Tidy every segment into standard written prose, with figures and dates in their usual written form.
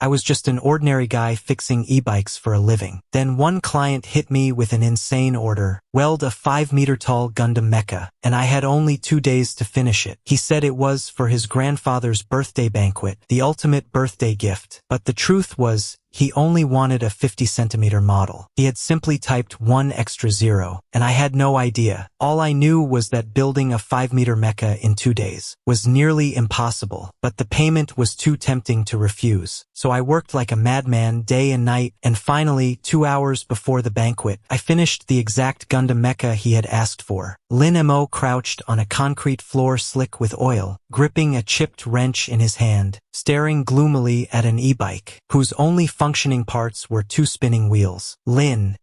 I was just an ordinary guy fixing e-bikes for a living. Then one client hit me with an insane order, weld a 5-meter-tall Gundam mecha, and I had only 2 days to finish it. He said it was for his grandfather's birthday banquet, the ultimate birthday gift. But the truth was, he only wanted a 50-centimeter model. He had simply typed 1 extra 0, and I had no idea. All I knew was that building a 5-meter mecha in 2 days was nearly impossible, but the payment was too tempting to refuse. So I worked like a madman day and night, and finally, 2 hours before the banquet, I finished the exact Gundam mecha he had asked for. Lin Mo crouched on a concrete floor slick with oil, gripping a chipped wrench in his hand, staring gloomily at an e-bike, whose only functioning parts were 2 spinning wheels. Lin,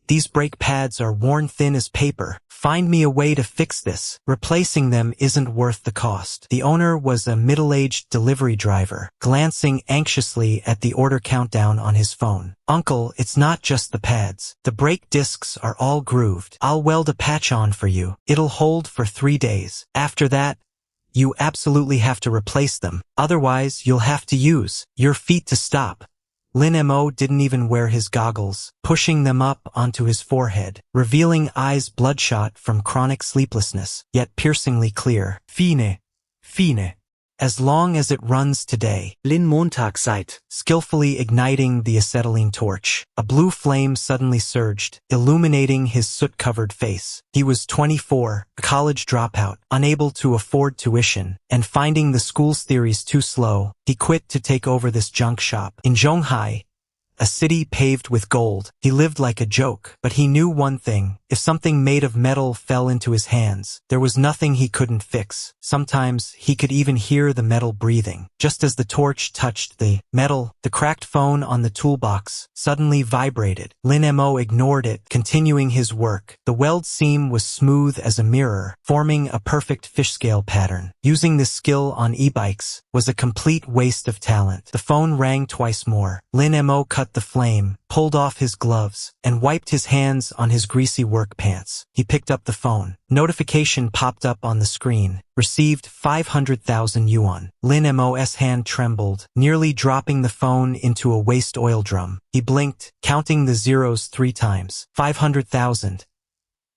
these brake pads are worn thin as paper. Find me a way to fix this. Replacing them isn't worth the cost. The owner was a middle-aged delivery driver, glancing anxiously at the order countdown on his phone. Uncle, it's not just the pads. The brake discs are all grooved. I'll weld a patch on for you. It'll hold for 3 days. After that, you absolutely have to replace them. Otherwise, you'll have to use your feet to stop. Lin Mo didn't even wear his goggles, pushing them up onto his forehead, revealing eyes bloodshot from chronic sleeplessness, yet piercingly clear. Fine. As long as it runs today. Lin Montagszeit. Skillfully igniting the acetylene torch, a blue flame suddenly surged, illuminating his soot-covered face. He was 24, a college dropout, unable to afford tuition, and finding the school's theories too slow, he quit to take over this junk shop. In Zhonghai, a city paved with gold, he lived like a joke. But he knew one thing: if something made of metal fell into his hands, there was nothing he couldn't fix. Sometimes he could even hear the metal breathing. Just as the torch touched the metal, the cracked phone on the toolbox suddenly vibrated. Lin Mo ignored it, continuing his work. The weld seam was smooth as a mirror, forming a perfect fish-scale pattern. Using this skill on e-bikes was a complete waste of talent. The phone rang twice more. Lin Mo cut the flame, pulled off his gloves, and wiped his hands on his greasy work pants. He picked up the phone. Notification popped up on the screen. Received 500,000 yuan. Lin Mo's hand trembled, nearly dropping the phone into a waste oil drum. He blinked, counting the zeros 3 times. 500,000.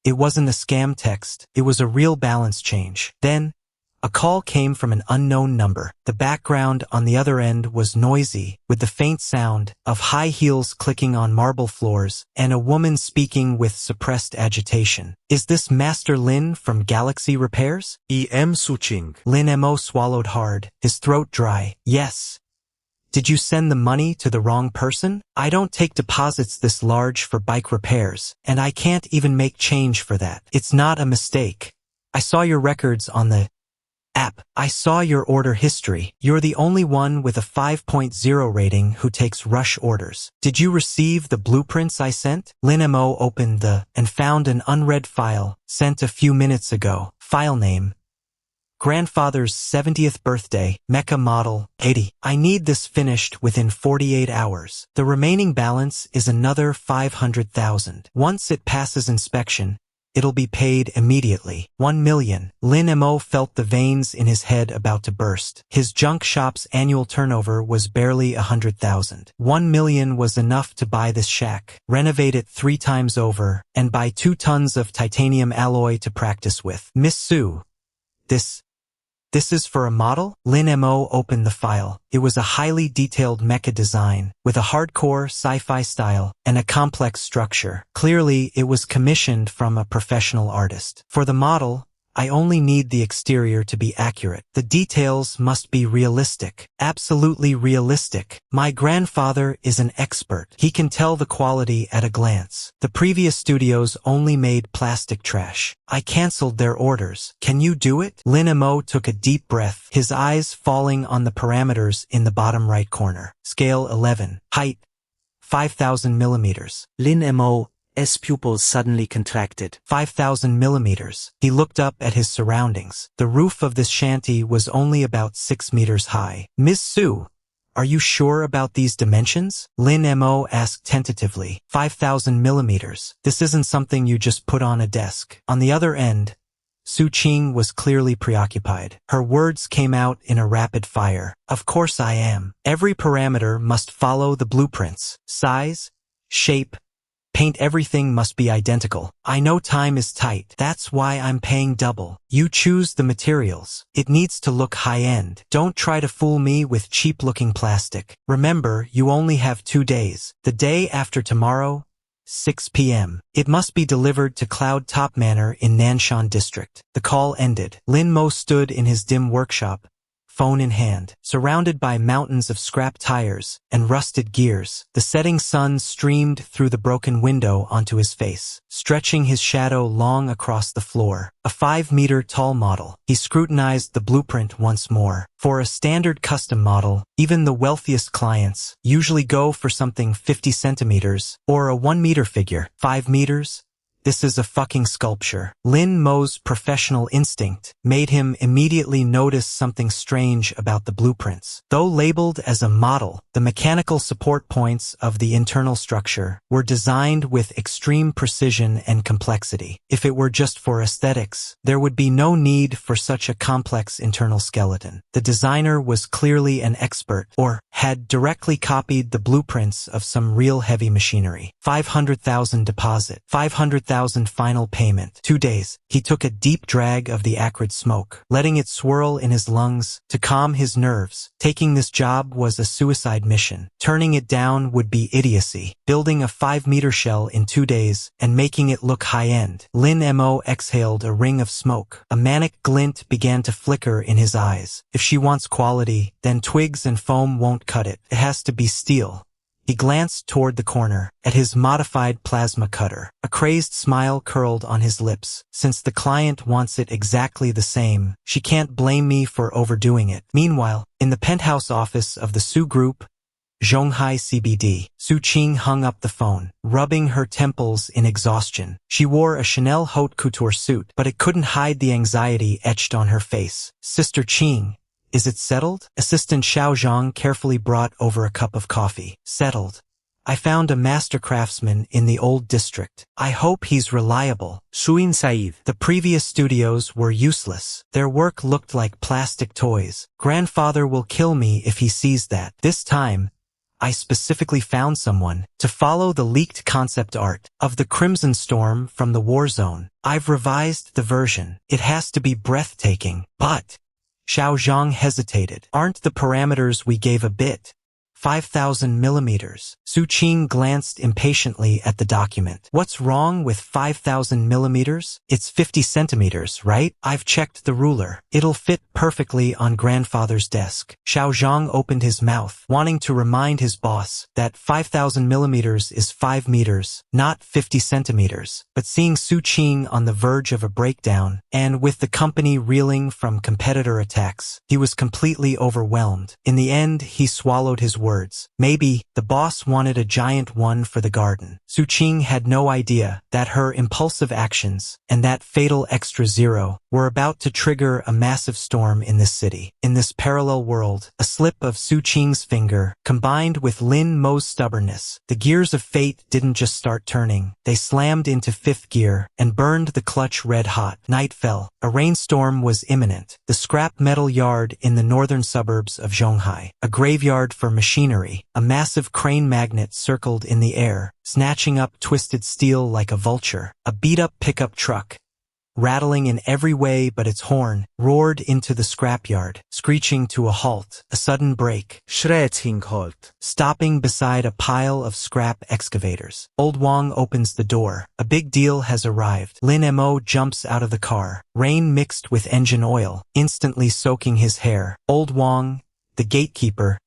It wasn't a scam text. It was a real balance change. Then, a call came from an unknown number. The background on the other end was noisy, with the faint sound of high heels clicking on marble floors and a woman speaking with suppressed agitation. Is this Master Lin from Galaxy Repairs? EM Suching. Lin Mo swallowed hard, his throat dry. Yes. Did you send the money to the wrong person? I don't take deposits this large for bike repairs, and I can't even make change for that. It's not a mistake. I saw your records on the app. I saw your order history. You're the only one with a 5.0 rating who takes rush orders. Did you receive the blueprints I sent? Lin Mo opened and found an unread file sent a few minutes ago. File name: Grandfather's 70th birthday, Mecha model 80. I need this finished within 48 hours. The remaining balance is another 500,000. Once it passes inspection, it'll be paid immediately. 1 million. Lin Mo felt the veins in his head about to burst. His junk shop's annual turnover was barely 100,000. 1 million was enough to buy this shack, renovate it 3 times over, and buy 2 tons of titanium alloy to practice with. Miss Su, This is for a model? Lin Mo opened the file. It was a highly detailed mecha design, with a hardcore sci-fi style and a complex structure. Clearly, it was commissioned from a professional artist. For the model, I only need the exterior to be accurate. The details must be realistic. Absolutely realistic. My grandfather is an expert. He can tell the quality at a glance. The previous studios only made plastic trash. I canceled their orders. Can you do it? Lin Mo took a deep breath, his eyes falling on the parameters in the bottom right corner. Scale 11. Height 5,000 millimeters. Lin Mo's pupils suddenly contracted. 5,000 millimeters. He looked up at his surroundings. The roof of this shanty was only about 6 meters high. Miss Su, are you sure about these dimensions? Lin Mo asked tentatively. 5,000 millimeters. This isn't something you just put on a desk. On the other end, Su Qing was clearly preoccupied. Her words came out in a rapid fire. Of course I am. Every parameter must follow the blueprints. Size, shape, paint, everything must be identical. I know time is tight. That's why I'm paying double. You choose the materials. It needs to look high-end. Don't try to fool me with cheap-looking plastic. Remember, you only have 2 days. The day after tomorrow, 6 p.m. It must be delivered to Cloud Top Manor in Nanshan District. The call ended. Lin Mo stood in his dim workshop, phone in hand, surrounded by mountains of scrap tires and rusted gears. The setting sun streamed through the broken window onto his face, stretching his shadow long across the floor. A 5-meter-tall model. He scrutinized the blueprint once more. For a standard custom model, even the wealthiest clients usually go for something 50 centimeters or a 1-meter figure. 5 meters? This is a fucking sculpture. Lin Mo's professional instinct made him immediately notice something strange about the blueprints. Though labeled as a model, the mechanical support points of the internal structure were designed with extreme precision and complexity. If it were just for aesthetics, there would be no need for such a complex internal skeleton. The designer was clearly an expert, or had directly copied the blueprints of some real heavy machinery. 500,000 deposit. 500,000 final payment. 2 days. He took a deep drag of the acrid smoke, letting it swirl in his lungs to calm his nerves. Taking this job was a suicide mission. Turning it down would be idiocy. Building a 5-meter shell in 2 days and making it look high-end. Lin Mo exhaled a ring of smoke. A manic glint began to flicker in his eyes. If she wants quality, then twigs and foam won't cut it. It has to be steel. He glanced toward the corner, at his modified plasma cutter. A crazed smile curled on his lips. Since the client wants it exactly the same, she can't blame me for overdoing it. Meanwhile, in the penthouse office of the Su Group, Zhonghai CBD, Su Qing hung up the phone, rubbing her temples in exhaustion. She wore a Chanel haute couture suit, but it couldn't hide the anxiety etched on her face. Sister Qing, is it settled? Assistant Xiao Zhang carefully brought over a cup of coffee. Settled. I found a master craftsman in the old district. I hope he's reliable. Shuin Said. The previous studios were useless. Their work looked like plastic toys. Grandfather will kill me if he sees that. This time, I specifically found someone to follow the leaked concept art of the Crimson Storm from the war zone. I've revised the version. It has to be breathtaking, but Xiao Zhang hesitated. Aren't the parameters we gave a bit? 5,000 millimeters. Su Qing glanced impatiently at the document. What's wrong with 5,000 millimeters? It's 50 centimeters, right? I've checked the ruler. It'll fit perfectly on grandfather's desk. Xiao Zhang opened his mouth, wanting to remind his boss that 5,000 millimeters is 5 meters, not 50 centimeters. But seeing Su Qing on the verge of a breakdown, and with the company reeling from competitor attacks, he was completely overwhelmed. In the end, he swallowed his words. Maybe the boss wanted a giant one for the garden. Su Qing had no idea that her impulsive actions and that fatal extra zero were about to trigger a massive storm in this city. In this parallel world, a slip of Su Qing's finger, combined with Lin Mo's stubbornness, the gears of fate didn't just start turning. They slammed into 5th gear and burned the clutch red hot. Night fell. A rainstorm was imminent. The scrap metal yard in the northern suburbs of Zhonghai, a graveyard for machinery, a massive crane magnet circled in the air, snatching up twisted steel like a vulture. A beat-up pickup truck, rattling in every way but its horn, roared into the scrapyard, screeching to a halt. A sudden brake, Schreting halt. stopping beside a pile of scrap excavators. Old Wang opens the door. A big deal has arrived. Lin Mo jumps out of the car, rain mixed with engine oil, instantly soaking his hair. Old Wang, the gatekeeper,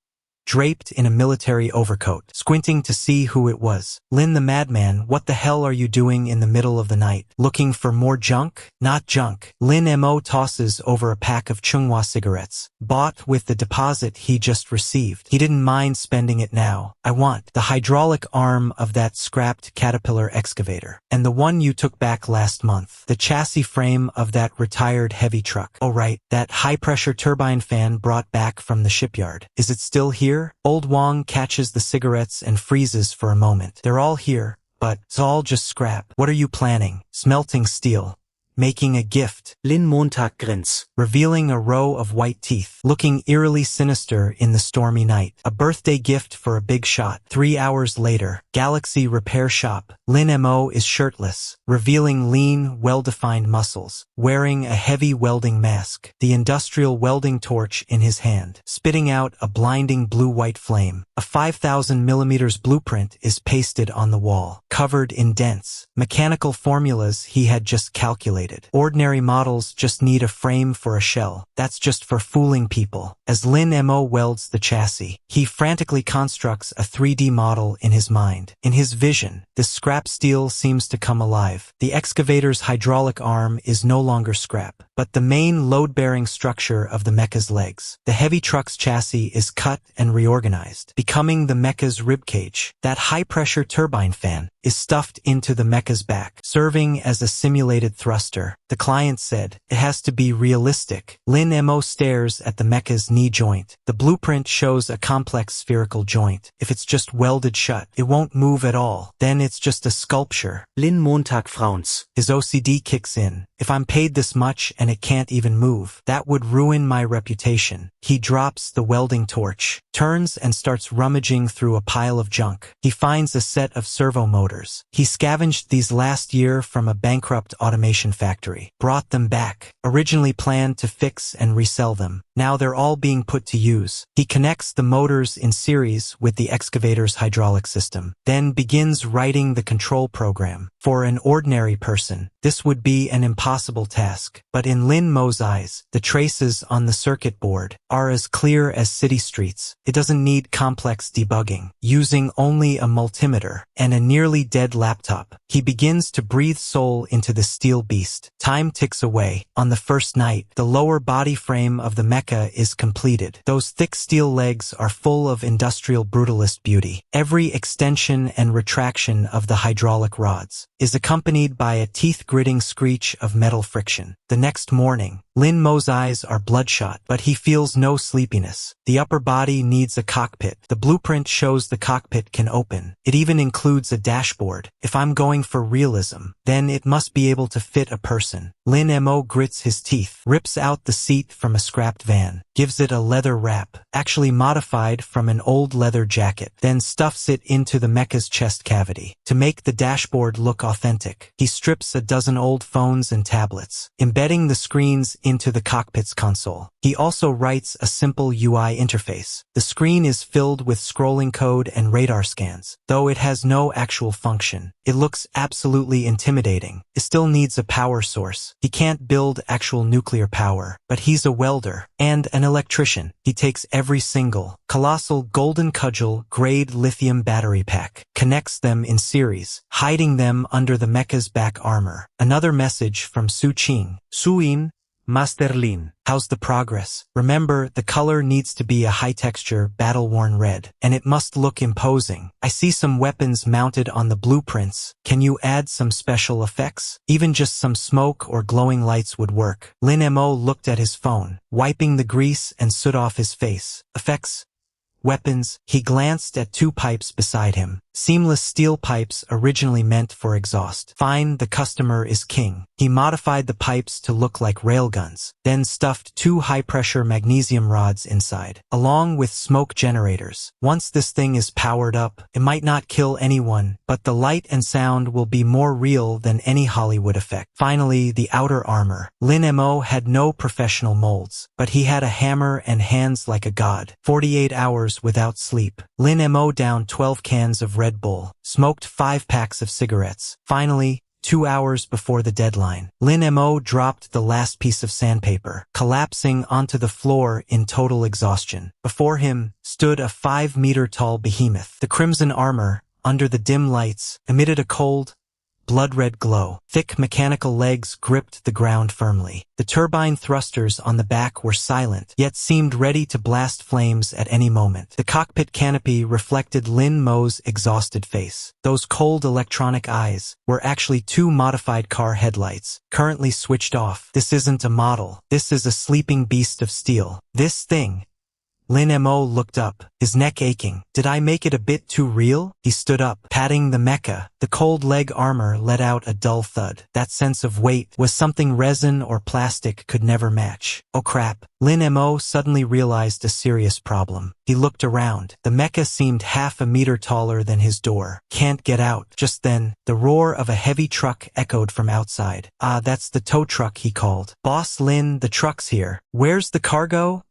draped in a military overcoat, squinting to see who it was. Lin the madman, what the hell are you doing in the middle of the night? Looking for more junk? Not junk. Lin Mo tosses over a pack of Chunghwa cigarettes, bought with the deposit he just received. He didn't mind spending it now. I want the hydraulic arm of that scrapped Caterpillar excavator, and the one you took back last month. The chassis frame of that retired heavy truck. Oh right, that high-pressure turbine fan brought back from the shipyard. Is it still here? Old Wang catches the cigarettes and freezes for a moment. They're all here, but it's all just scrap. What are you planning? Smelting steel. making a gift, Lin Montag grins. revealing a row of white teeth, looking eerily sinister in the stormy night. A birthday gift for a big shot. 3 hours later, Galaxy Repair Shop. Lin Mo is shirtless, revealing lean, well-defined muscles, wearing a heavy welding mask, the industrial welding torch in his hand, spitting out a blinding blue-white flame. A 5,000 millimeters blueprint is pasted on the wall, covered in dents, mechanical formulas he had just calculated. Ordinary models just need a frame for a shell. That's just for fooling people. As Lin Mo welds the chassis, he frantically constructs a 3D model in his mind. In his vision, the scrap steel seems to come alive. The excavator's hydraulic arm is no longer scrap, but the main load-bearing structure of the Mecha's legs. The heavy truck's chassis is cut and reorganized, becoming the Mecha's ribcage. That high-pressure turbine fan is stuffed into the Mecha's back, serving as a simulated thruster. The client said, "It has to be realistic." Lin Mo stares at the Mecha's knee joint. The blueprint shows a complex spherical joint. If it's just welded shut, it won't move at all. Then it's just a sculpture. Lin Montag frowns. His OCD kicks in. If I'm paid this much and it can't even move, that would ruin my reputation. He drops the welding torch, turns and starts rummaging through a pile of junk. He finds a set of servo motors. He scavenged these last year from a bankrupt automation factory, brought them back, originally planned to fix and resell them. Now they're all being put to use. He connects the motors in series with the excavator's hydraulic system, then begins writing the control program. For an ordinary person, this would be an impossible task, but in Lin Mo's eyes, the traces on the circuit board are as clear as city streets. It doesn't need complex debugging. Using only a multimeter and a nearly dead laptop, he begins to breathe soul into the steel beast. Time ticks away. On the first night, the lower body frame of the Mecha is completed. Those thick steel legs are full of industrial brutalist beauty. Every extension and retraction of the hydraulic rods is accompanied by a teeth-gritting screech of metal friction. The next morning, Lin Mo's eyes are bloodshot, but he feels no sleepiness. The upper body needs a cockpit. The blueprint shows the cockpit can open. It even includes a dashboard. If I'm going for realism, then it must be able to fit a person. Lin Mo grits his teeth, rips out the seat from a scrapped van, gives it a leather wrap, actually modified from an old leather jacket, then stuffs it into the Mecha's chest cavity. To make the dashboard look authentic, he strips a dozen old phones and tablets, embedding the screens into the cockpit's console. He also writes a simple UI interface. The screen is filled with scrolling code and radar scans. Though it has no actual function, it looks absolutely intimidating. It still needs a power source. He can't build actual nuclear power, but he's a welder and an electrician. He takes every single colossal golden cudgel grade lithium battery pack, connects them in series, hiding them under the Mecha's back armor. Another message from Su Qing. Suin, Master Lin. How's the progress? Remember, the color needs to be a high-texture, battle-worn red, and it must look imposing. I see some weapons mounted on the blueprints. Can you add some special effects? Even just some smoke or glowing lights would work. Lin Mo looked at his phone, wiping the grease and soot off his face. Effects? Weapons? He glanced at two pipes beside him. Seamless steel pipes originally meant for exhaust. Fine, the customer is king. He modified the pipes to look like railguns, then stuffed two high-pressure magnesium rods inside, along with smoke generators. Once this thing is powered up, it might not kill anyone, but the light and sound will be more real than any Hollywood effect. Finally, the outer armor. Lin Mo had no professional molds, but he had a hammer and hands like a god. 48 hours without sleep. Lin Mo downed 12 cans of Red Bull, smoked 5 packs of cigarettes. Finally, 2 hours before the deadline, Lin Mo dropped the last piece of sandpaper, collapsing onto the floor in total exhaustion. Before him stood a 5-meter-tall behemoth. The crimson armor, under the dim lights, emitted a cold, blood-red glow. Thick mechanical legs gripped the ground firmly. The turbine thrusters on the back were silent, yet seemed ready to blast flames at any moment. The cockpit canopy reflected Lin Mo's exhausted face. Those cold electronic eyes were actually 2 modified car headlights, currently switched off. This isn't a model. This is a sleeping beast of steel. This thing Lin Mo looked up, his neck aching. Did I make it a bit too real? He stood up, patting the mecha. The cold leg armor let out a dull thud. That sense of weight was something resin or plastic could never match. Oh crap. Lin Mo suddenly realized a serious problem. He looked around. The mecha seemed half a meter taller than his door. Can't get out. Just then, the roar of a heavy truck echoed from outside. Ah, that's the tow truck, he called. Boss Lin, the truck's here. Where's the cargo?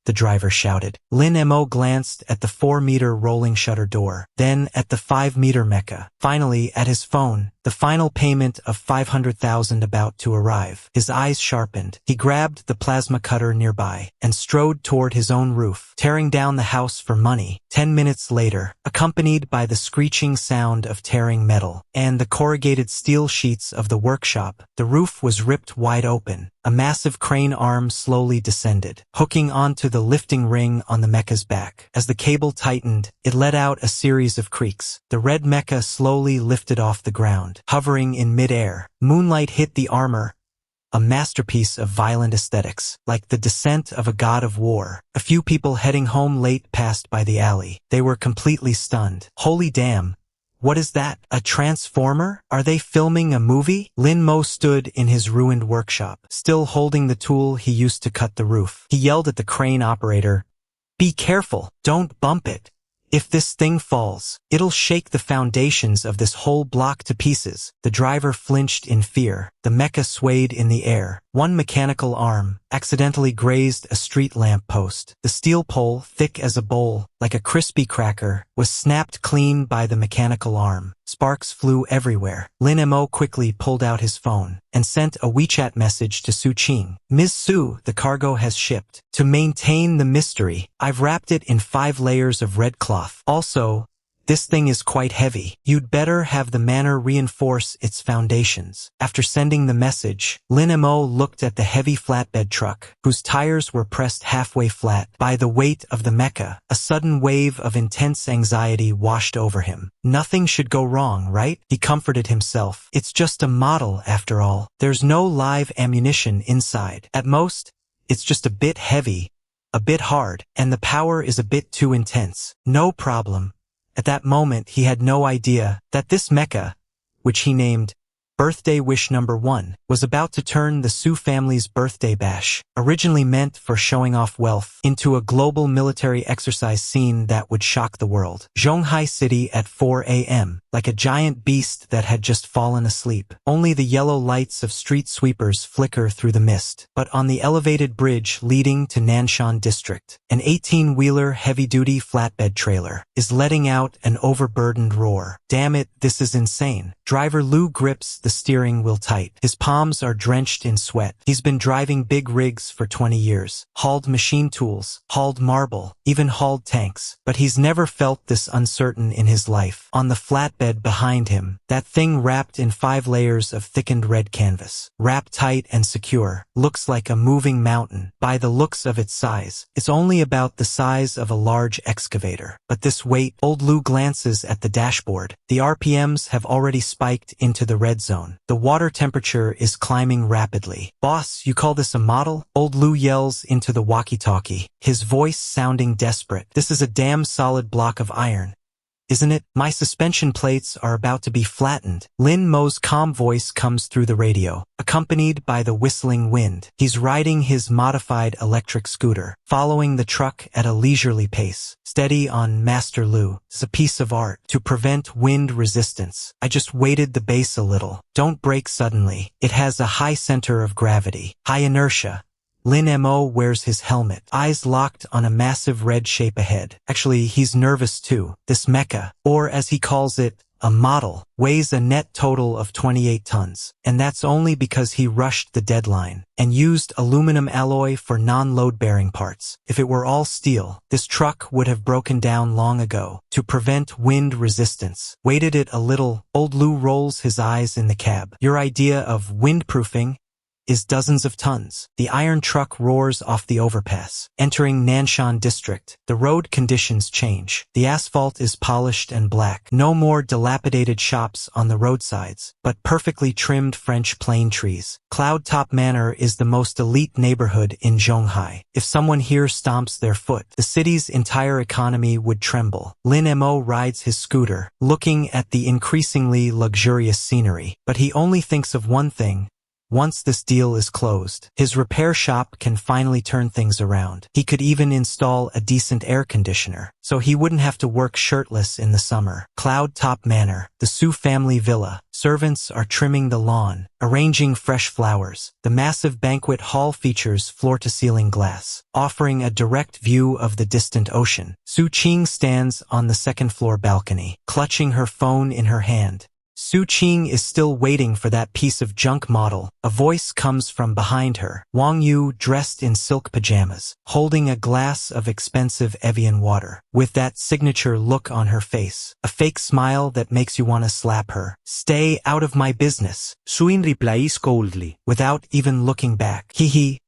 The driver shouted. Lin Mo glanced at the 4-meter rolling shutter door, then at the 5-meter mecha. Finally, at his phone, the final payment of 500,000 about to arrive. His eyes sharpened. He grabbed the plasma cutter nearby and strode toward his own roof, tearing down the house for money. 10 minutes later, accompanied by the screeching sound of tearing metal and the corrugated steel sheets of the workshop, the roof was ripped wide open. A massive crane arm slowly descended, hooking onto the lifting ring on the mecha's back. As the cable tightened, it let out a series of creaks. The red mecha slowly lifted off the ground, hovering in mid-air. Moonlight hit the armor, a masterpiece of violent aesthetics, like the descent of a god of war. A few people heading home late passed by the alley. They were completely stunned. Holy damn! What is that? A transformer? Are they filming a movie? Lin Mo stood in his ruined workshop, still holding the tool he used to cut the roof. He yelled at the crane operator, "Be careful! Don't bump it! If this thing falls, it'll shake the foundations of this whole block to pieces." The driver flinched in fear. The mecha swayed in the air. One mechanical arm accidentally grazed a street lamp post. The steel pole, thick as a bowl, like a crispy cracker, was snapped clean by the mechanical arm. Sparks flew everywhere. Lin Mo quickly pulled out his phone and sent a WeChat message to Su Qing. "Ms. Su, the cargo has shipped. To maintain the mystery, I've wrapped it in 5 layers of red cloth. Also, this thing is quite heavy. You'd better have the manor reinforce its foundations." After sending the message, Lin Mo looked at the heavy flatbed truck, whose tires were pressed halfway flat by the weight of the mecha. A sudden wave of intense anxiety washed over him. Nothing should go wrong, right? He comforted himself. It's just a model, after all. There's no live ammunition inside. At most, it's just a bit heavy, a bit hard, and the power is a bit too intense. No problem. At that moment, he had no idea that this mecha, which he named Birthday Wish Number 1, was about to turn the Su family's birthday bash, originally meant for showing off wealth, into a global military exercise scene that would shock the world. Zhonghai City at 4 a.m., like a giant beast that had just fallen asleep. Only the yellow lights of street sweepers flicker through the mist. But on the elevated bridge leading to Nanshan District, an 18-wheeler heavy-duty flatbed trailer is letting out an overburdened roar. Damn it, this is insane. Driver Lu grips the steering wheel tight. His palms are drenched in sweat. He's been driving big rigs for 20 years. Hauled machine tools, hauled marble, even hauled tanks. But he's never felt this uncertain in his life. On the flatbed behind him, that thing wrapped in 5 layers of thickened red canvas. Wrapped tight and secure. Looks like a moving mountain. By the looks of its size, it's only about the size of a large excavator. But this weight, old Lu glances at the dashboard. The RPMs have already spiked into the red zone. The water temperature is climbing rapidly. "Boss, you call this a model?" Old Lu yells into the walkie-talkie, his voice sounding desperate. "This is a damn solid block of iron, isn't it? My suspension plates are about to be flattened." Lin Mo's calm voice comes through the radio, accompanied by the whistling wind. He's riding his modified electric scooter, following the truck at a leisurely pace. Steady on, Master Lu. It's a piece of art. To prevent wind resistance, I just weighted the base a little. Don't break suddenly. It has a high center of gravity, high inertia. Lin Mo wears his helmet, eyes locked on a massive red shape ahead. Actually, he's nervous too. This mecha, or as he calls it, a model, weighs a net total of 28 tons. And that's only because he rushed the deadline and used aluminum alloy for non-load-bearing parts. If it were all steel, this truck would have broken down long ago. To prevent wind resistance, weighted it a little. Old Lu rolls his eyes in the cab. Your idea of windproofing is dozens of tons. The iron truck roars off the overpass. Entering Nanshan district, the road conditions change. The asphalt is polished and black. No more dilapidated shops on the roadsides, but perfectly trimmed French plane trees. Cloud Top Manor is the most elite neighborhood in Zhonghai. If someone here stomps their foot, the city's entire economy would tremble. Lin Mo rides his scooter, looking at the increasingly luxurious scenery, but he only thinks of one thing. Once this deal is closed, his repair shop can finally turn things around. He could even install a decent air conditioner, so he wouldn't have to work shirtless in the summer. Cloud Top Manor, the Su family villa. Servants are trimming the lawn, arranging fresh flowers. The massive banquet hall features floor-to-ceiling glass, offering a direct view of the distant ocean. Su Qing stands on the second-floor balcony, clutching her phone in her hand. Su Qing is still waiting for that piece of junk model. A voice comes from behind her. Wang Yu, dressed in silk pajamas, holding a glass of expensive Evian water, with that signature look on her face. A fake smile that makes you want to slap her. Stay out of my business, Suin replies coldly. without even looking back. Hee.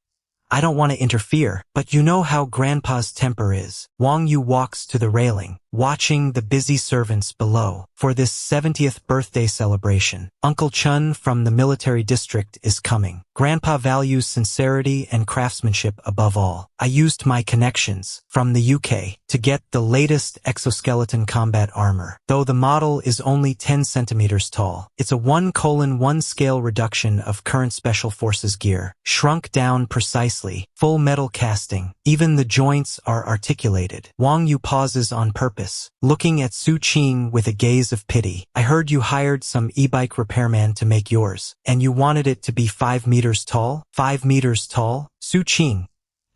I don't want to interfere, but you know how Grandpa's temper is. Wang Yu walks to the railing, watching the busy servants below. For this 70th birthday celebration, Uncle Chun from the military district is coming. Grandpa values sincerity and craftsmanship above all. I used my connections from the UK to get the latest exoskeleton combat armor. Though the model is only 10 centimeters tall, it's a 1:1 scale reduction of current Special Forces gear, shrunk down precisely, full metal casting. Even the joints are articulated. Wang Yu pauses on purpose, looking at Su Qing with a gaze of pity. I heard you hired some e-bike repairman to make yours, and you wanted it to be 5 meters tall? 5 meters tall? Su Qing,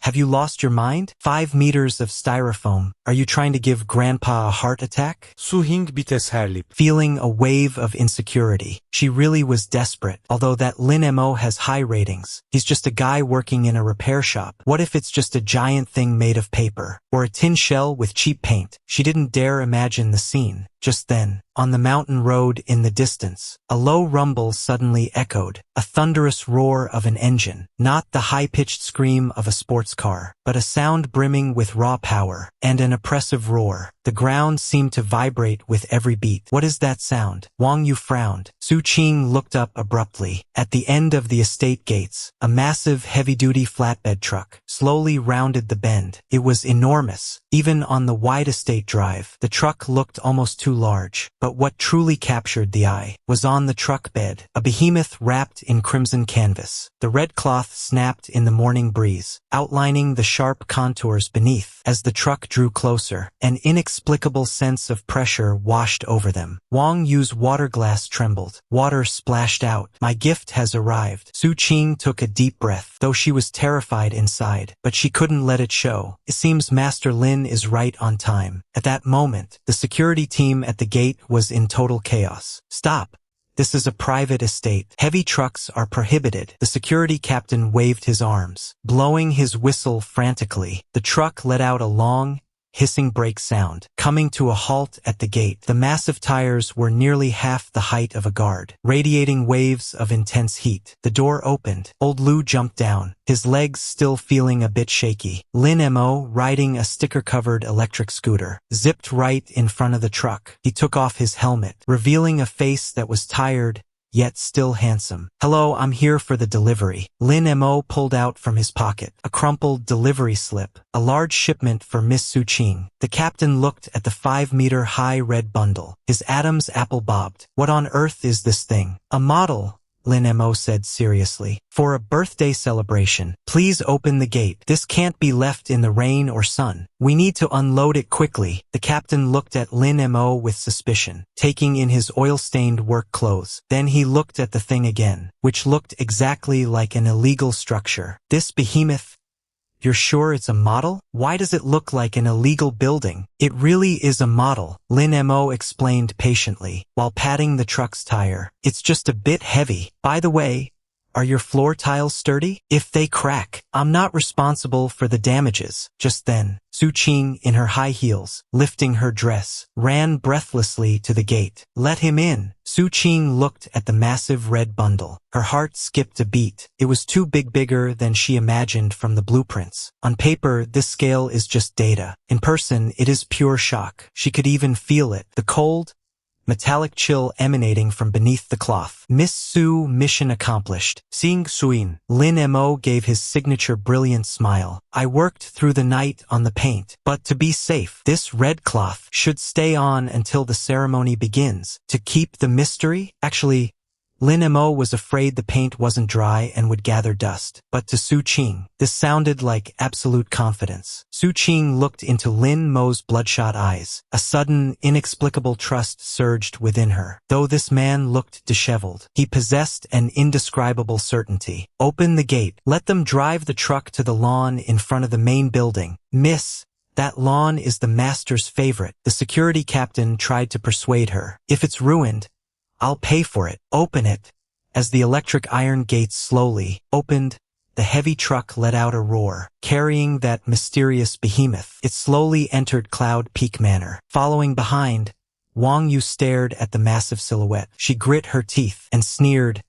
have you lost your mind? 5 meters of styrofoam. Are you trying to give Grandpa a heart attack? Su Hing bites her lip. Feeling a wave of insecurity. She really was desperate, although that Lin Mo has high ratings. He's just a guy working in a repair shop. What if it's just a giant thing made of paper? Or a tin shell with cheap paint? She didn't dare imagine the scene. Just then, on the mountain road in the distance, a low rumble suddenly echoed, a thunderous roar of an engine, not the high-pitched scream of a sports car, but a sound brimming with raw power, and an oppressive roar. The ground seemed to vibrate with every beat. What is that sound? Wang Yu frowned. Su Qing looked up abruptly. At the end of the estate gates, a massive heavy-duty flatbed truck slowly rounded the bend. It was enormous. Even on the wide estate drive, the truck looked almost too large. But what truly captured the eye was on the truck bed, a behemoth wrapped in crimson canvas. The red cloth snapped in the morning breeze, outlining the sharp contours beneath. As the truck drew closer, an inexplicable sense of pressure washed over them. Wang Yu's water glass trembled. Water splashed out. My gift has arrived. Su Qing took a deep breath, though she was terrified inside, but she couldn't let it show. It seems Master Lin is right on time. At that moment, the security team at the gate was in total chaos. Stop. This is a private estate. Heavy trucks are prohibited. The security captain waved his arms, blowing his whistle frantically. The truck let out a long, hissing brake sound, coming to a halt at the gate. The massive tires were nearly half the height of a guard, radiating waves of intense heat. The door opened. Old Lu jumped down, his legs still feeling a bit shaky. Lin Mo, riding a sticker-covered electric scooter, zipped right in front of the truck. He took off his helmet, revealing a face that was tired, yet still handsome. Hello, I'm here for the delivery. Lin Mo pulled out from his pocket a crumpled delivery slip, a large shipment for Miss Su Qing. The captain looked at the 5-meter-high red bundle. His Adam's apple bobbed. What on earth is this thing? A model, Lin Mo said seriously. For a birthday celebration, please open the gate. This can't be left in the rain or sun. We need to unload it quickly. The captain looked at Lin Mo with suspicion, taking in his oil-stained work clothes. Then he looked at the thing again, which looked exactly like an illegal structure. This behemoth. You're sure it's a model? Why does it look like an illegal building? It really is a model, Lin Mo explained patiently, while patting the truck's tire. It's just a bit heavy. By the way, Are your floor tiles sturdy? If they crack, I'm not responsible for the damages. Just then, Su Qing, in her high heels, lifting her dress, ran breathlessly to the gate. Let him in. Su Qing looked at the massive red bundle. Her heart skipped a beat. It was too bigger than she imagined from the blueprints. On paper, this scale is just data. In person, it is pure shock. She could even feel it. The cold, metallic chill emanating from beneath the cloth. Miss Su, mission accomplished. Seeing Suin, Lin Mo gave his signature brilliant smile. I worked through the night on the paint, but to be safe, this red cloth should stay on until the ceremony begins. To keep the mystery? Actually, Lin Mo was afraid the paint wasn't dry and would gather dust. But to Su Qing, this sounded like absolute confidence. Su Qing looked into Lin Mo's bloodshot eyes. A sudden, inexplicable trust surged within her. Though this man looked disheveled, he possessed an indescribable certainty. Open the gate. Let them drive the truck to the lawn in front of the main building. Miss, that lawn is the master's favorite. The security captain tried to persuade her. If it's ruined, I'll pay for it. Open it. As the electric iron gates slowly opened, the heavy truck let out a roar, carrying that mysterious behemoth. It slowly entered Cloud Peak Manor. Following behind, Wang Yu stared at the massive silhouette. She grit her teeth and sneered,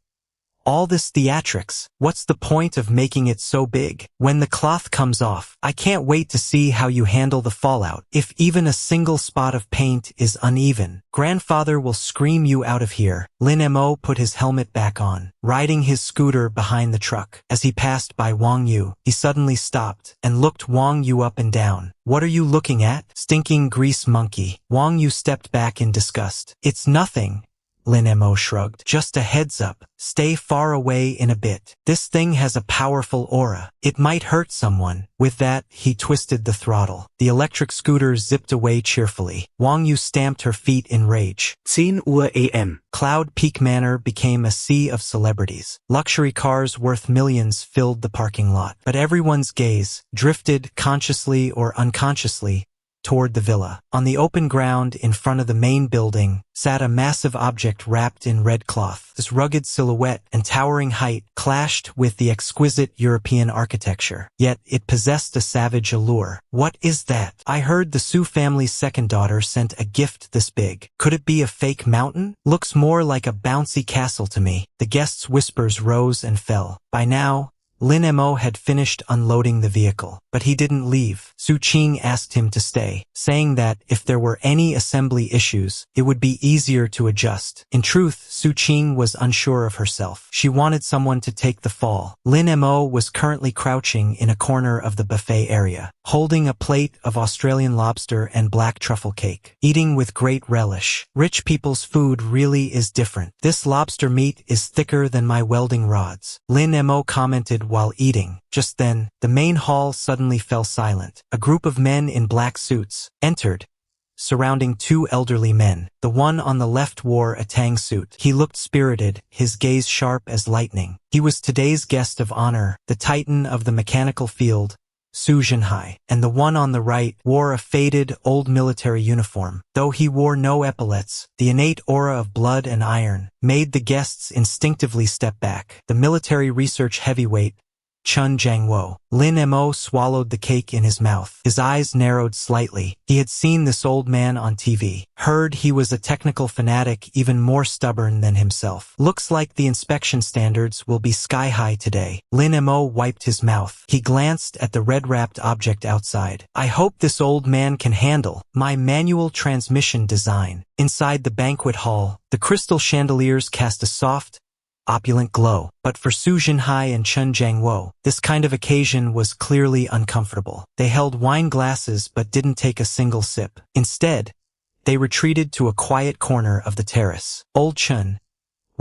all this theatrics, what's the point of making it so big? When the cloth comes off, I can't wait to see how you handle the fallout. If even a single spot of paint is uneven, grandfather will scream you out of here. Lin Mo put his helmet back on, riding his scooter behind the truck. As he passed by Wang Yu, he suddenly stopped and looked Wang Yu up and down. What are you looking at? Stinking grease monkey. Wang Yu stepped back in disgust. It's nothing. Lin Mo shrugged. Just a heads up. Stay far away in a bit. This thing has a powerful aura. It might hurt someone. With that, he twisted the throttle. The electric scooter zipped away cheerfully. Wang Yu stamped her feet in rage. 10 Uhr AM. Cloud Peak Manor became a sea of celebrities. Luxury cars worth millions filled the parking lot. But everyone's gaze drifted, consciously or unconsciously, toward the villa. On the open ground in front of the main building sat a massive object wrapped in red cloth. This rugged silhouette and towering height clashed with the exquisite European architecture. Yet it possessed a savage allure. What is that? I heard the Su family's second daughter sent a gift this big. Could it be a fake mountain? Looks more like a bouncy castle to me. The guests' whispers rose and fell. By now, Lin Mo had finished unloading the vehicle, but he didn't leave. Su Qing asked him to stay, saying that if there were any assembly issues, it would be easier to adjust. In truth, Su Qing was unsure of herself. She wanted someone to take the fall. Lin Mo was currently crouching in a corner of the buffet area, holding a plate of Australian lobster and black truffle cake, eating with great relish. Rich people's food really is different. This lobster meat is thicker than my welding rods, Lin Mo commented while eating. Just then, the main hall suddenly fell silent. A group of men in black suits entered, surrounding two elderly men. The one on the left wore a tang suit. He looked spirited, his gaze sharp as lightning. He was today's guest of honor, the titan of the mechanical field, Su Zhenhai, and the one on the right wore a faded, old military uniform. Though he wore no epaulets, the innate aura of blood and iron made the guests instinctively step back. The military research heavyweight, Chun Jiangwo. Lin Mo swallowed the cake in his mouth. His eyes narrowed slightly. He had seen this old man on TV. Heard he was a technical fanatic even more stubborn than himself. Looks like the inspection standards will be sky-high today. Lin Mo wiped his mouth. He glanced at the red-wrapped object outside. I hope this old man can handle my manual transmission design. Inside the banquet hall, the crystal chandeliers cast a soft, opulent glow. But for Su Zhenhai and Chun Jiangwo, this kind of occasion was clearly uncomfortable. They held wine glasses but didn't take a single sip. Instead, they retreated to a quiet corner of the terrace. Old Chun,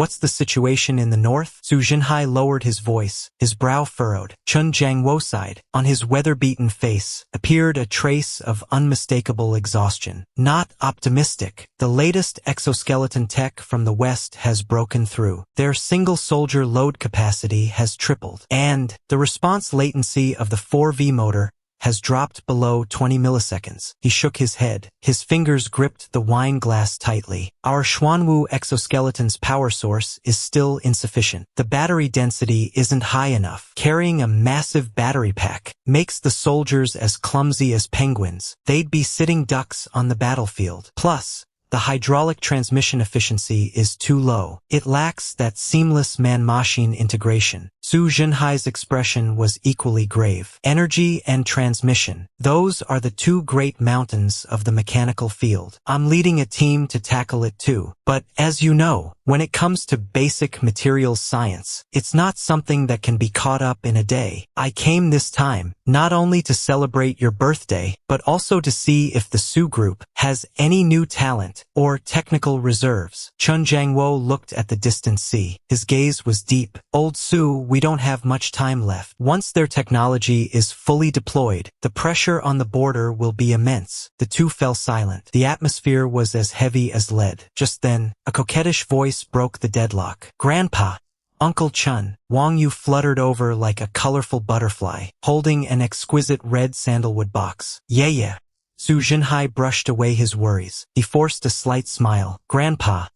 what's the situation in the north? Su Zhenhai lowered his voice, his brow furrowed. Chun Jiangwo sighed. On his weather-beaten face appeared a trace of unmistakable exhaustion. Not optimistic. The latest exoskeleton tech from the west has broken through. Their single-soldier load capacity has tripled. And the response latency of the 4V motor has dropped below 20 milliseconds. He shook his head. His fingers gripped the wine glass tightly. Our Xuanwu exoskeleton's power source is still insufficient. The battery density isn't high enough. Carrying a massive battery pack makes the soldiers as clumsy as penguins. They'd be sitting ducks on the battlefield. Plus, the hydraulic transmission efficiency is too low. It lacks that seamless man-machine integration. Su Jinhai's expression was equally grave. Energy and transmission. Those are the two great mountains of the mechanical field. I'm leading a team to tackle it too. But as you know, when it comes to basic materials science, it's not something that can be caught up in a day. I came this time, not only to celebrate your birthday, but also to see if the Su group has any new talent or technical reserves. Chun Jiangwo looked at the distant sea. His gaze was deep. Old Su, we don't have much time left. Once their technology is fully deployed, the pressure on the border will be immense. The two fell silent. The atmosphere was as heavy as lead. Just then, a coquettish voice broke the deadlock. Grandpa! Uncle Chun. Wang Yu fluttered over like a colorful butterfly, holding an exquisite red sandalwood box. Yeah. Su Jinhai brushed away his worries. He forced a slight smile. Grandpa,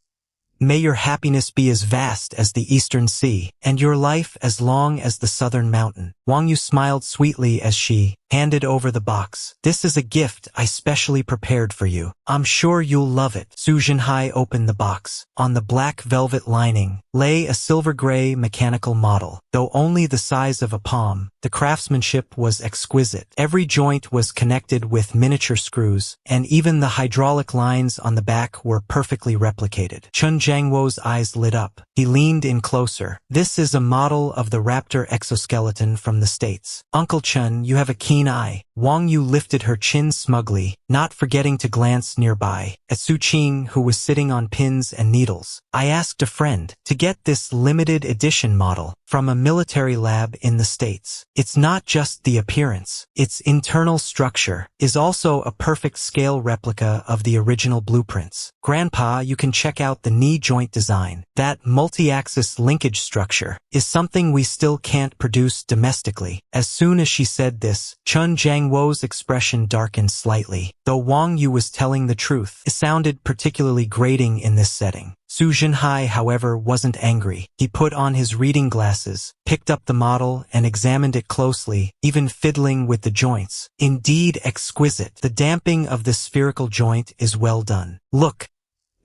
may your happiness be as vast as the eastern sea, and your life as long as the southern mountain. Wang Yu smiled sweetly as she handed over the box. This is a gift I specially prepared for you. I'm sure you'll love it. Su Jinhai opened the box. On the black velvet lining lay a silver-gray mechanical model. Though only the size of a palm, the craftsmanship was exquisite. Every joint was connected with miniature screws, and even the hydraulic lines on the back were perfectly replicated. Chun Jiangwo's eyes lit up. He leaned in closer. This is a model of the Raptor exoskeleton from the States. Uncle Chun, you have a keen eye. Wang Yu lifted her chin smugly, not forgetting to glance nearby at Su Qing, who was sitting on pins and needles. I asked a friend to get this limited edition model from a military lab in the States. It's not just the appearance. Its internal structure is also a perfect scale replica of the original blueprints. Grandpa, you can check out the knee joint design. That multi-axis linkage structure is something we still can't produce domestically. As soon as she said this, Chun Jiangwo's expression darkened slightly. Though Wang Yu was telling the truth, it sounded particularly grating in this setting. Su Jinhai, however, wasn't angry. He put on his reading glasses, picked up the model, and examined it closely, even fiddling with the joints. Indeed exquisite. The damping of the spherical joint is well done. Look,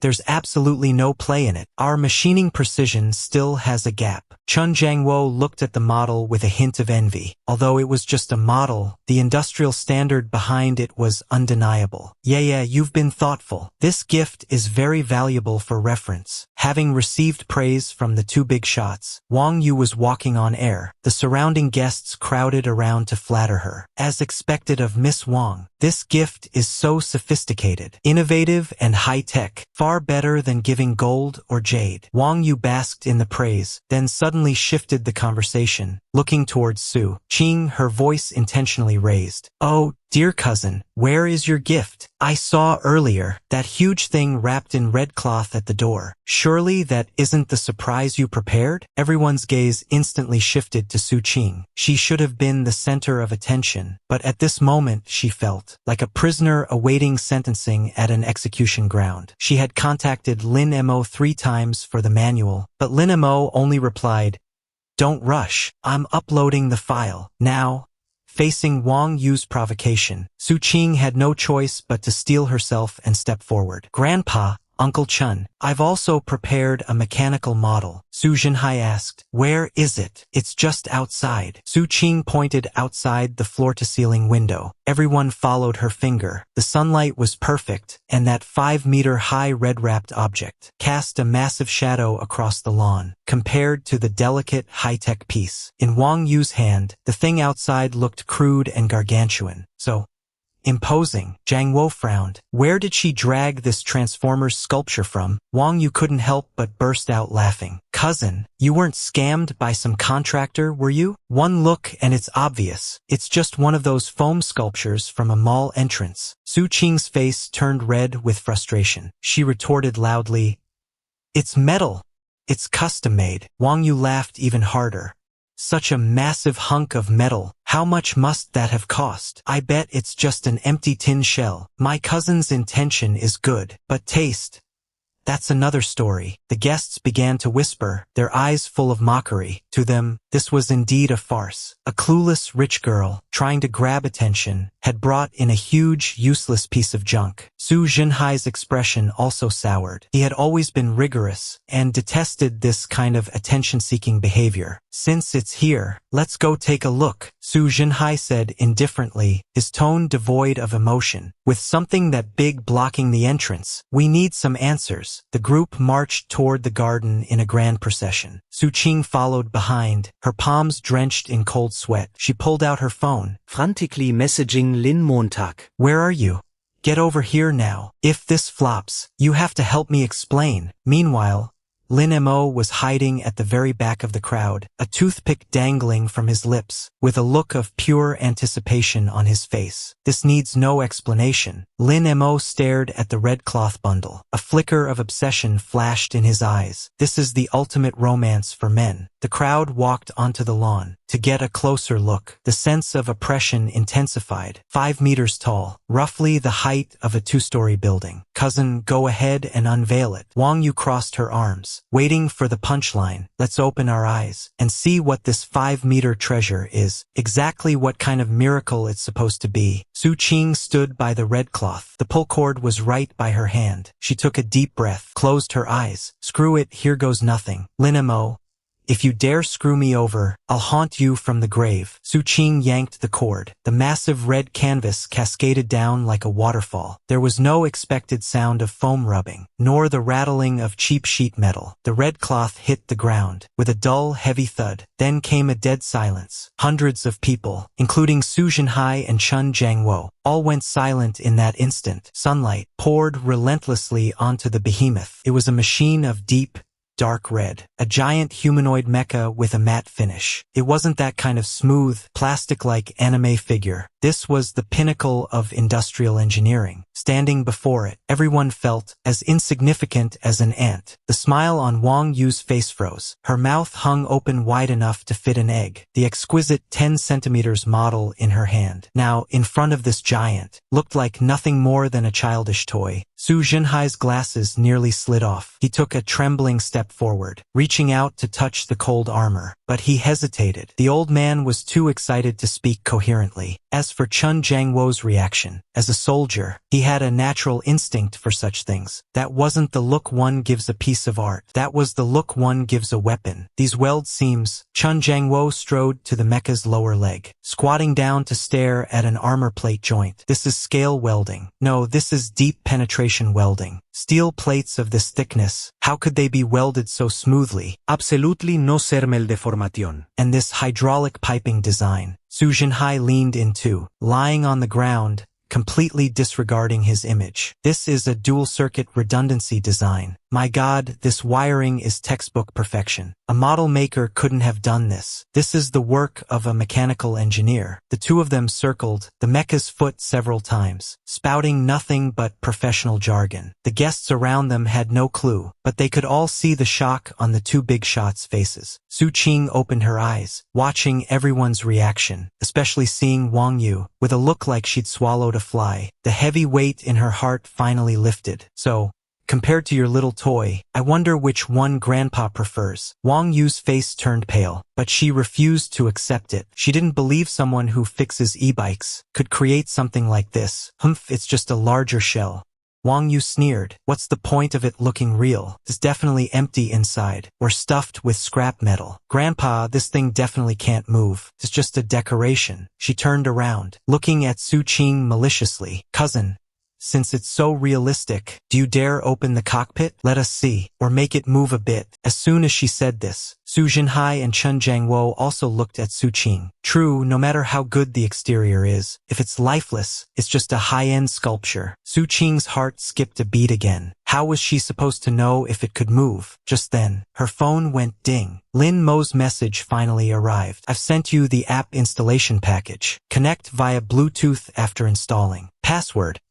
there's absolutely no play in it. Our machining precision still has a gap. Chun Jiangwo looked at the model with a hint of envy. Although it was just a model, the industrial standard behind it was undeniable. Yeah, you've been thoughtful. This gift is very valuable for reference. Having received praise from the two big shots, Wang Yu was walking on air. The surrounding guests crowded around to flatter her. As expected of Miss Wang, this gift is so sophisticated, innovative, and high-tech, far better than giving gold or jade. Wang Yu basked in the praise, then suddenly shifted the conversation, looking towards Su Qing, her voice intentionally raised. Oh, dear cousin, where is your gift? I saw earlier that huge thing wrapped in red cloth at the door. Surely that isn't the surprise you prepared? Everyone's gaze instantly shifted to Su Qing. She should have been the center of attention, but at this moment she felt like a prisoner awaiting sentencing at an execution ground. She had contacted Lin Mo 3 times for the manual, but Lin Mo only replied, "Don't rush, I'm uploading the file now." Facing Wang Yu's provocation, Su Qing had no choice but to steel herself and step forward. Grandpa, Uncle Chun, I've also prepared a mechanical model. Su Jinhai asked, where is it? It's just outside. Su Qing pointed outside the floor-to-ceiling window. Everyone followed her finger. The sunlight was perfect, and that 5-meter-high red-wrapped object cast a massive shadow across the lawn, compared to the delicate, high-tech piece. In Wang Yu's hand, the thing outside looked crude and gargantuan. So imposing. Jiangwo frowned. Where did she drag this Transformers sculpture from? Wang Yu couldn't help but burst out laughing. Cousin, you weren't scammed by some contractor, were you? One look and it's obvious. It's just one of those foam sculptures from a mall entrance. Su Qing's face turned red with frustration. She retorted loudly, it's metal. It's custom-made. Wang Yu laughed even harder. Such a massive hunk of metal. How much must that have cost? I bet it's just an empty tin shell. My cousin's intention is good, but taste, that's another story. The guests began to whisper, their eyes full of mockery. To them, this was indeed a farce. A clueless rich girl, trying to grab attention, had brought in a huge, useless piece of junk. Su Jinhai's expression also soured. He had always been rigorous and detested this kind of attention-seeking behavior. Since it's here, let's go take a look, Su Jinhai said indifferently, his tone devoid of emotion. With something that big blocking the entrance, we need some answers. The group marched toward the garden in a grand procession. Su Qing followed behind, her palms drenched in cold sweat. She pulled out her phone, frantically messaging Lin Mo. Where are you? Get over here now. If this flops, you have to help me explain. Meanwhile, Lin Mo was hiding at the very back of the crowd, a toothpick dangling from his lips, with a look of pure anticipation on his face. This needs no explanation. Lin Mo stared at the red cloth bundle. A flicker of obsession flashed in his eyes. This is the ultimate romance for men. The crowd walked onto the lawn to get a closer look. The sense of oppression intensified. 5 meters tall, roughly the height of a 2-story building. Cousin, go ahead and unveil it. Wang Yu crossed her arms, waiting for the punchline. Let's open our eyes and see what this 5-meter treasure is. Exactly what kind of miracle it's supposed to be. Su Qing stood by the red cloth. The pull cord was right by her hand. She took a deep breath, closed her eyes. Screw it, here goes nothing. Lin Mo, if you dare screw me over, I'll haunt you from the grave. Su Qing yanked the cord. The massive red canvas cascaded down like a waterfall. There was no expected sound of foam rubbing, nor the rattling of cheap sheet metal. The red cloth hit the ground with a dull, heavy thud. Then came a dead silence. Hundreds of people, including Su Jinhai and Chun Jiangwo, all went silent in that instant. Sunlight poured relentlessly onto the behemoth. It was a machine of deep, dark red, a giant humanoid mecha with a matte finish. It wasn't that kind of smooth, plastic-like anime figure. This was the pinnacle of industrial engineering. Standing before it, everyone felt as insignificant as an ant. The smile on Wang Yu's face froze. Her mouth hung open wide enough to fit an egg. The exquisite 10 centimeters model in her hand, now in front of this giant, looked like nothing more than a childish toy. Su Jinhai's glasses nearly slid off. He took a trembling step forward, reaching out to touch the cold armor, but he hesitated. The old man was too excited to speak coherently. As for Chun Jiangwo's reaction, as a soldier, he had a natural instinct for such things. That wasn't the look one gives a piece of art. That was the look one gives a weapon. These weld seams. Chun Jiangwo strode to the mecha's lower leg, squatting down to stare at an armor plate joint. This is scale welding. No, this is deep penetration welding. Steel plates of this thickness, how could they be welded so smoothly? Absolutely no ser maldeformación. And this hydraulic piping design. Su Jinhai leaned in too, lying on the ground, completely disregarding his image. This is a dual-circuit redundancy design. My God, this wiring is textbook perfection. A model maker couldn't have done this. This is the work of a mechanical engineer. The two of them circled the mecha's foot several times, spouting nothing but professional jargon. The guests around them had no clue, but they could all see the shock on the two big shots' faces. Su Qing opened her eyes, watching everyone's reaction, especially seeing Wang Yu, with a look like she'd swallowed a fly. The heavy weight in her heart finally lifted. So, compared to your little toy, I wonder which one Grandpa prefers. Wang Yu's face turned pale, but she refused to accept it. She didn't believe someone who fixes e-bikes could create something like this. Humph, it's just a larger shell. Wang Yu sneered. What's the point of it looking real? It's definitely empty inside, or stuffed with scrap metal. Grandpa, this thing definitely can't move. It's just a decoration. She turned around, looking at Su Qing maliciously. Cousin, since it's so realistic, do you dare open the cockpit? Let us see. Or make it move a bit. As soon as she said this, Su Jinhai and Chun Jiangwo also looked at Su Qing. True, no matter how good the exterior is, if it's lifeless, it's just a high-end sculpture. Su Qing's heart skipped a beat again. How was she supposed to know if it could move? Just then, her phone went ding. Lin Mo's message finally arrived. I've sent you the app installation package. Connect via Bluetooth after installing. Password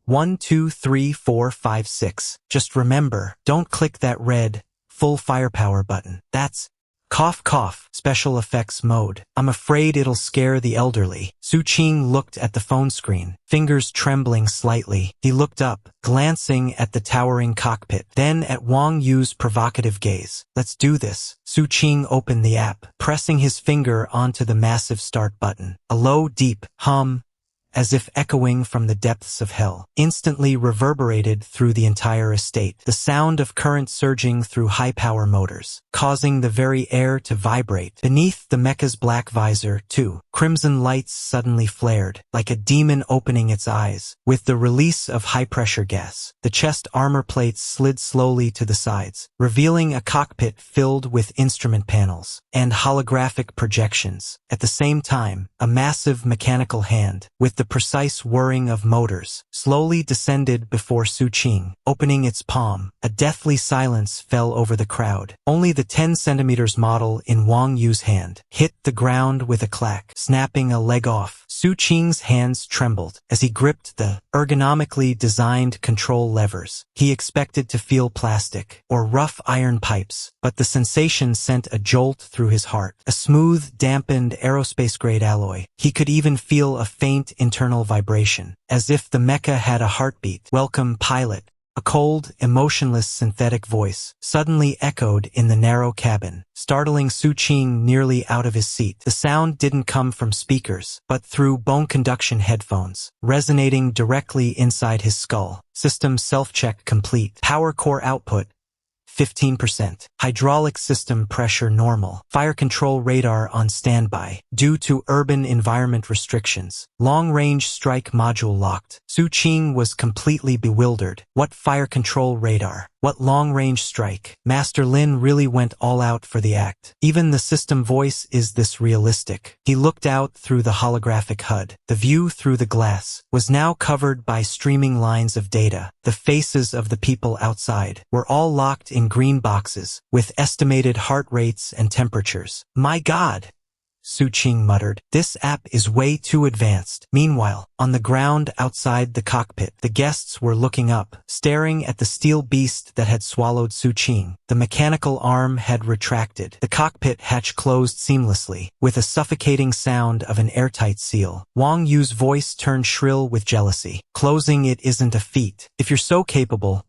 123456. Just remember, don't click that red, full firepower button. That's Cough cough, special effects mode. I'm afraid it'll scare the elderly. Su Qing looked at the phone screen, fingers trembling slightly. He looked up, glancing at the towering cockpit, then at Wang Yu's provocative gaze. Let's do this. Su Qing opened the app, pressing his finger onto the massive start button. A low, deep hum, as if echoing from the depths of hell, instantly reverberated through the entire estate. The sound of current surging through high-power motors, causing the very air to vibrate. Beneath the Mecha's black visor, too, crimson lights suddenly flared, like a demon opening its eyes. With the release of high-pressure gas, the chest armor plates slid slowly to the sides, revealing a cockpit filled with instrument panels and holographic projections. At the same time, a massive mechanical hand, with the precise whirring of motors, slowly descended before Su Qing, opening its palm. A deathly silence fell over the crowd. Only the 10 centimeters model in Wang Yu's hand hit the ground with a clack, snapping a leg off. Su Qing's hands trembled as he gripped the ergonomically designed control levers. He expected to feel plastic or rough iron pipes, but the sensation sent a jolt through his heart. A smooth, dampened aerospace-grade alloy. He could even feel a faint internal vibration, as if the Mecha had a heartbeat. Welcome, pilot. A cold, emotionless synthetic voice suddenly echoed in the narrow cabin, startling Su Qing nearly out of his seat. The sound didn't come from speakers, but through bone conduction headphones, resonating directly inside his skull. System self-check complete. Power core output 15%. Hydraulic system pressure normal. Fire control radar on standby. Due to urban environment restrictions, long-range strike module locked. Su Qing was completely bewildered. What fire control radar? What long-range strike? Master Lin really went all out for the act. Even the system voice is this realistic. He looked out through the holographic HUD. The view through the glass was now covered by streaming lines of data. The faces of the people outside were all locked in green boxes, with estimated heart rates and temperatures. My God! Su Qing muttered. This app is way too advanced. Meanwhile, on the ground outside the cockpit, the guests were looking up, staring at the steel beast that had swallowed Su Qing. The mechanical arm had retracted. The cockpit hatch closed seamlessly, with a suffocating sound of an airtight seal. Wang Yu's voice turned shrill with jealousy. Closing it isn't a feat. If you're so capable,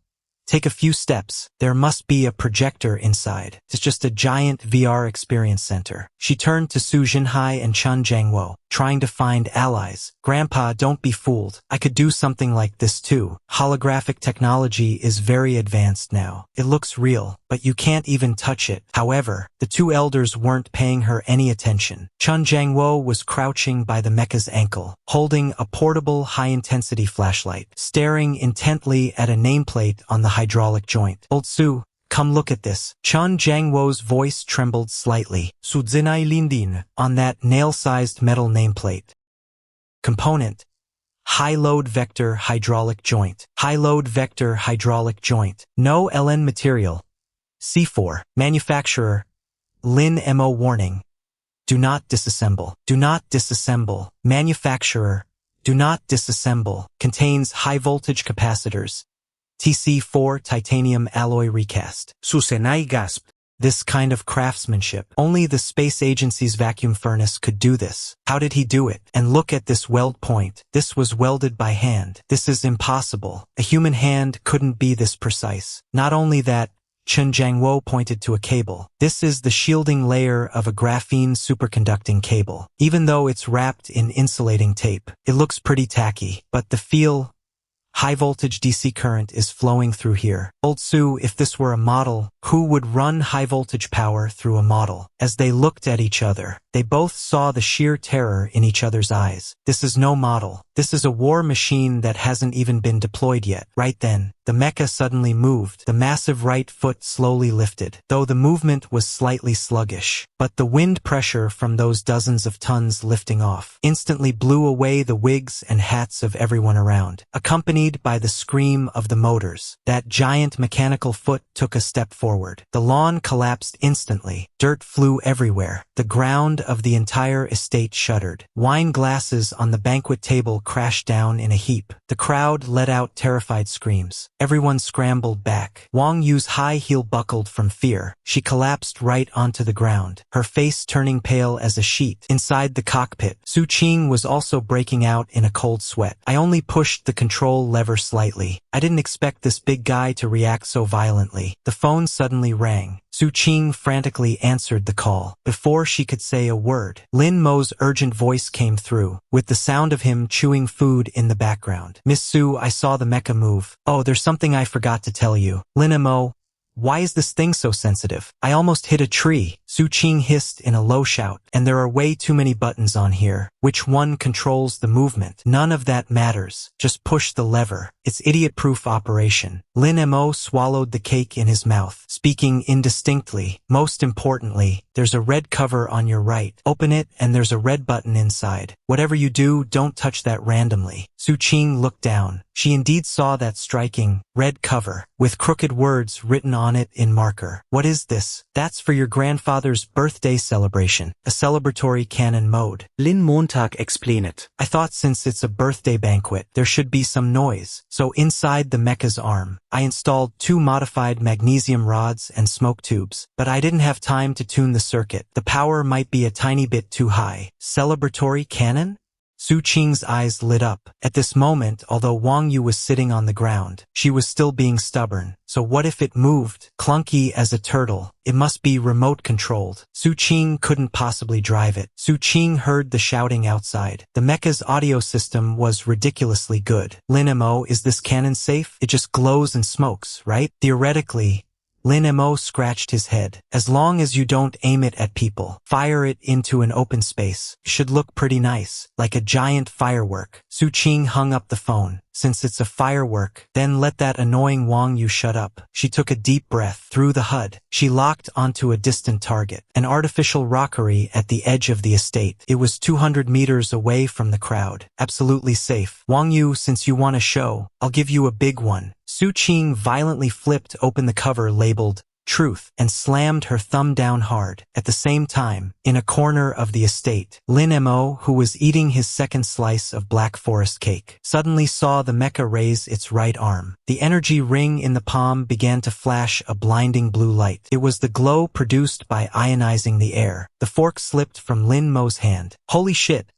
take a few steps. There must be a projector inside. It's just a giant VR experience center. She turned to Su Jinhai and Chen Jiangwo, trying to find allies. Grandpa, don't be fooled. I could do something like this too. Holographic technology is very advanced now. It looks real, but you can't even touch it. However, the two elders weren't paying her any attention. Chen Jiangwo was crouching by the Mecha's ankle, holding a portable high-intensity flashlight, staring intently at a nameplate on the hydraulic joint. Old Su, come look at this. Chen Jiangwo's voice trembled slightly. Su Zinai Lindin, on that nail-sized metal nameplate. Component: high-load vector hydraulic joint. High-load vector hydraulic joint. No LN material. C4. Manufacturer: Lin Mo. Warning: do not disassemble. Do not disassemble. Manufacturer: do not disassemble. Contains high-voltage capacitors. TC4 titanium alloy recast. Susenai gasped. This kind of craftsmanship. Only the space agency's vacuum furnace could do this. How did he do it? And look at this weld point. This was welded by hand. This is impossible. A human hand couldn't be this precise. Not only that, Chen Jiangwo pointed to a cable. This is the shielding layer of a graphene superconducting cable. Even though it's wrapped in insulating tape, it looks pretty tacky. But the feel, high-voltage DC current is flowing through here. Old Su, if this were a model, who would run high-voltage power through a model? As they looked at each other, they both saw the sheer terror in each other's eyes. This is no model. This is a war machine that hasn't even been deployed yet. Right then, the Mecha suddenly moved. The massive right foot slowly lifted, though the movement was slightly sluggish. But the wind pressure from those dozens of tons lifting off instantly blew away the wigs and hats of everyone around. Accompanied by the scream of the motors, that giant mechanical foot took a step forward. The lawn collapsed instantly. Dirt flew everywhere. The ground of the entire estate shuddered. Wine glasses on the banquet table crashed down in a heap. The crowd let out terrified screams. Everyone scrambled back. Wang Yu's high heel buckled from fear. She collapsed right onto the ground, her face turning pale as a sheet. Inside the cockpit, Su Qing was also breaking out in a cold sweat. I only pushed the control lever slightly. I didn't expect this big guy to react so violently. The phone suddenly rang. Su Qing frantically answered the call. Before she could say a word, Lin Mo's urgent voice came through, with the sound of him chewing food in the background. Miss Su, I saw the mecha move. Oh, there's something I forgot to tell you. Lin Mo, why is this thing so sensitive? I almost hit a tree, Su Qing hissed in a low shout, and there are way too many buttons on here. Which one controls the movement? None of that matters. Just push the lever. It's idiot-proof operation. Lin Mo swallowed the cake in his mouth, speaking indistinctly. Most importantly, there's a red cover on your right. Open it and there's a red button inside. Whatever you do, don't touch that randomly. Su Qing looked down. She indeed saw that striking, red cover, with crooked words written on it in marker. What is this? That's for your grandfather's birthday celebration. A celebratory cannon mode. Lin Montag explain it. I thought since it's a birthday banquet, there should be some noise. So inside the mecha's arm, I installed 2 modified magnesium rods and smoke tubes. But I didn't have time to tune the circuit. The power might be a tiny bit too high. Celebratory cannon? Su Qing's eyes lit up. At this moment, although Wang Yu was sitting on the ground, she was still being stubborn. So what if it moved? Clunky as a turtle. It must be remote-controlled. Su Qing couldn't possibly drive it. Su Qing heard the shouting outside. The mecha's audio system was ridiculously good. Lin Mo, is this cannon safe? It just glows and smokes, right? Theoretically, Lin Mo scratched his head. As long as you don't aim it at people, fire it into an open space. It should look pretty nice, like a giant firework. Su Qing hung up the phone. Since it's a firework, then let that annoying Wang Yu shut up. She took a deep breath. Through the HUD, she locked onto a distant target, an artificial rockery at the edge of the estate. It was 200 meters away from the crowd. Absolutely safe. Wang Yu, since you want a show, I'll give you a big one. Su Qing violently flipped open the cover labeled Truth and slammed her thumb down hard. At the same time, in a corner of the estate, Lin Mo, who was eating his second slice of black forest cake, suddenly saw the mecha raise its right arm. The energy ring in the palm began to flash a blinding blue light. It was the glow produced by ionizing the air. The fork slipped from Lin Mo's hand. Holy shit!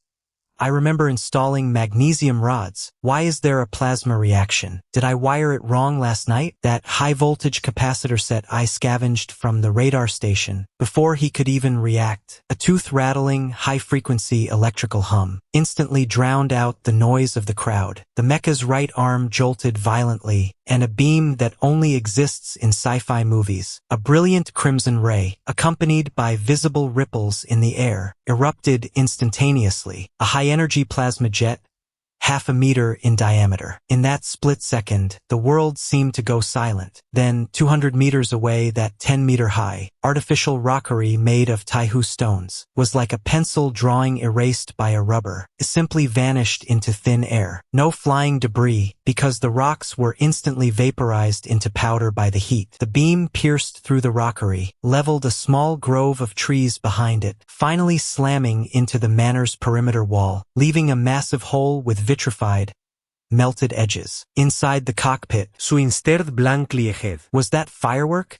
I remember installing magnesium rods. Why is there a plasma reaction? Did I wire it wrong last night? That high-voltage capacitor set I scavenged from the radar station before he could even react. A tooth-rattling, high-frequency electrical hum instantly drowned out the noise of the crowd. The mecha's right arm jolted violently, and a beam that only exists in sci-fi movies, a brilliant crimson ray, accompanied by visible ripples in the air, erupted instantaneously. A high-energy plasma jet, 1/2 meter in diameter. In that split second, the world seemed to go silent. Then, 200 meters away, that 10-meter-high, artificial rockery made of Typo stones was like a pencil drawing erased by a rubber. It simply vanished into thin air. No flying debris, because the rocks were instantly vaporized into powder by the heat. The beam pierced through the rockery, leveled a small grove of trees behind it, finally slamming into the manor's perimeter wall, leaving a massive hole with vitrified, melted edges. Inside the cockpit, Su insterd blankly ahead. Was that firework?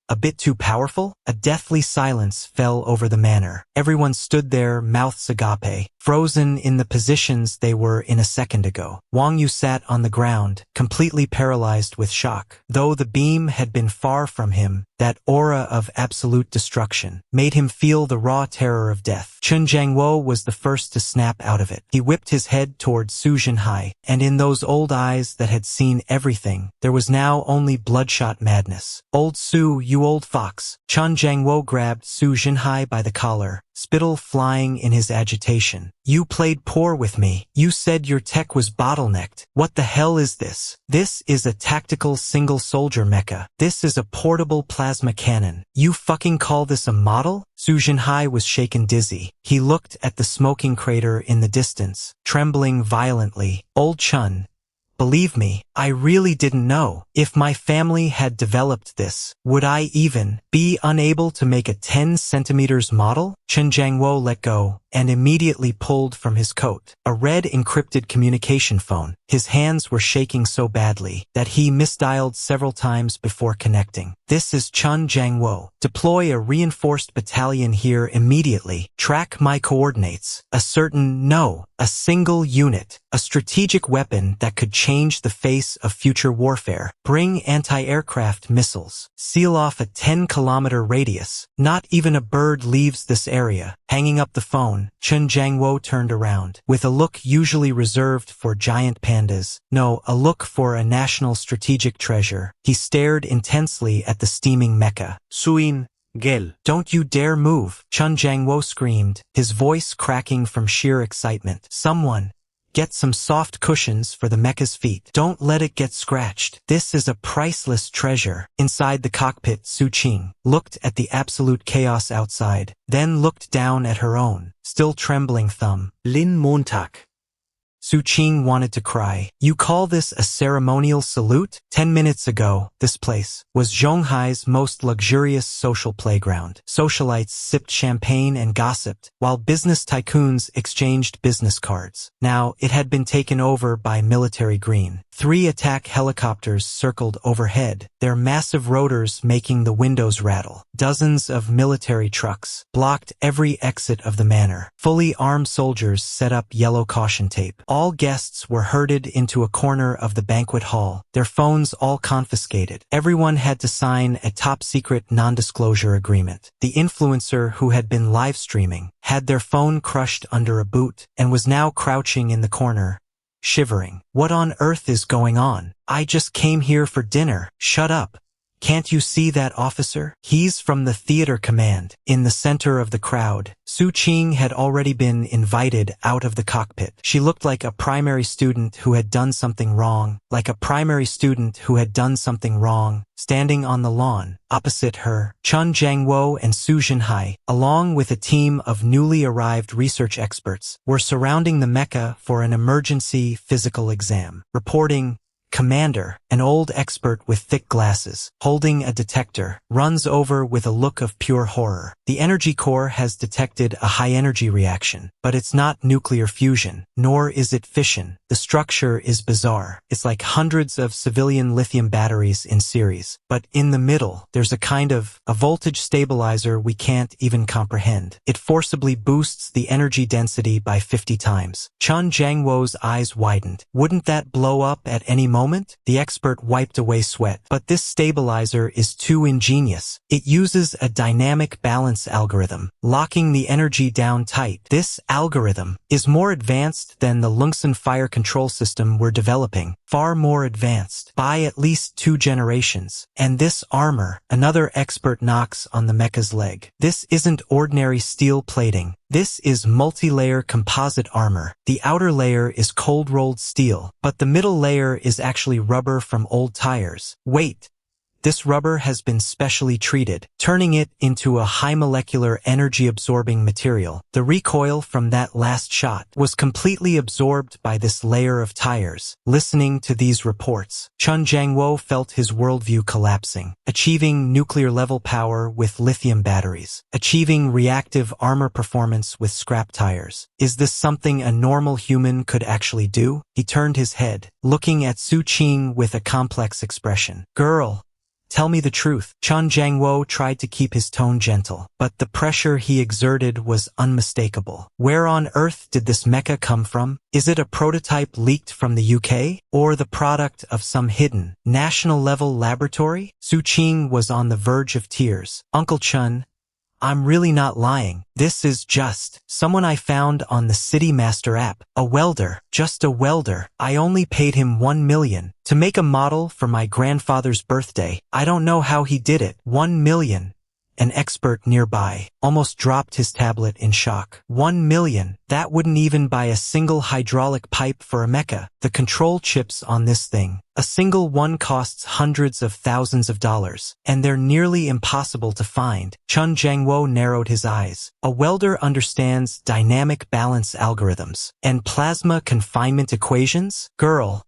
A bit too powerful? A deathly silence fell over the manor. Everyone stood there, mouths agape, frozen in the positions they were in a second ago. Wang Yu sat on the ground, completely paralyzed with shock. Though the beam had been far from him, that aura of absolute destruction made him feel the raw terror of death. Chen Jiangwo was the first to snap out of it. He whipped his head toward Su Jinhai, and in those old eyes that had seen everything, there was now only bloodshot madness. Old Su, you old fox. Chen Jiangwo grabbed Su Jinhai by the collar, spittle flying in his agitation. You played poor with me. You said your tech was bottlenecked. What the hell is this? This is a tactical single-soldier mecha. This is a portable plasma cannon. You fucking call this a model? Su Jinhai was shaken dizzy. He looked at the smoking crater in the distance, trembling violently. Old Chun, Believe me, I really didn't know. If my family had developed this, would I even be unable to make a 10 centimeters model? Chen Jiangwo let go and immediately pulled from his coat a red encrypted communication phone. His hands were shaking so badly that he misdialed several times before connecting. This is Chen Jiangwo. Deploy a reinforced battalion here immediately. Track my coordinates. A single unit. A strategic weapon that could change the face of future warfare. Bring anti-aircraft missiles. Seal off a 10-kilometer radius. Not even a bird leaves this area. Hanging up the phone, Chen Jiangwo turned around, with a look usually reserved for giant pandas. No, a look for a national strategic treasure. He stared intensely at the steaming mecha. Suin, Gel. Don't you dare move, Chen Jiangwo screamed, his voice cracking from sheer excitement. Someone, get some soft cushions for the mecha's feet. Don't let it get scratched. This is a priceless treasure. Inside the cockpit, Su Qing looked at the absolute chaos outside, then looked down at her own, still trembling thumb. Lin Montag. Su Qing wanted to cry. You call this a ceremonial salute? 10 minutes ago, this place was Zhonghai's most luxurious social playground. Socialites sipped champagne and gossiped, while business tycoons exchanged business cards. Now, it had been taken over by military green. 3 attack helicopters circled overhead, their massive rotors making the windows rattle. Dozens of military trucks blocked every exit of the manor. Fully armed soldiers set up yellow caution tape. All guests were herded into a corner of the banquet hall, their phones all confiscated. Everyone had to sign a top-secret non-disclosure agreement. The influencer who had been live streaming had their phone crushed under a boot and was now crouching in the corner, shivering. What on earth is going on? I just came here for dinner. Shut up. Can't you see that officer? He's from the theater command. In the center of the crowd, Su Qing had already been invited out of the cockpit. She looked like a primary student who had done something wrong, standing on the lawn. Opposite her, Chen Jiangwo and Su Jinhai, along with a team of newly arrived research experts, were surrounding the Mecha for an emergency physical exam. Reporting, Commander, an old expert with thick glasses, holding a detector, runs over with a look of pure horror. The energy core has detected a high-energy reaction, but it's not nuclear fusion, nor is it fission. The structure is bizarre. It's like hundreds of civilian lithium batteries in series, but in the middle, there's a voltage stabilizer we can't even comprehend. It forcibly boosts the energy density by 50 times. Chen Jiangwo's eyes widened. Wouldn't that blow up at any moment? The expert wiped away sweat. But this stabilizer is too ingenious. It uses a dynamic balance algorithm, locking the energy down tight. This algorithm is more advanced than the Lungsan fire control system we're developing, far more advanced, by at least 2 generations. And this armor, another expert knocks on the mecha's leg. This isn't ordinary steel plating. This is multi-layer composite armor. The outer layer is cold-rolled steel, but the middle layer is actually rubber from old tires. Wait. This rubber has been specially treated, turning it into a high-molecular energy-absorbing material. The recoil from that last shot was completely absorbed by this layer of tires. Listening to these reports, Chen Jiangwo felt his worldview collapsing. Achieving nuclear-level power with lithium batteries. Achieving reactive armor performance with scrap tires. Is this something a normal human could actually do? He turned his head, looking at Su Qing with a complex expression. Girl, tell me the truth. Chen Jiangwo tried to keep his tone gentle, but the pressure he exerted was unmistakable. Where on earth did this mecha come from? Is it a prototype leaked from the UK? Or the product of some hidden, national-level laboratory? Su Qing was on the verge of tears. Uncle Chen, I'm really not lying. This is just someone I found on the City Master app. A welder. Just a welder. I only paid him 1 million to make a model for my grandfather's birthday. I don't know how he did it. 1 million. An expert nearby almost dropped his tablet in shock. 1 million. That wouldn't even buy a single hydraulic pipe for a mecha. The control chips on this thing, a single one costs hundreds of thousands of dollars, and they're nearly impossible to find. Chen Jiangwo narrowed his eyes. A welder understands dynamic balance algorithms and plasma confinement equations? Girl,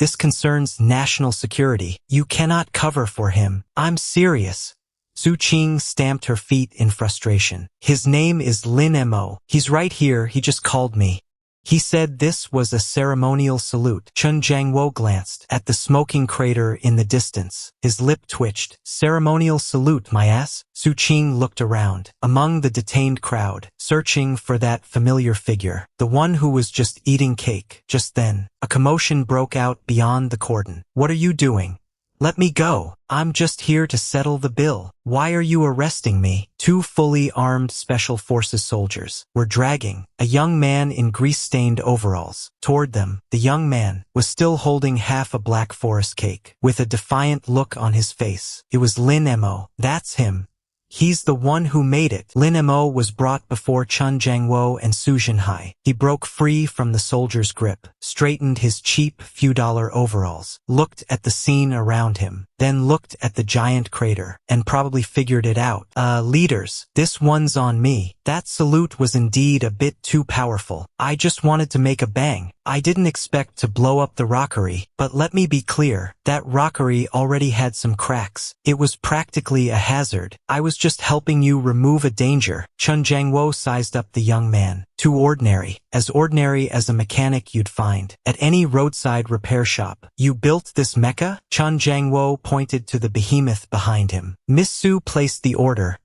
This concerns national security. You cannot cover for him. I'm serious. Su Qing stamped her feet in frustration. His name is Lin Mo. He's right here, he just called me. He said this was a ceremonial salute. Chen Jiangwo glanced at the smoking crater in the distance. His lip twitched. Ceremonial salute, my ass? Su Qing looked around, among the detained crowd, searching for that familiar figure, the one who was just eating cake. Just then, a commotion broke out beyond the cordon. What are you doing? Let me go. I'm just here to settle the bill. Why are you arresting me? Two fully armed Special Forces soldiers were dragging a young man in grease-stained overalls toward them. The young man was still holding half a Black Forest cake, with a defiant look on his face. It was Lin Mo. That's him. He's the one who made it. Lin Mo was brought before Chen Jiangwo and Su Jinhai. He broke free from the soldier's grip, straightened his cheap few-dollar overalls, looked at the scene around him, then looked at the giant crater, and probably figured it out. Leaders, this one's on me. That salute was indeed a bit too powerful. I just wanted to make a bang. I didn't expect to blow up the rockery, but let me be clear, that rockery already had some cracks. It was practically a hazard. I was just helping you remove a danger. Chen Jiangwo sized up the young man. Too ordinary as a mechanic you'd find at any roadside repair shop. You built this mecha? Chen Jiangwo pointed to the behemoth behind him. Miss Su placed the order.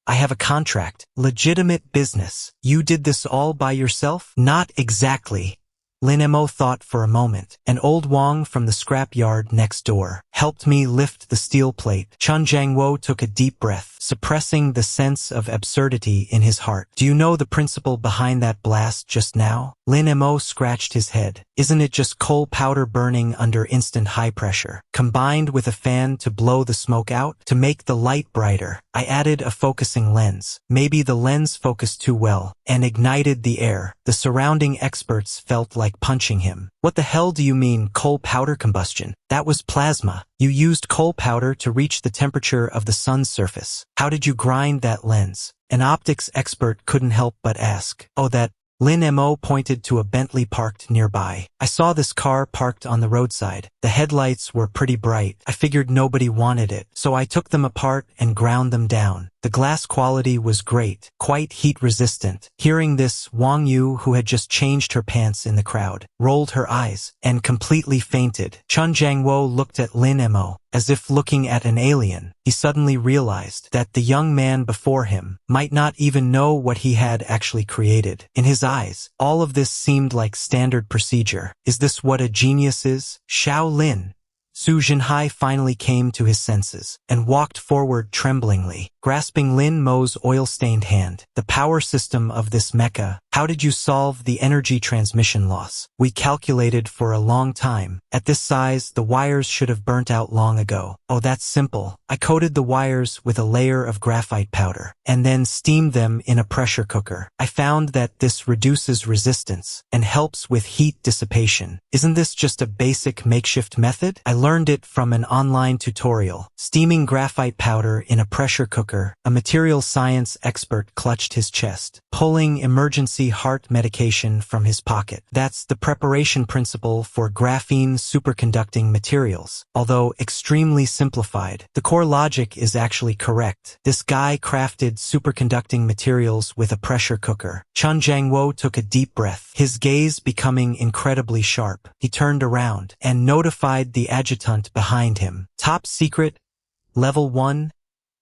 I have a contract. Legitimate business. You did this all by yourself? Not exactly. Lin Mo thought for a moment. An old Wong from the scrapyard next door helped me lift the steel plate. Chen Jiangwo took a deep breath, suppressing the sense of absurdity in his heart. Do you know the principle behind that blast just now? Lin Mo scratched his head. Isn't it just coal powder burning under instant high pressure, combined with a fan to blow the smoke out? To make the light brighter, I added a focusing lens. Maybe the lens focused too well and ignited the air. The surrounding experts felt like punching him. What the hell do you mean, coal powder combustion? That was plasma. You used coal powder to reach the temperature of the sun's surface. How did you grind that lens? An optics expert couldn't help but ask. Oh, that. Lin Mo pointed to a Bentley parked nearby. I saw this car parked on the roadside. The headlights were pretty bright. I figured nobody wanted it, so I took them apart and ground them down. The glass quality was great, quite heat-resistant. Hearing this, Wang Yu, who had just changed her pants in the crowd, rolled her eyes and completely fainted. Chen Jiangwo looked at Lin Mo, as if looking at an alien. He suddenly realized that the young man before him might not even know what he had actually created. In his eyes, all of this seemed like standard procedure. Is this what a genius is? Shaolin. Su Jinhai finally came to his senses and walked forward tremblingly, grasping Lin Mo's oil-stained hand. The power system of this mecha. How did you solve the energy transmission loss? We calculated for a long time. At this size, the wires should have burnt out long ago. Oh, that's simple. I coated the wires with a layer of graphite powder and then steamed them in a pressure cooker. I found that this reduces resistance and helps with heat dissipation. Isn't this just a basic makeshift method? I learned it from an online tutorial. Steaming graphite powder in a pressure cooker. A material science expert clutched his chest, pulling emergency heart medication from his pocket. That's the preparation principle for graphene superconducting materials. Although extremely simplified, the core logic is actually correct. This guy crafted superconducting materials with a pressure cooker. Chen Jiangwo took a deep breath, his gaze becoming incredibly sharp. He turned around and notified the adjutant behind him. Top secret, level 1,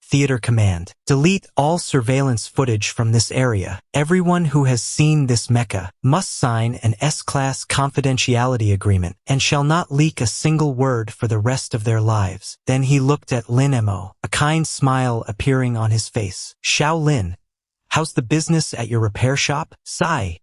Theater Command. Delete all surveillance footage from this area. Everyone who has seen this mecha must sign an S-Class confidentiality agreement and shall not leak a single word for the rest of their lives. Then he looked at Lin Mo, a kind smile appearing on his face. Shaolin, how's the business at your repair shop? Sigh.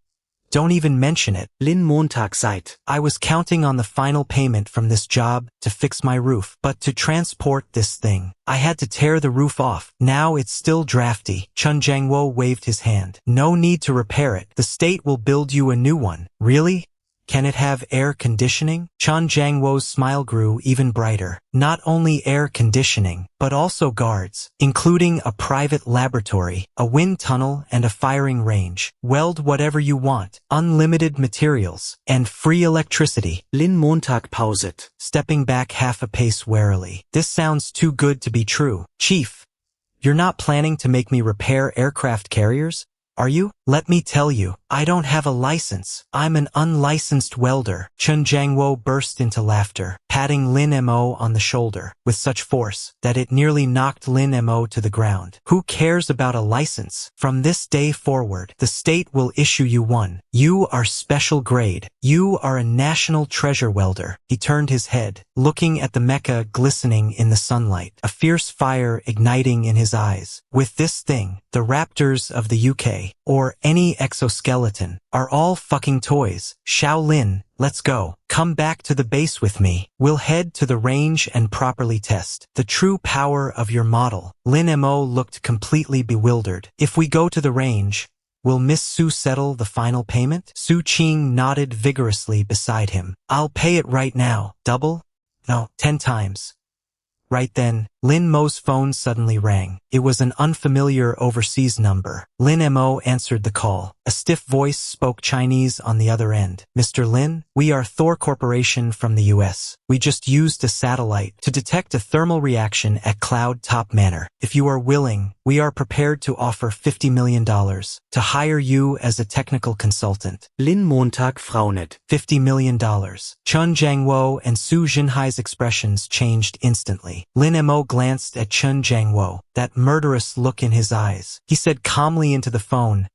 Don't even mention it. Lin Montag seit. I was counting on the final payment from this job to fix my roof, but to transport this thing, I had to tear the roof off. Now it's still drafty. Chen Jiangwo waved his hand. No need to repair it. The state will build you a new one. Really? Can it have air conditioning? Chen Jiangwo's smile grew even brighter. Not only air conditioning, but also guards, including a private laboratory, a wind tunnel, and a firing range. Weld whatever you want, unlimited materials, and free electricity. Lin Montag pauset. Stepping back half a pace warily. This sounds too good to be true. Chief, you're not planning to make me repair aircraft carriers, are you? Let me tell you, I don't have a license. I'm an unlicensed welder. Chen Jiangwo burst into laughter, patting Lin Mo on the shoulder with such force that it nearly knocked Lin Mo to the ground. Who cares about a license? From this day forward, the state will issue you one. You are special grade. You are a national treasure welder. He turned his head, looking at the Mecha glistening in the sunlight, a fierce fire igniting in his eyes. With this thing, the Raptors of the UK, or any exoskeleton, are all fucking toys. Shaolin, let's go. Come back to the base with me. We'll head to the range and properly test the true power of your model. Lin Mo looked completely bewildered. If we go to the range, will Miss Su settle the final payment? Su Qing nodded vigorously beside him. I'll pay it right now. Double? No, 10 times. Right then, Lin Mo's phone suddenly rang. It was an unfamiliar overseas number. Lin Mo answered the call. A stiff voice spoke Chinese on the other end. Mr. Lin, we are Thor Corporation from the US. We just used a satellite to detect a thermal reaction at Cloud Top Manor. If you are willing, we are prepared to offer $50 million to hire you as a technical consultant. Lin Montag frownet. $50 million. Chen Jiangwo and Su Jinhai's expressions changed instantly. Lin Mo glanced at Chen Jiangwo, that murderous look in his eyes. He said calmly into the phone,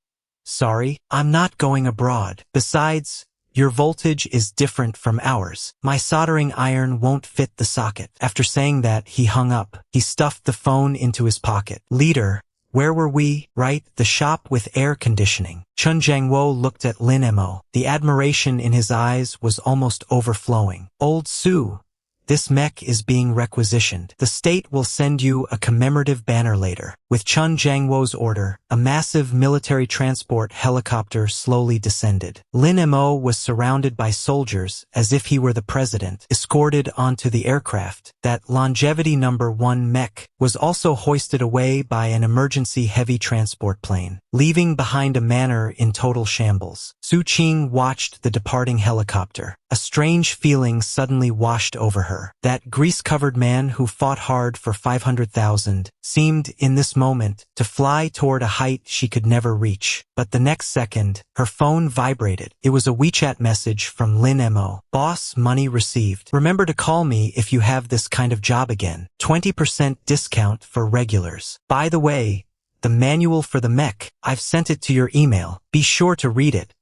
"Sorry, I'm not going abroad. Besides, your voltage is different from ours. My soldering iron won't fit the socket." After saying that, he hung up. He stuffed the phone into his pocket. Leader, where were we? Right, the shop with air conditioning. Chen Jiangwo looked at Lin Mo. The admiration in his eyes was almost overflowing. Old Su, this mech is being requisitioned. The state will send you a commemorative banner later. With Chen Jiangwo's order, a massive military transport helicopter slowly descended. Lin Mo was surrounded by soldiers as if he were the president, escorted onto the aircraft. That longevity number 1 mech was also hoisted away by an emergency heavy transport plane, leaving behind a manor in total shambles. Su Qing watched the departing helicopter. A strange feeling suddenly washed over her. That grease-covered man who fought hard for 500,000 seemed, in this moment, to fly toward a height she could never reach. But the next second, her phone vibrated. It was a WeChat message from Lin Mo. "Boss, money received. Remember to call me if you have this kind of job again. 20% discount for regulars. By the way, the manual for the mech, I've sent it to your email. Be sure to read it.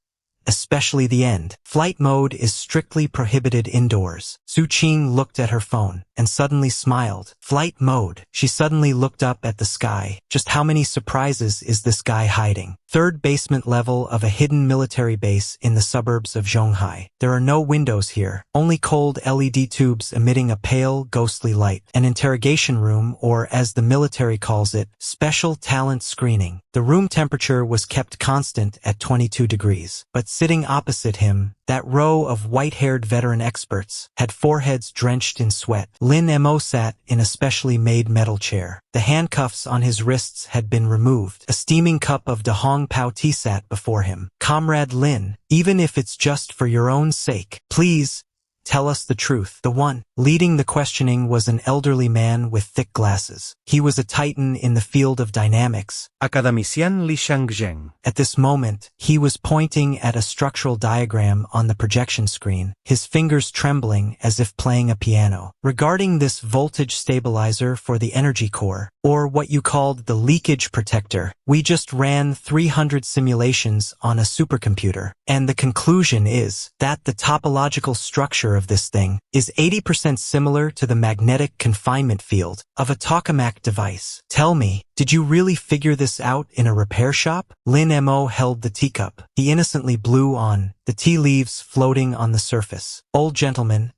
Especially the end. Flight mode is strictly prohibited indoors." Su Qing looked at her phone and suddenly smiled. Flight mode. She suddenly looked up at the sky. Just how many surprises is this guy hiding? Third basement level of a hidden military base in the suburbs of Zhonghai. There are no windows here, only cold LED tubes emitting a pale, ghostly light. An interrogation room, or as the military calls it, special talent screening. The room temperature was kept constant at 22 degrees. But sitting opposite him, that row of white-haired veteran experts had foreheads drenched in sweat. Lin Mo sat in a specially made metal chair. The handcuffs on his wrists had been removed. A steaming cup of Da Hong Pao tea sat before him. "Comrade Lin, even if it's just for your own sake, please tell us the truth." The one leading the questioning was an elderly man with thick glasses. He was a titan in the field of dynamics. Academician Li Shangzheng. At this moment, he was pointing at a structural diagram on the projection screen, his fingers trembling as if playing a piano. "Regarding this voltage stabilizer for the energy core, or what you called the leakage protector, we just ran 300 simulations on a supercomputer, and the conclusion is that the topological structure of this thing is 80% similar to the magnetic confinement field of a tokamak device. Tell me, did you really figure this out in a repair shop?" Lin Mo held the teacup. He innocently blew on, the tea leaves floating on the surface. "Old gentleman,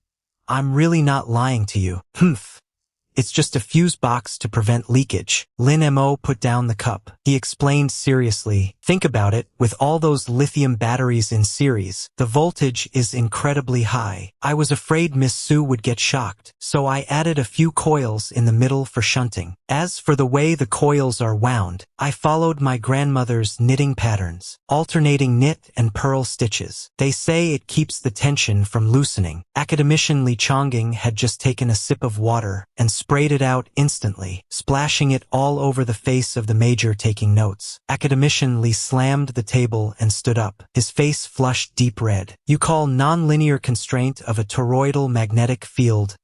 I'm really not lying to you. Humph. It's just a fuse box to prevent leakage. Lin Mo put down the cup. He explained seriously, think about it, with all those lithium batteries in series, the voltage is incredibly high. I was afraid Miss Su would get shocked, so I added a few coils in the middle for shunting. As for the way the coils are wound, I followed my grandmother's knitting patterns, alternating knit and purl stitches. They say it keeps the tension from loosening. Academician Li Chongging had just taken a sip of water and sprayed it out instantly, splashing it all over the face of the major taking notes. Academician Li slammed the table and stood up, his face flushed deep red. You call nonlinear constraint of a toroidal magnetic field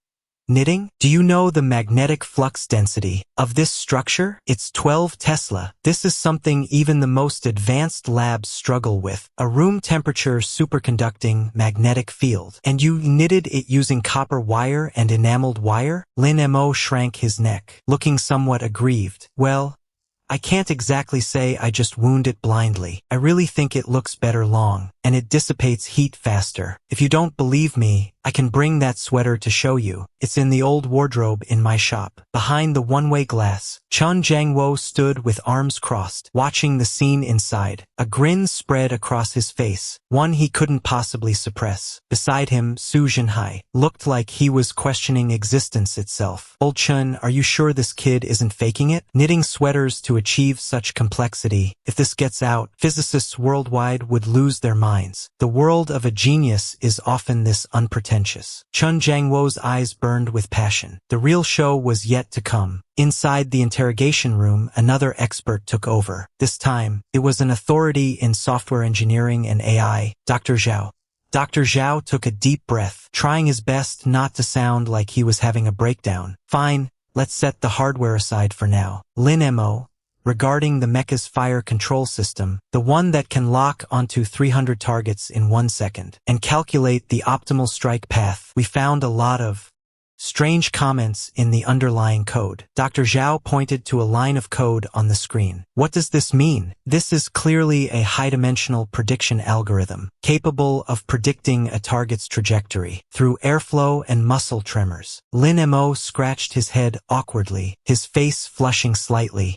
knitting? Do you know the magnetic flux density of this structure? It's 12 Tesla. This is something even the most advanced labs struggle with. A room temperature superconducting magnetic field. And you knitted it using copper wire and enameled wire? Lin Mo shrank his neck, looking somewhat aggrieved. Well, I can't exactly say I just wound it blindly. I really think it looks better long, and it dissipates heat faster. If you don't believe me, I can bring that sweater to show you. It's in the old wardrobe in my shop. Behind the one-way glass, Chun Jiangwo stood with arms crossed, watching the scene inside. A grin spread across his face, one he couldn't possibly suppress. Beside him, Su Jinhai looked like he was questioning existence itself. Old Chun, are you sure this kid isn't faking it? Knitting sweaters to achieve such complexity. If this gets out, physicists worldwide would lose their minds. The world of a genius is often this unpretentious. Chun Jiangwo's eyes burned with passion. The real show was yet to come. Inside the interrogation room, another expert took over. This time, it was an authority in software engineering and AI, Dr. Zhao. Dr. Zhao took a deep breath, trying his best not to sound like he was having a breakdown. Fine, let's set the hardware aside for now. Lin Mo, regarding the Mecha's fire control system, the one that can lock onto 300 targets in 1 second, and calculate the optimal strike path, we found a lot of strange comments in the underlying code. Dr. Zhao pointed to a line of code on the screen. What does this mean? This is clearly a high-dimensional prediction algorithm, capable of predicting a target's trajectory through airflow and muscle tremors. Lin Mo scratched his head awkwardly, his face flushing slightly.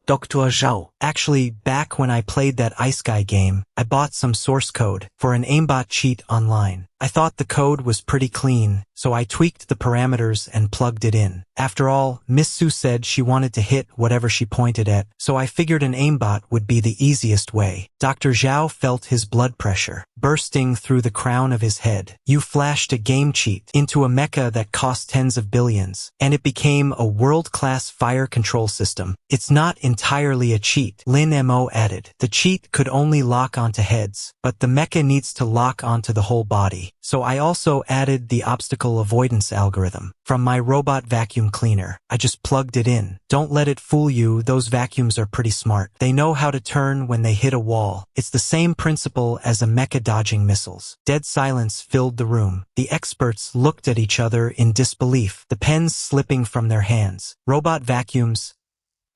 Dr. Zhao. Actually, back when I played that Ice Guy game, I bought some source code for an aimbot cheat online. I thought the code was pretty clean, so I tweaked the parameters and plugged it in. After all, Miss Su said she wanted to hit whatever she pointed at, so I figured an aimbot would be the easiest way. Dr. Zhao felt his blood pressure bursting through the crown of his head. You flashed a game cheat into a mecha that cost tens of billions, and it became a world-class fire control system. It's not entirely a cheat, Lin Mo added. The cheat could only lock onto heads, but the mecha needs to lock onto the whole body. So I also added the obstacle avoidance algorithm from my robot vacuum cleaner. I just plugged it in. Don't let it fool you, those vacuums are pretty smart. They know how to turn when they hit a wall. It's the same principle as a mecha dodging missiles. Dead silence filled the room. The experts looked at each other in disbelief, the pens slipping from their hands. Robot vacuums,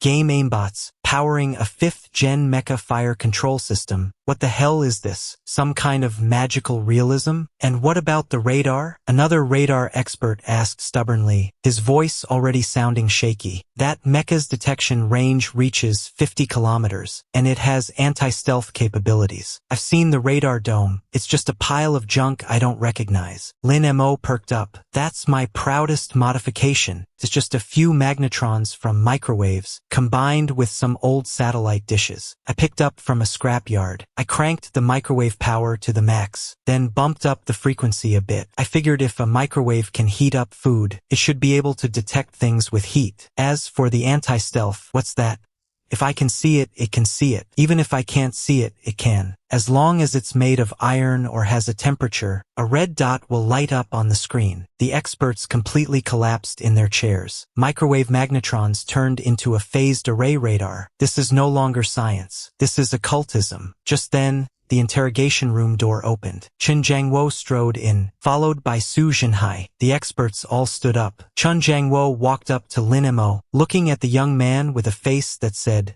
game aimbots, powering a 5th-gen mecha fire control system. What the hell is this? Some kind of magical realism? And what about the radar? Another radar expert asked stubbornly, his voice already sounding shaky. That mecha's detection range reaches 50 kilometers, and it has anti-stealth capabilities. I've seen the radar dome. It's just a pile of junk I don't recognize. Lin Mo perked up. That's my proudest modification. It's just a few magnetrons from microwaves, combined with some old satellite dishes I picked up from a scrapyard. I cranked the microwave power to the max, then bumped up the frequency a bit. I figured if a microwave can heat up food, it should be able to detect things with heat. As for the anti-stealth, what's that? If I can see it, it can see it. Even if I can't see it, it can. As long as it's made of iron or has a temperature, a red dot will light up on the screen. The experts completely collapsed in their chairs. Microwave magnetrons turned into a phased array radar. This is no longer science. This is occultism. Just then, the interrogation room door opened. Chun Jiangwo strode in, followed by Su Jinhai. The experts all stood up. Chun Jiangwo walked up to Lin Mo, looking at the young man with a face that said,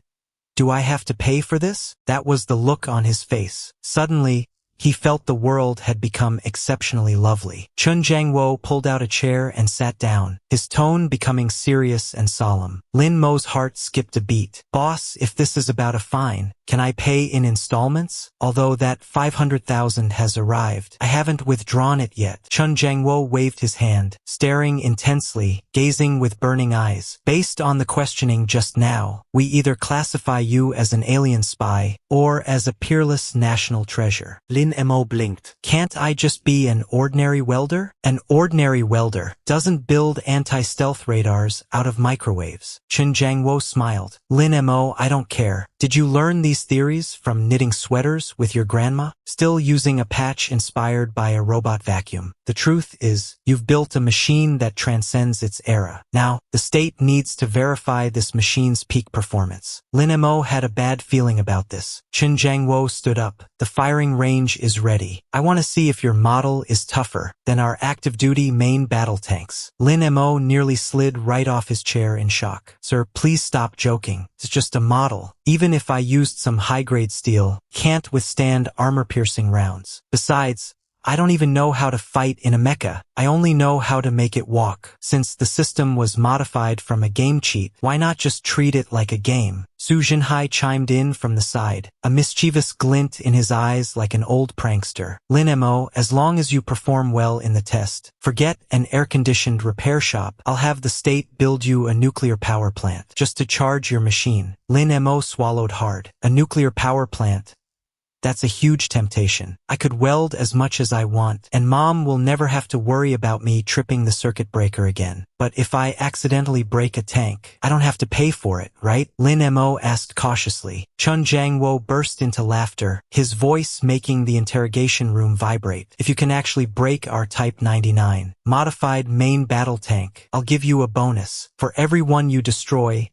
"Do I have to pay for this?" That was the look on his face. Suddenly, he felt the world had become exceptionally lovely. Chun Jiangwo pulled out a chair and sat down, his tone becoming serious and solemn. Lin Mo's heart skipped a beat. Boss, if this is about a fine, can I pay in installments? Although that 500,000 has arrived, I haven't withdrawn it yet. Chun Jiangwo waved his hand, staring intensely, gazing with burning eyes. Based on the questioning just now, we either classify you as an alien spy or as a peerless national treasure. Lin Mo blinked. Can't I just be an ordinary welder? An ordinary welder doesn't build anti-stealth radars out of microwaves. Chun Jiangwo smiled. Lin Mo, I don't care. Did you learn these theories from knitting sweaters with your grandma? Still using a patch inspired by a robot vacuum? The truth is, you've built a machine that transcends its era. Now, the state needs to verify this machine's peak performance. Lin Mo had a bad feeling about this. Chun Jiangwo stood up. The firing range is ready. I want to see if your model is tougher than our active-duty main battle tanks. Lin Mo nearly slid right off his chair in shock. Sir, please stop joking. It's just a model. Even if I used some high-grade steel, can't withstand armor-piercing rounds. Besides, I don't even know how to fight in a mecha. I only know how to make it walk. Since the system was modified from a game cheat, why not just treat it like a game? Su Jinhai chimed in from the side, a mischievous glint in his eyes like an old prankster. Lin Mo, as long as you perform well in the test, forget an air-conditioned repair shop. I'll have the state build you a nuclear power plant, just to charge your machine. Lin Mo swallowed hard. A nuclear power plant? That's a huge temptation. I could weld as much as I want, and Mom will never have to worry about me tripping the circuit breaker again. But if I accidentally break a tank, I don't have to pay for it, right? Lin Mo asked cautiously. Chun Jiangwo burst into laughter, his voice making the interrogation room vibrate. If you can actually break our Type 99 modified main battle tank, I'll give you a bonus. For every one you destroy,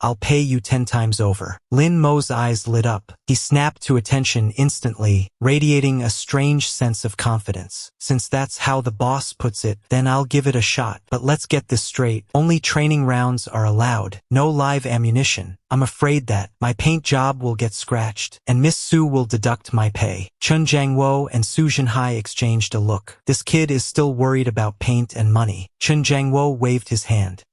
I'll pay you 10 times over. Lin Mo's eyes lit up. He snapped to attention instantly, radiating a strange sense of confidence. Since that's how the boss puts it, then I'll give it a shot. But let's get this straight. Only training rounds are allowed. No live ammunition. I'm afraid that my paint job will get scratched, and Miss Su will deduct my pay. Chun Jiangwo and Su Jinhai exchanged a look. This kid is still worried about paint and money. Chun Jiangwo waved his hand.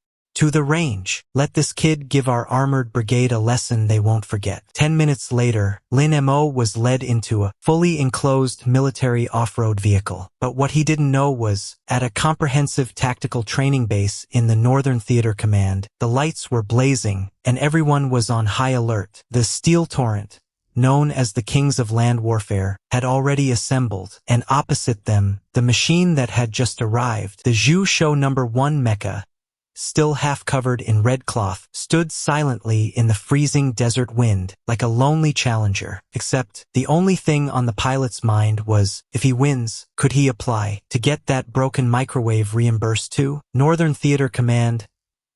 To the range. Let this kid give our armored brigade a lesson they won't forget. 10 minutes later, Lin Mo was led into a fully enclosed military off-road vehicle. But what he didn't know was, at a comprehensive tactical training base in the Northern Theater Command, the lights were blazing, and everyone was on high alert. The Steel Torrent, known as the Kings of Land Warfare, had already assembled, and opposite them, the machine that had just arrived, the Zhu Shou No. 1 Mecha, still half-covered in red cloth, stood silently in the freezing desert wind, like a lonely challenger. Except, the only thing on the pilot's mind was, if he wins, could he apply to get that broken microwave reimbursed too? Northern Theater Command,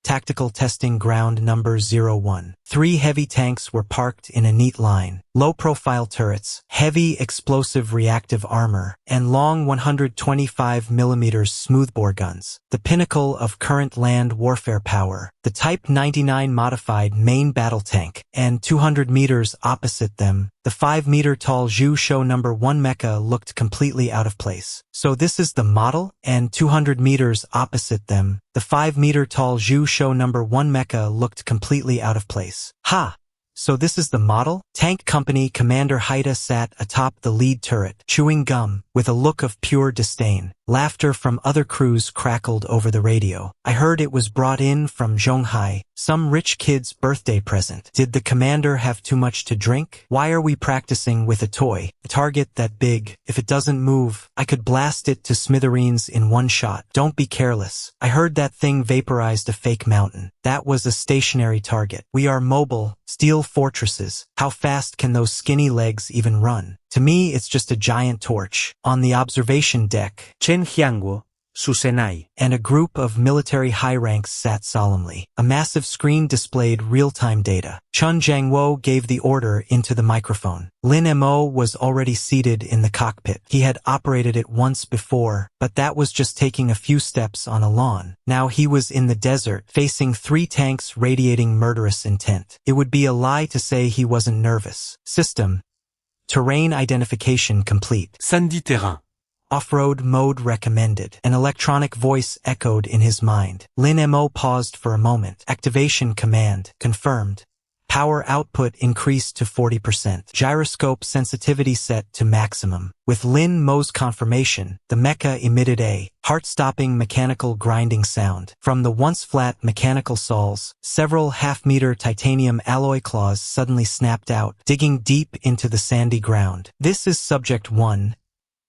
Tactical Testing Ground Number 01. 3 heavy tanks were parked in a neat line. Low-profile turrets, heavy explosive reactive armor, and long 125mm smoothbore guns. The pinnacle of current land warfare power. The Type 99 modified main battle tank, and 200 meters opposite them, the 5-meter-tall Zhu Shou No. 1 Mecha looked completely out of place. So this is the model, and 200 meters opposite them, the 5-meter-tall Zhu Shou No. 1 Mecha looked completely out of place. Ha! So this is the model? Tank Company Commander Haida sat atop the lead turret, chewing gum, with a look of pure disdain. Laughter from other crews crackled over the radio. I heard it was brought in from Zhonghai, some rich kid's birthday present. Did the commander have too much to drink? Why are we practicing with a toy? A target that big, if it doesn't move, I could blast it to smithereens in one shot. Don't be careless. I heard that thing vaporized a fake mountain. That was a stationary target. We are mobile, steel fortresses. How fast can those skinny legs even run? To me, it's just a giant torch. On the observation deck, Chen Jiangwo, Susenai, and a group of military high ranks sat solemnly. A massive screen displayed real-time data. Chun Jiangwo gave the order into the microphone. Lin Mo was already seated in the cockpit. He had operated it once before, but that was just taking a few steps on a lawn. Now he was in the desert, facing 3 tanks radiating murderous intent. It would be a lie to say he wasn't nervous. System Terrain identification complete. Sandy terrain. Off-road mode recommended. An electronic voice echoed in his mind. Lin Mo paused for a moment. Activation command. Confirmed. Power output increased to 40%. Gyroscope sensitivity set to maximum. With Lin Mo's confirmation, the mecha emitted a heart-stopping mechanical grinding sound. From the once flat mechanical soles, several half-meter titanium alloy claws suddenly snapped out, digging deep into the sandy ground. This is Subject 1.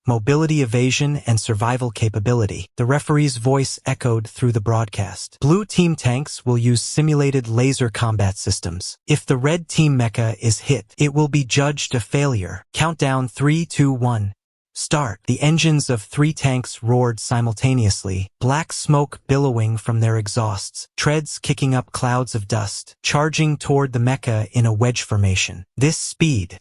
Mobility, evasion, and survival capability. The referee's voice echoed through the broadcast. Blue team tanks will use simulated laser combat systems. If the red team mecha is hit, it will be judged a failure. Countdown 3, 2, 1. Start. The engines of 3 tanks roared simultaneously, black smoke billowing from their exhausts, treads kicking up clouds of dust, charging toward the mecha in a wedge formation. This speed.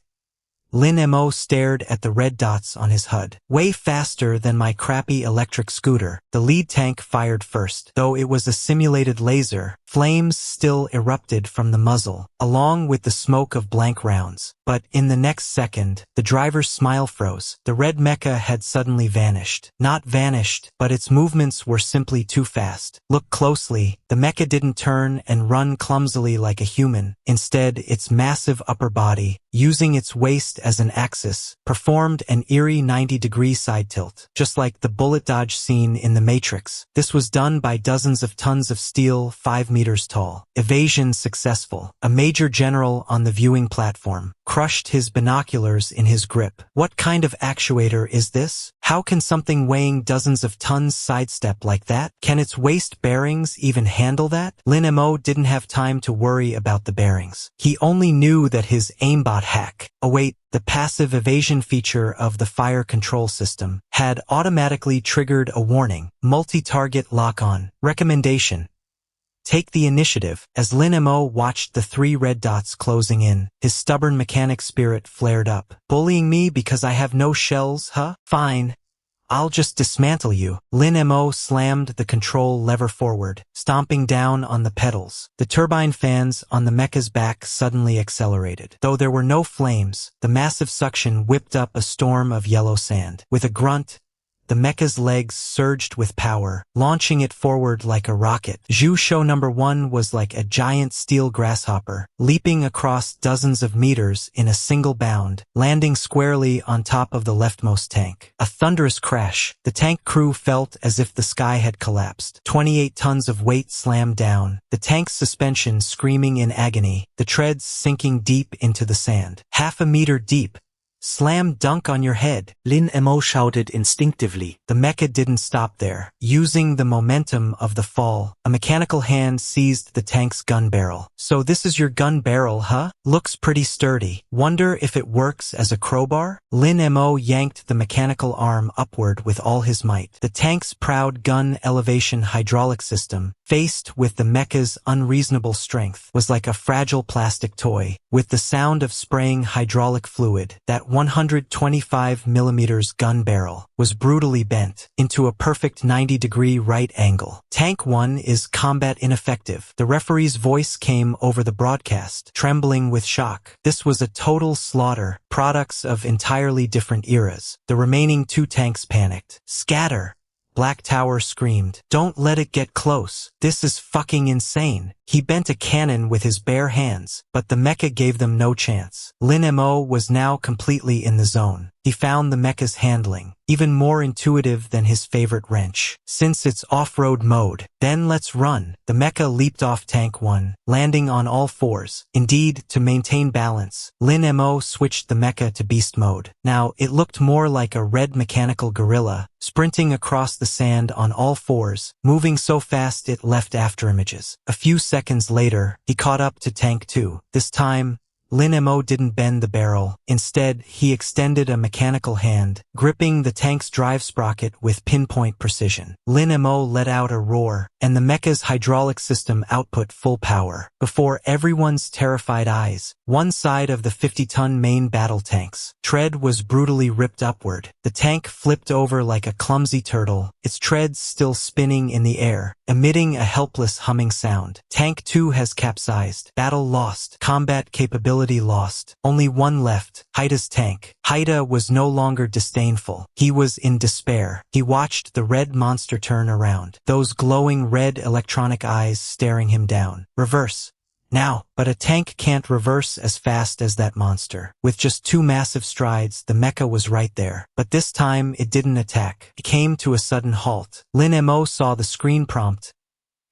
Lin Mo stared at the red dots on his HUD. Way faster than my crappy electric scooter. The lead tank fired first. Though it was a simulated laser, flames still erupted from the muzzle, along with the smoke of blank rounds. But in the next second, the driver's smile froze. The red mecha had suddenly vanished. Not vanished, but its movements were simply too fast. Look closely. The mecha didn't turn and run clumsily like a human. Instead, its massive upper body, using its waist as an axis, performed an eerie 90-degree side tilt, just like the bullet dodge scene in The Matrix. This was done by dozens of tons of steel 5 meters tall. Evasion successful. A major general on the viewing platform crushed his binoculars in his grip. What kind of actuator is this? How can something weighing dozens of tons sidestep like that? Can its waist bearings even handle that? Lin Mo didn't have time to worry about the bearings. He only knew that his aimbot hack, the passive evasion feature of the fire control system, had automatically triggered a warning, multi-target lock-on. Recommendation. Take the initiative. As Lin Mo watched the 3 red dots closing in, his stubborn mechanic spirit flared up. Bullying me because I have no shells, huh? Fine. I'll just dismantle you. Lin Mo slammed the control lever forward, stomping down on the pedals. The turbine fans on the mecha's back suddenly accelerated. Though there were no flames, the massive suction whipped up a storm of yellow sand. With a grunt, the mecha's legs surged with power, launching it forward like a rocket. Zhu Shou number 1 was like a giant steel grasshopper, leaping across dozens of meters in a single bound, landing squarely on top of the leftmost tank. A thunderous crash. The tank crew felt as if the sky had collapsed. 28 tons of weight slammed down, the tank's suspension screaming in agony, the treads sinking deep into the sand. Half a meter deep. Slam dunk on your head, Lin Mo shouted instinctively. The mecha didn't stop there. Using the momentum of the fall, a mechanical hand seized the tank's gun barrel. So this is your gun barrel, huh? Looks pretty sturdy. Wonder if it works as a crowbar? Lin Mo yanked the mechanical arm upward with all his might. The tank's proud gun elevation hydraulic system, faced with the mecha's unreasonable strength, was like a fragile plastic toy. With the sound of spraying hydraulic fluid, that 125mm gun barrel was brutally bent into a perfect 90-degree right angle. Tank 1 is combat ineffective. The referee's voice came over the broadcast, trembling with shock. This was a total slaughter, products of entirely different eras. The remaining 2 tanks panicked. Scatter! Black Tower screamed. Don't let it get close. This is fucking insane. He bent a cannon with his bare hands, but the mecha gave them no chance. Lin Mo was now completely in the zone. He found the mecha's handling even more intuitive than his favorite wrench, since it's off-road mode. Then let's run. The mecha leaped off Tank 1, landing on all fours. Indeed, to maintain balance, Lin Mo switched the mecha to beast mode. Now, it looked more like a red mechanical gorilla, sprinting across the sand on all fours, moving so fast it left afterimages. A few seconds later, he caught up to Tank 2. This time, Lin Mo didn't bend the barrel. Instead, he extended a mechanical hand, gripping the tank's drive sprocket with pinpoint precision. Lin Mo let out a roar, and the mecha's hydraulic system output full power. Before everyone's terrified eyes, one side of the 50-ton main battle tank's tread was brutally ripped upward. The tank flipped over like a clumsy turtle, its treads still spinning in the air, emitting a helpless humming sound. Tank 2 has capsized. Battle lost. Combat capability mobility lost. Only one left, Haida's tank. Haida was no longer disdainful. He was in despair. He watched the red monster turn around, those glowing red electronic eyes staring him down. Reverse. Now, but a tank can't reverse as fast as that monster. With just 2 massive strides, the mecha was right there. But this time, it didn't attack. It came to a sudden halt. Lin Mo saw the screen prompt,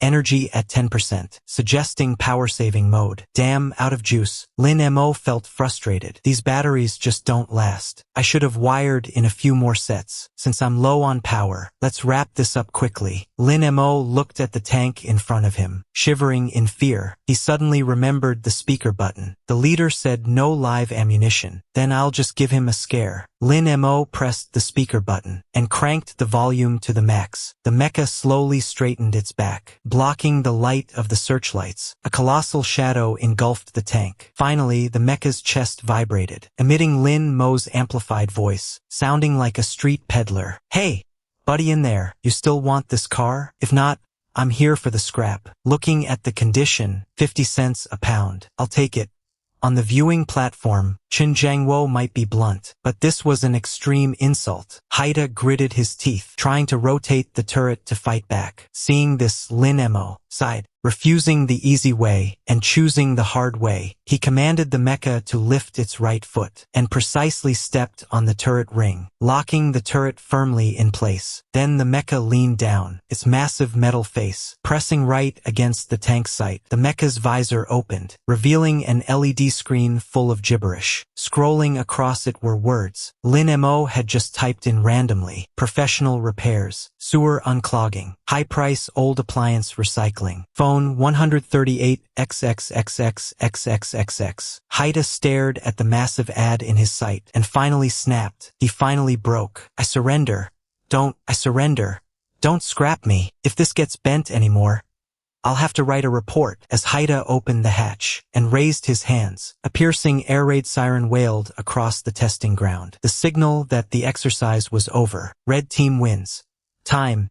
energy at 10%, suggesting power-saving mode. Damn, out of juice. Lin Mo felt frustrated. These batteries just don't last. I should have wired in a few more sets. Since I'm low on power, let's wrap this up quickly. Lin Mo looked at the tank in front of him, shivering in fear. He suddenly remembered the speaker button. The leader said no live ammunition. Then I'll just give him a scare. Lin Mo pressed the speaker button and cranked the volume to the max. The mecha slowly straightened its back, blocking the light of the searchlights. A colossal shadow engulfed the tank. Finally, the mecha's chest vibrated, emitting Lin Mo's amplified voice, sounding like a street peddler. Hey, buddy in there, you still want this car? If not, I'm here for the scrap. Looking at the condition, 50 cents a pound. I'll take it. On the viewing platform, Chen Jiangwo might be blunt, but this was an extreme insult. Haida gritted his teeth, trying to rotate the turret to fight back. Seeing this, Lin Mo sighed, refusing the easy way and choosing the hard way. He commanded the mecha to lift its right foot and precisely stepped on the turret ring, locking the turret firmly in place. Then the mecha leaned down, its massive metal face pressing right against the tank sight. The mecha's visor opened, revealing an LED screen full of gibberish. Scrolling across it were words Lin Mo had just typed in randomly: professional repairs, sewer unclogging, high price old appliance recycling, phone 138 XXXXXXXX. Haida stared at the massive ad in his sight and finally snapped. He finally broke. I surrender. I surrender. Don't scrap me. If this gets bent anymore, I'll have to write a report. As Haida opened the hatch and raised his hands, a piercing air raid siren wailed across the testing ground, the signal that the exercise was over. Red team wins. Time: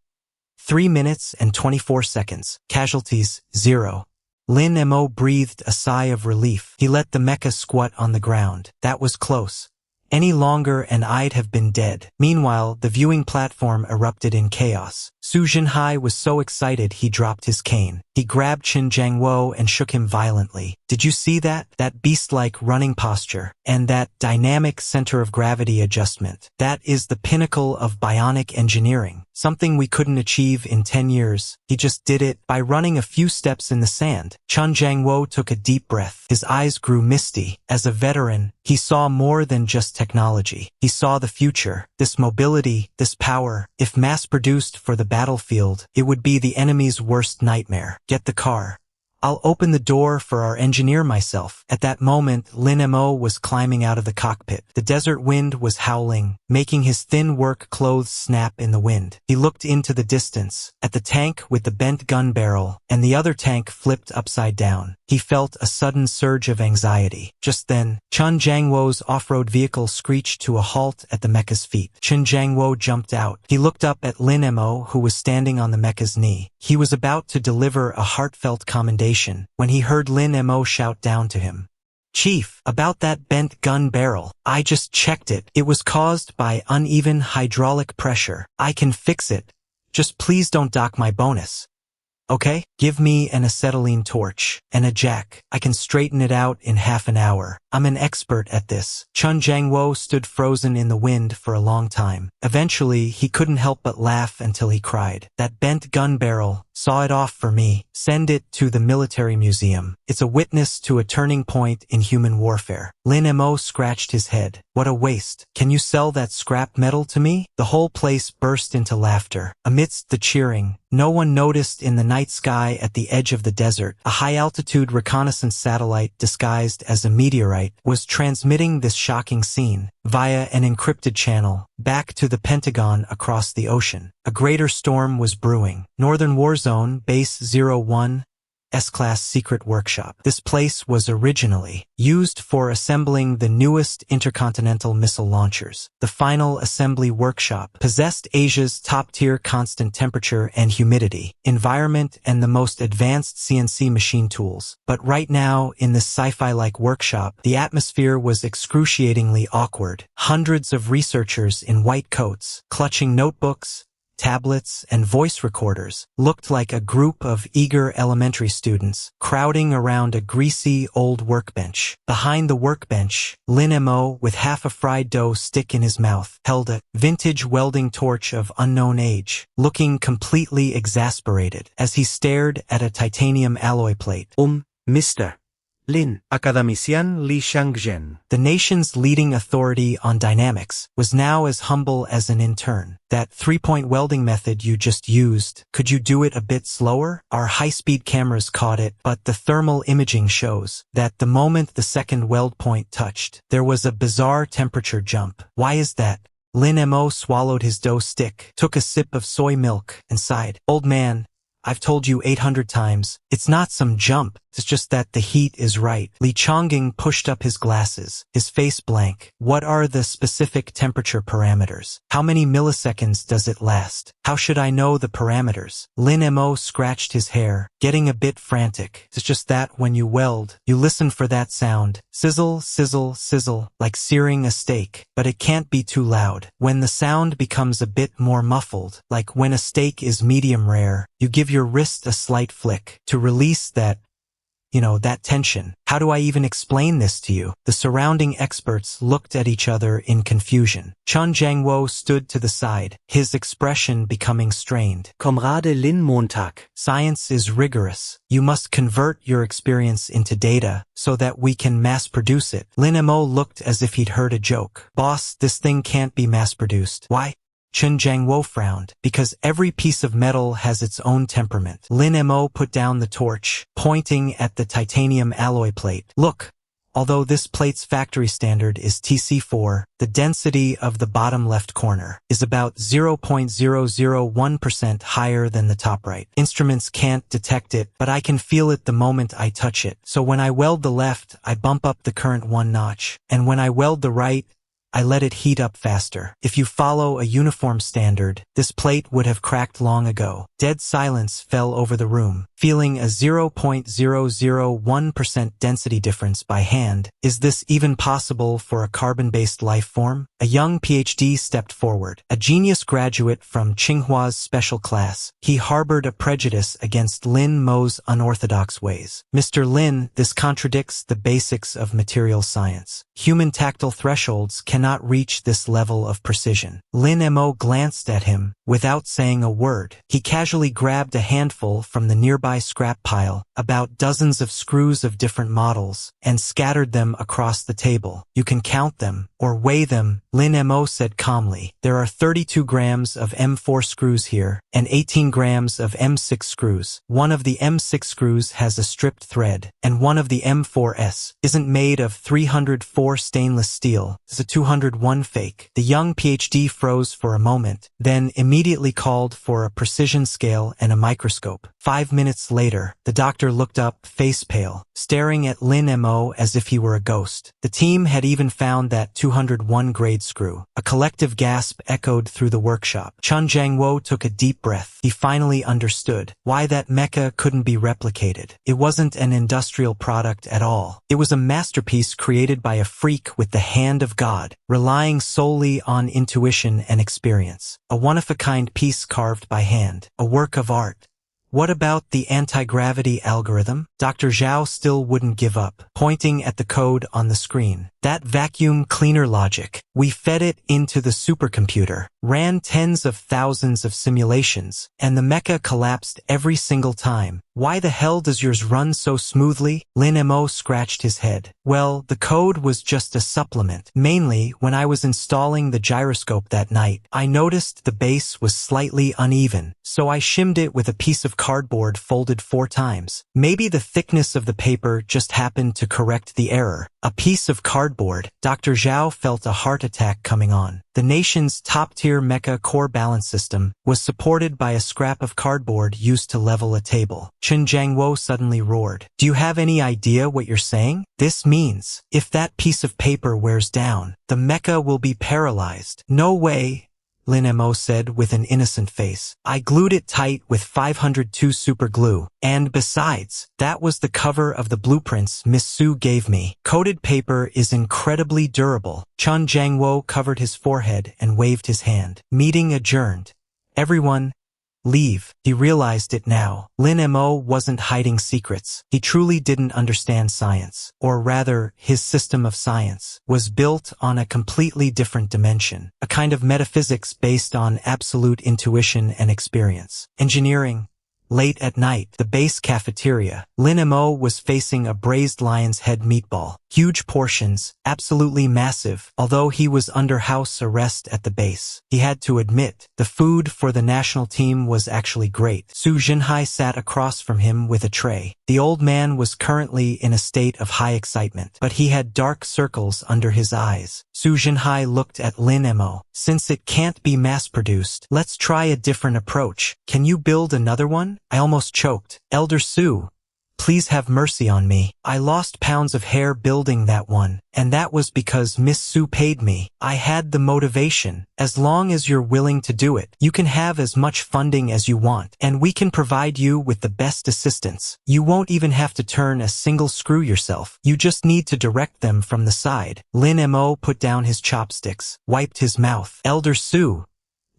3 minutes and 24 seconds. Casualties: 0. Lin Mo breathed a sigh of relief. He let the mecha squat on the ground. That was close. Any longer and I'd have been dead. Meanwhile, the viewing platform erupted in chaos. Su Jinhai was so excited he dropped his cane. He grabbed Chen Jiangwo and shook him violently. Did you see that? That beast-like running posture and that dynamic center of gravity adjustment. That is the pinnacle of bionic engineering. Something we couldn't achieve in 10 years. He just did it by running a few steps in the sand. Chen Jiangwo took a deep breath. His eyes grew misty. As a veteran, he saw more than just technology. He saw the future. This mobility, this power, if mass-produced for the battlefield, it would be the enemy's worst nightmare. Get the car. I'll open the door for our engineer myself. At that moment, Lin Mo was climbing out of the cockpit. The desert wind was howling, making his thin work clothes snap in the wind. He looked into the distance, at the tank with the bent gun barrel, and the other tank flipped upside down. He felt a sudden surge of anxiety. Just then, Chen Jiangwo's off-road vehicle screeched to a halt at the mecha's feet. Chen Jiangwo jumped out. He looked up at Lin Mo, who was standing on the mecha's knee. He was about to deliver a heartfelt commendation when he heard Lin Mo shout down to him, "Chief, about that bent gun barrel. I just checked it. It was caused by uneven hydraulic pressure. I can fix it. Just please don't dock my bonus. Okay? Give me an acetylene torch and a jack. I can straighten it out in half an hour. I'm an expert at this." Chen Jiangwo stood frozen in the wind for a long time. Eventually, he couldn't help but laugh until he cried. "That bent gun barrel, saw it off for me. Send it to the military museum. It's a witness to a turning point in human warfare." Lin Mo scratched his head. "What a waste. Can you sell that scrap metal to me?" The whole place burst into laughter. Amidst the cheering, no one noticed in the night sky at the edge of the desert, a high-altitude reconnaissance satellite disguised as a meteorite was transmitting this shocking scene via an encrypted channel back to the Pentagon across the ocean. A greater storm was brewing. Northern War Zone, Base 01, S-Class secret workshop. This place was originally used for assembling the newest intercontinental missile launchers. The final assembly workshop possessed Asia's top-tier constant temperature and humidity environment and the most advanced CNC machine tools. But right now, in this sci-fi-like workshop, the atmosphere was excruciatingly awkward. Hundreds of researchers in white coats, clutching notebooks, tablets, and voice recorders, looked like a group of eager elementary students crowding around a greasy old workbench. Behind the workbench, Lin Mo, with half a fried dough stick in his mouth, held a vintage welding torch of unknown age, looking completely exasperated as he stared at a titanium alloy plate. Mr. Lin. Academician Li Shangzhen. The nation's leading authority on dynamics was now as humble as an intern. That three-point welding method you just used, could you do it a bit slower? Our high-speed cameras caught it, but the thermal imaging shows that the moment the second weld point touched, there was a bizarre temperature jump. Why is that? Lin Mo swallowed his dough stick, took a sip of soy milk, and sighed. Old man, I've told you 800 times, it's not some jump, it's just that the heat is right. Li Chongying pushed up his glasses, his face blank. What are the specific temperature parameters? How many milliseconds does it last? How should I know the parameters? Lin Mo scratched his hair, getting a bit frantic. It's just that when you weld, you listen for that sound. Sizzle, sizzle, sizzle, like searing a steak. But it can't be too loud. When the sound becomes a bit more muffled, like when a steak is medium rare, you give your wrist a slight flick to release that tension. How do I even explain this to you? The surrounding experts looked at each other in confusion. Chen Jiangwo stood to the side, his expression becoming strained. Comrade Lin Montag. Science is rigorous. You must convert your experience into data so that we can mass produce it. Lin Mo looked as if he'd heard a joke. Boss, this thing can't be mass produced. Why? Chen Jiangwo frowned. Because every piece of metal has its own temperament. Lin Mo put down the torch, pointing at the titanium alloy plate. Look, although this plate's factory standard is TC4, the density of the bottom left corner is about 0.001% higher than the top right. Instruments can't detect it, but I can feel it the moment I touch it. So when I weld the left, I bump up the current one notch. And when I weld the right, I let it heat up faster. If you follow a uniform standard, this plate would have cracked long ago. Dead silence fell over the room. Feeling a 0.001% density difference by hand, is this even possible for a carbon-based life form? A young PhD stepped forward, a genius graduate from Tsinghua's special class. He harbored a prejudice against Lin Mo's unorthodox ways. Mr. Lin, this contradicts the basics of material science. Human tactile thresholds cannot reach this level of precision. Lin Mo glanced at him without saying a word. He casually grabbed a handful from the nearby scrap pile, about dozens of screws of different models, and scattered them across the table. You can count them, or weigh them, Lin Mo said calmly. There are 32 grams of M4 screws here, and 18 grams of M6 screws. One of the M6 screws has a stripped thread, and one of the M4S isn't made of 304 stainless steel. It's a 201 fake. The young PhD froze for a moment, then immediately called for a precision scale and a microscope. 5 minutes later, the doctor looked up, face pale, staring at Lin Mo as if he were a ghost. The team had even found that 201 grade screw. A collective gasp echoed through the workshop. Chen Jiangwo took a deep breath. He finally understood why that Mecha couldn't be replicated. It wasn't an industrial product at all. It was a masterpiece created by a freak with the hand of God, relying solely on intuition and experience. A one-of-a-kind piece carved by hand. A work of art. What about the anti-gravity algorithm? Dr. Zhao still wouldn't give up, pointing at the code on the screen. That vacuum cleaner logic. We fed it into the supercomputer, ran tens of thousands of simulations, and the Mecha collapsed every single time. Why the hell does yours run so smoothly? Lin Mo scratched his head. Well, the code was just a supplement. Mainly, when I was installing the gyroscope that night, I noticed the base was slightly uneven, so I shimmed it with a piece of cardboard folded 4 times. Maybe the thickness of the paper just happened to correct the error. A piece of cardboard. Dr. Zhao felt a heart attack coming on. The nation's top-tier Mecha core balance system was supported by a scrap of cardboard used to level a table. Chen Jiangwo suddenly roared. Do you have any idea what you're saying? This means, if that piece of paper wears down, the Mecha will be paralyzed. No way, Lin Mo said with an innocent face. I glued it tight with 502 super glue, and besides, that was the cover of the blueprints Miss Su gave me. Coated paper is incredibly durable. Chen Jiangwo covered his forehead and waved his hand. Meeting adjourned. Everyone, leave. He realized it now. Lin Mo wasn't hiding secrets. He truly didn't understand science. Or rather, his system of science was built on a completely different dimension. A kind of metaphysics based on absolute intuition and experience. Engineering. Late at night, the base cafeteria. Lin Mo was facing a braised lion's head meatball. Huge portions, absolutely massive, although he was under house arrest at the base. He had to admit, the food for the national team was actually great. Su Jinhai sat across from him with a tray. The old man was currently in a state of high excitement, but he had dark circles under his eyes. Su Jinhai looked at Lin Mo. Since it can't be mass-produced, let's try a different approach. Can you build another one? I almost choked. Elder Su, please have mercy on me. I lost pounds of hair building that one, and that was because Miss Su paid me. I had the motivation. As long as you're willing to do it, you can have as much funding as you want, and we can provide you with the best assistance. You won't even have to turn a single screw yourself. You just need to direct them from the side. Lin Mo put down his chopsticks, wiped his mouth. Elder Su,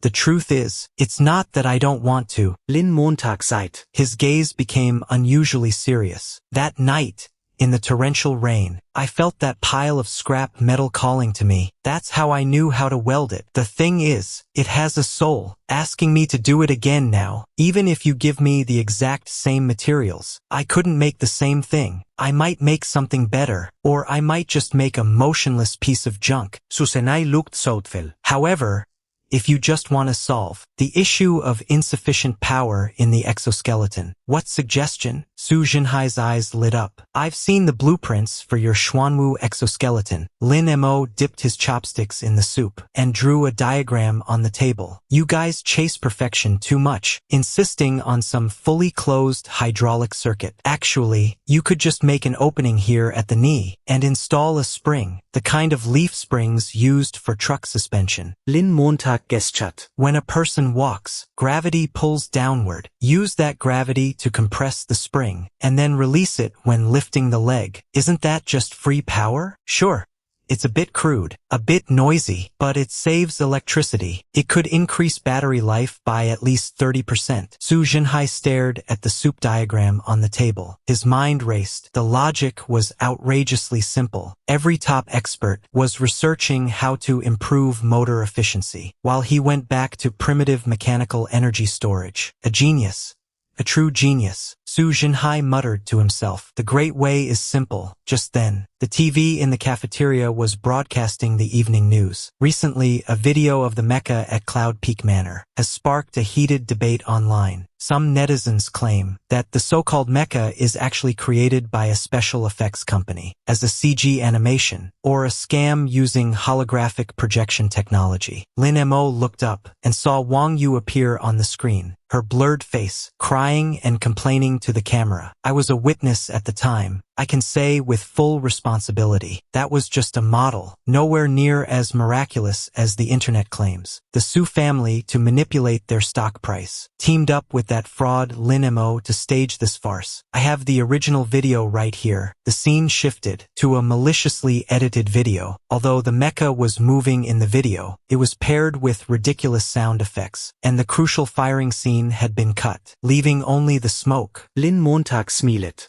the truth is, it's not that I don't want to. Lin Montag seit. His gaze became unusually serious. That night, in the torrential rain, I felt that pile of scrap metal calling to me. That's how I knew how to weld it. The thing is, it has a soul, asking me to do it again now. Even if you give me the exact same materials, I couldn't make the same thing. I might make something better, or I might just make a motionless piece of junk. Susenai looked thoughtful. However, if you just want to solve the issue of insufficient power in the exoskeleton, what suggestion? Su Jinhai's eyes lit up. I've seen the blueprints for your Xuanwu exoskeleton. Lin Mo dipped his chopsticks in the soup and drew a diagram on the table. You guys chase perfection too much, insisting on some fully closed hydraulic circuit. Actually, you could just make an opening here at the knee and install a spring, the kind of leaf springs used for truck suspension. Lin Montag gestured. When a person walks, gravity pulls downward. Use that gravity to compress the spring, and then release it when lifting the leg. Isn't that just free power? Sure. It's a bit crude, a bit noisy, but it saves electricity. It could increase battery life by at least 30%. Su Jinhai stared at the soup diagram on the table. His mind raced. The logic was outrageously simple. Every top expert was researching how to improve motor efficiency, while he went back to primitive mechanical energy storage. A genius. A true genius. Su Jinhai muttered to himself. The great way is simple. Just then, the TV in the cafeteria was broadcasting the evening news. Recently, a video of the Mecha at Cloud Peak Manor has sparked a heated debate online. Some netizens claim that the so-called Mecha is actually created by a special effects company as a CG animation or a scam using holographic projection technology. Lin Mo looked up and saw Wang Yu appear on the screen, her blurred face, crying and complaining to the camera. I was a witness at the time. I can say with full responsibility, that was just a model, nowhere near as miraculous as the internet claims. The Su family, to manipulate their stock price, teamed up with that fraud Lin Mo to stage this farce. I have the original video right here. The scene shifted to a maliciously edited video. Although the Mecha was moving in the video, it was paired with ridiculous sound effects, and the crucial firing scene had been cut, leaving only the smoke. Lin Montag smiled.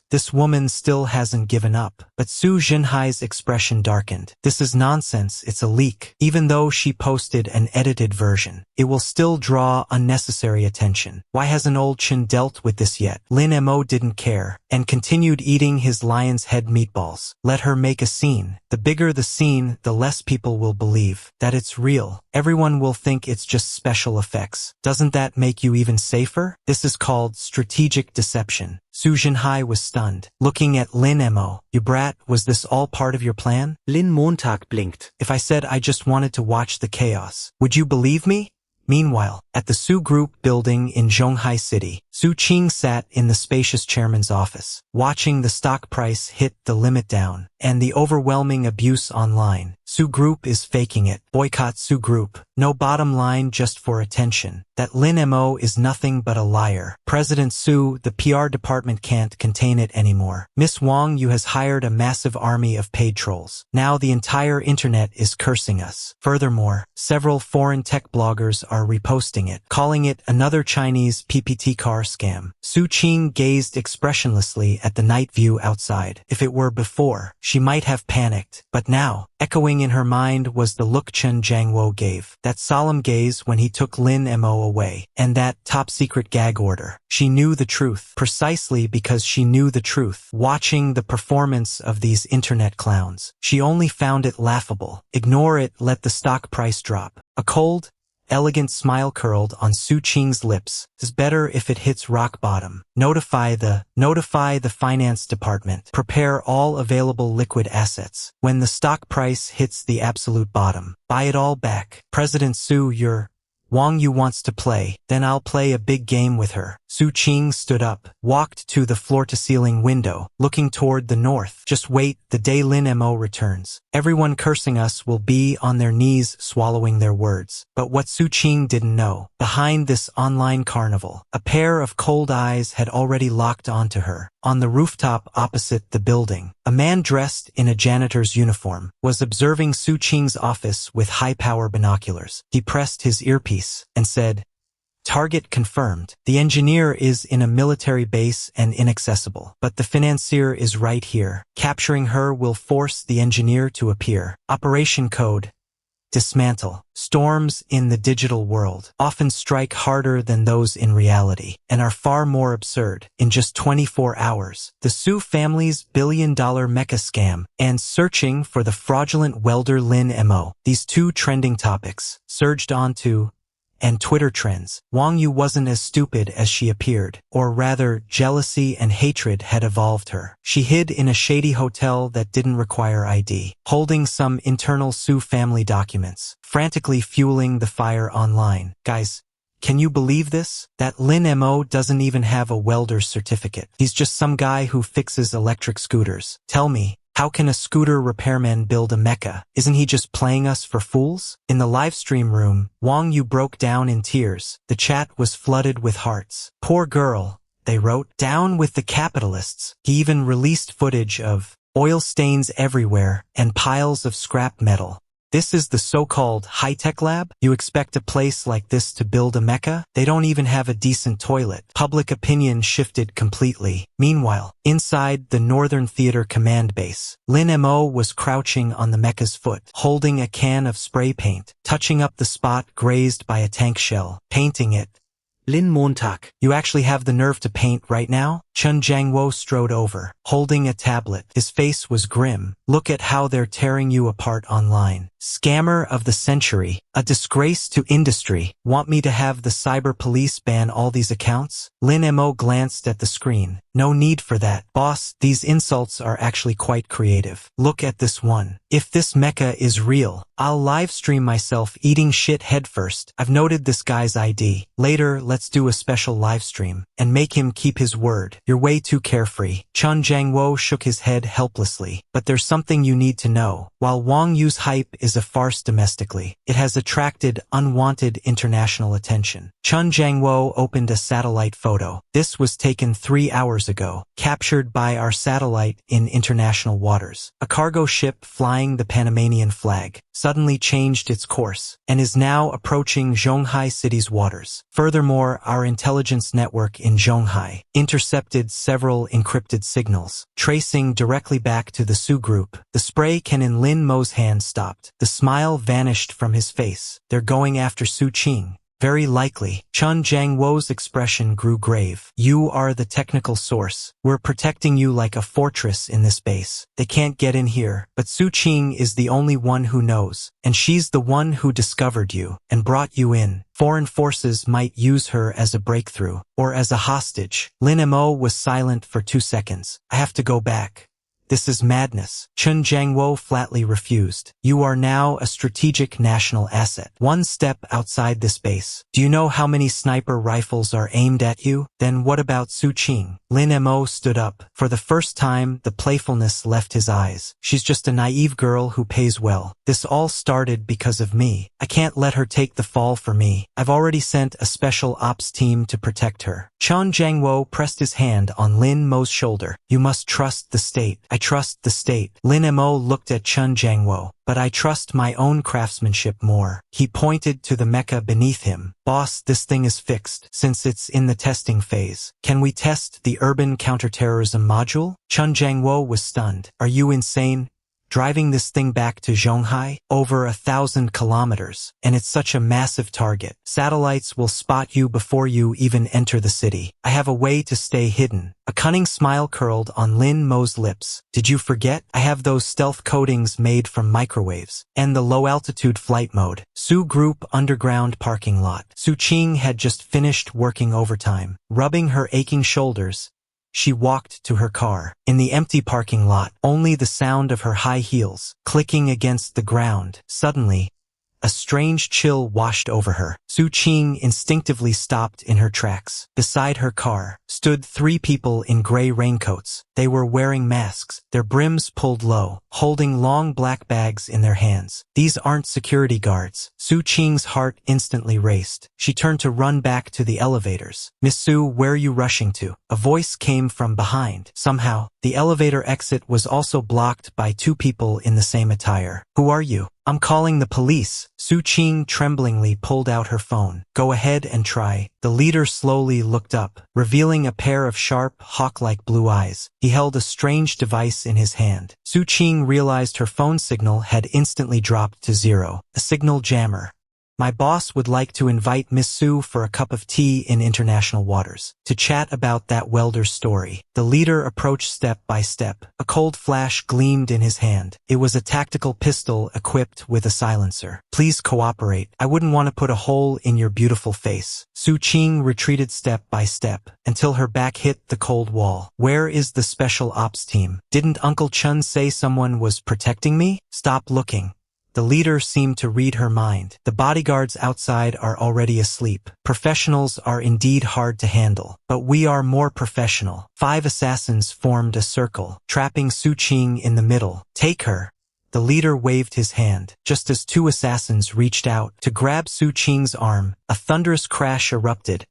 This woman still hasn't given up. But Su Jinhai's expression darkened. This is nonsense, it's a leak. Even though she posted an edited version, it will still draw unnecessary attention. Why hasn't old Chen dealt with this yet? Lin Mo didn't care, and continued eating his lion's head meatballs. Let her make a scene. The bigger the scene, the less people will believe that it's real. Everyone will think it's just special effects. Doesn't that make you even safer? This is called strategic deception. Su Jinhai was stunned, looking at Lin Mo. You brat, was this all part of your plan? Lin Montag blinkt. If I said I just wanted to watch the chaos, would you believe me? Meanwhile, at the Su Group building in Zhonghai City, Su Qing sat in the spacious chairman's office, watching the stock price hit the limit down, and the overwhelming abuse online. Su Group is faking it. Boycott Su Group. No bottom line, just for attention. That Lin Mo is nothing but a liar. President Su, the PR department can't contain it anymore. Miss Wang Yu has hired a massive army of paid trolls. Now the entire internet is cursing us. Furthermore, several foreign tech bloggers are reposting it, calling it another Chinese PPT car scam. Su Qing gazed expressionlessly at the night view outside. If it were before, she might have panicked, but now, echoing in her mind was the look Chen Jiangwo gave, that solemn gaze when he took Lin Mo away, and that top-secret gag order. She knew the truth, precisely because she knew the truth. Watching the performance of these internet clowns, she only found it laughable. Ignore it, let the stock price drop. A cold, elegant smile curled on Su Qing's lips. It's better if it hits rock bottom. Notify the finance department. Prepare all available liquid assets. When the stock price hits the absolute bottom, buy it all back. President Su, Wang Yu wants to play, then I'll play a big game with her. Su Qing stood up, walked to the floor-to-ceiling window, looking toward the north. Just wait, the day Lin Mo returns. Everyone cursing us will be on their knees swallowing their words. But what Su Qing didn't know, behind this online carnival, a pair of cold eyes had already locked onto her. On the rooftop opposite the building, a man dressed in a janitor's uniform was observing Su Qing's office with high-power binoculars. He pressed his earpiece and said, "Target confirmed. The engineer is in a military base and inaccessible, but the financier is right here. Capturing her will force the engineer to appear. Operation code: dismantle." Storms in the digital world often strike harder than those in reality, and are far more absurd. In just 24 hours, the Su family's billion-dollar mecha scam, and searching for the fraudulent welder Lin Mo, these two trending topics, surged onto and Twitter trends. Wang Yu wasn't as stupid as she appeared, or rather, jealousy and hatred had evolved her. She hid in a shady hotel that didn't require ID, holding some internal Su family documents, frantically fueling the fire online. Guys, can you believe this? That Lin Mo doesn't even have a welder's certificate. He's just some guy who fixes electric scooters. Tell me, how can a scooter repairman build a mecha? Isn't he just playing us for fools? In the livestream room, Wang Yu broke down in tears. The chat was flooded with hearts. Poor girl, they wrote. Down with the capitalists. He even released footage of oil stains everywhere and piles of scrap metal. This is the so-called high-tech lab? You expect a place like this to build a mecha? They don't even have a decent toilet. Public opinion shifted completely. Meanwhile, inside the Northern Theater command base, Lin Mo was crouching on the mecha's foot, holding a can of spray paint, touching up the spot grazed by a tank shell, painting it. Lin Montag. You actually have the nerve to paint right now? Chen Jiangwo strode over, holding a tablet. His face was grim. Look at how they're tearing you apart online. Scammer of the century. A disgrace to industry. Want me to have the cyber police ban all these accounts? Lin Mo glanced at the screen. No need for that. Boss, these insults are actually quite creative. Look at this one. If this mecha is real, I'll live stream myself eating shit headfirst. I've noted this guy's ID. Later, let's do a special live stream and make him keep his word. You're way too carefree. Chen Jiangwo shook his head helplessly. But there's something you need to know. While Wang Yu's hype is a farce domestically, it has attracted unwanted international attention. Chen Jiangwo opened a satellite photo. This was taken 3 hours ago, captured by our satellite in international waters. A cargo ship flying the Panamanian flag suddenly changed its course and is now approaching Zhonghai City's waters. Furthermore, our intelligence network in Zhonghai intercepted several encrypted signals, tracing directly back to the Su group. The spray can in Lin Mo's hand stopped. The smile vanished from his face. They're going after Su Qing. Very likely. Chun Jang-wo's expression grew grave. You are the technical source. We're protecting you like a fortress in this base. They can't get in here, but Su Qing is the only one who knows, and she's the one who discovered you and brought you in. Foreign forces might use her as a breakthrough, or as a hostage. Lin Mo was silent for 2 seconds. I have to go back. This is madness. Chun Jang-wo flatly refused. You are now a strategic national asset. One step outside this base. Do you know how many sniper rifles are aimed at you? Then what about Su Qing? Lin Mo stood up. For the first time, the playfulness left his eyes. She's just a naive girl who pays well. This all started because of me. I can't let her take the fall for me. I've already sent a special ops team to protect her. Chun Jang-wo pressed his hand on Lin Mo's shoulder. You must trust the state. I trust the state. Lin Mo looked at Chun Jang-wo. But I trust my own craftsmanship more. He pointed to the mecha beneath him. Boss, this thing is fixed, since it's in the testing phase. Can we test the urban counterterrorism module? Chun Jang-wo was stunned. Are you insane? Driving this thing back to Zhonghai? Over 1,000 kilometers. And it's such a massive target. Satellites will spot you before you even enter the city. I have a way to stay hidden. A cunning smile curled on Lin Mo's lips. Did you forget? I have those stealth coatings made from microwaves. And the low-altitude flight mode. Su Group underground parking lot. Su Qing had just finished working overtime. Rubbing her aching shoulders, she walked to her car. In the empty parking lot, only the sound of her high heels clicking against the ground. Suddenly, a strange chill washed over her. Su Qing instinctively stopped in her tracks. Beside her car stood 3 people in gray raincoats. They were wearing masks, their brims pulled low, holding long black bags in their hands. These aren't security guards. Su Qing's heart instantly raced. She turned to run back to the elevators. Miss Su, where are you rushing to? A voice came from behind. Somehow, the elevator exit was also blocked by 2 people in the same attire. Who are you? I'm calling the police. Su Qing tremblingly pulled out her phone. Go ahead and try. The leader slowly looked up, revealing a pair of sharp, hawk-like blue eyes. He held a strange device in his hand. Su Qing realized her phone signal had instantly dropped to 0. A signal jammer. My boss would like to invite Miss Su for a cup of tea in international waters, to chat about that welder's story. The leader approached step by step. A cold flash gleamed in his hand. It was a tactical pistol equipped with a silencer. Please cooperate. I wouldn't want to put a hole in your beautiful face. Su Qing retreated step by step, until her back hit the cold wall. Where is the special ops team? Didn't Uncle Chun say someone was protecting me? Stop looking. The leader seemed to read her mind. The bodyguards outside are already asleep. Professionals are indeed hard to handle, but we are more professional. 5 assassins formed a circle, trapping Su Qing in the middle. Take her. The leader waved his hand. Just as 2 assassins reached out to grab Su Qing's arm, a thunderous crash erupted,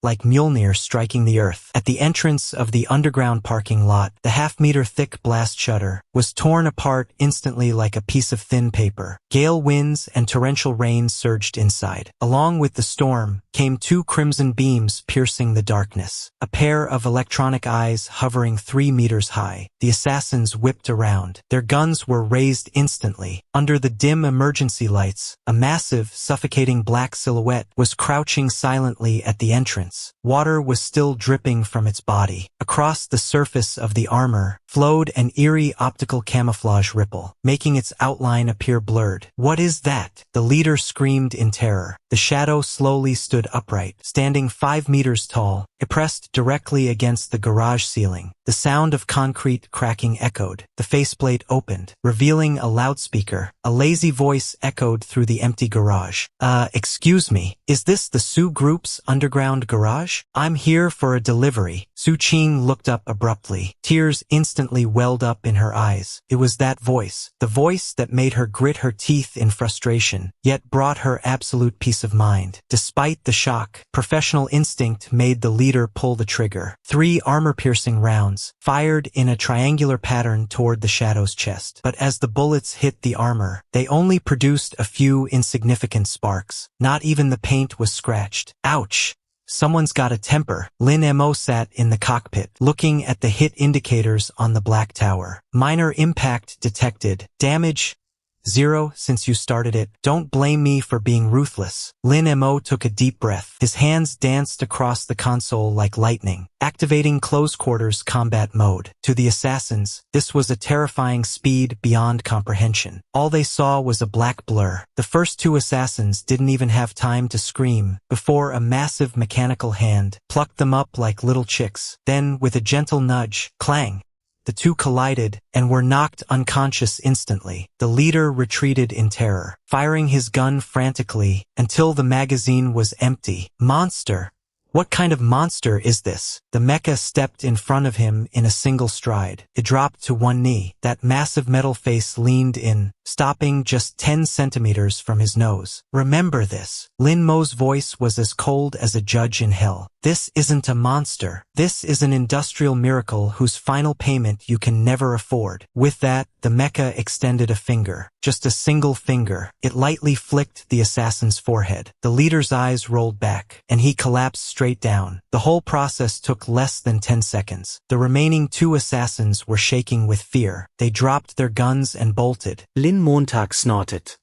like Mjolnir striking the earth. At the entrance of the underground parking lot, the half-meter-thick blast shutter was torn apart instantly like a piece of thin paper. Gale winds and torrential rain surged inside. Along with the storm came 2 crimson beams piercing the darkness, a pair of electronic eyes hovering 3 meters high. The assassins whipped around. Their guns were raised instantly. Under the dim emergency lights, a massive, suffocating black silhouette was crouching silently at the entrance. Water was still dripping from its body. Across the surface of the armor flowed an eerie optical camouflage ripple, making its outline appear blurred. What is that? The leader screamed in terror. The shadow slowly stood upright, standing 5 meters tall. It pressed directly against the garage ceiling. The sound of concrete cracking echoed. The faceplate opened, revealing a loudspeaker. A lazy voice echoed through the empty garage. Excuse me, is this the Su Group's underground garage? I'm here for a delivery. Su Qing looked up abruptly. Tears instantly welled up in her eyes. It was that voice, the voice that made her grit her teeth in frustration, yet brought her absolute peace of mind. Despite the shock, professional instinct made the leader pull the trigger. 3 armor-piercing rounds fired in a triangular pattern toward the shadow's chest. But as the bullets hit the armor, they only produced a few insignificant sparks. Not even the paint was scratched. Ouch! Someone's got a temper. Lin Mo sat in the cockpit, looking at the hit indicators on the black tower. Minor impact detected. Damage 0 since you started it. Don't blame me for being ruthless. Lin Mo took a deep breath. His hands danced across the console like lightning, activating close quarters combat mode. To the assassins, this was a terrifying speed beyond comprehension. All they saw was a black blur. The first two assassins didn't even have time to scream before a massive mechanical hand plucked them up like little chicks. Then, with a gentle nudge, clang, the two collided and were knocked unconscious instantly. The leader retreated in terror, firing his gun frantically until the magazine was empty. Monster! What kind of monster is this? The mecha stepped in front of him in a single stride. It dropped to one knee. That massive metal face leaned in, stopping just 10 centimeters from his nose. Remember this. Lin Mo's voice was as cold as a judge in hell. This isn't a monster. This is an industrial miracle whose final payment you can never afford. With that, the mecha extended a finger. Just a single finger. It lightly flicked the assassin's forehead. The leader's eyes rolled back, and he collapsed straight down. The whole process took less than 10 seconds. The remaining two assassins were shaking with fear. They dropped their guns and bolted. Lin Montag snorted.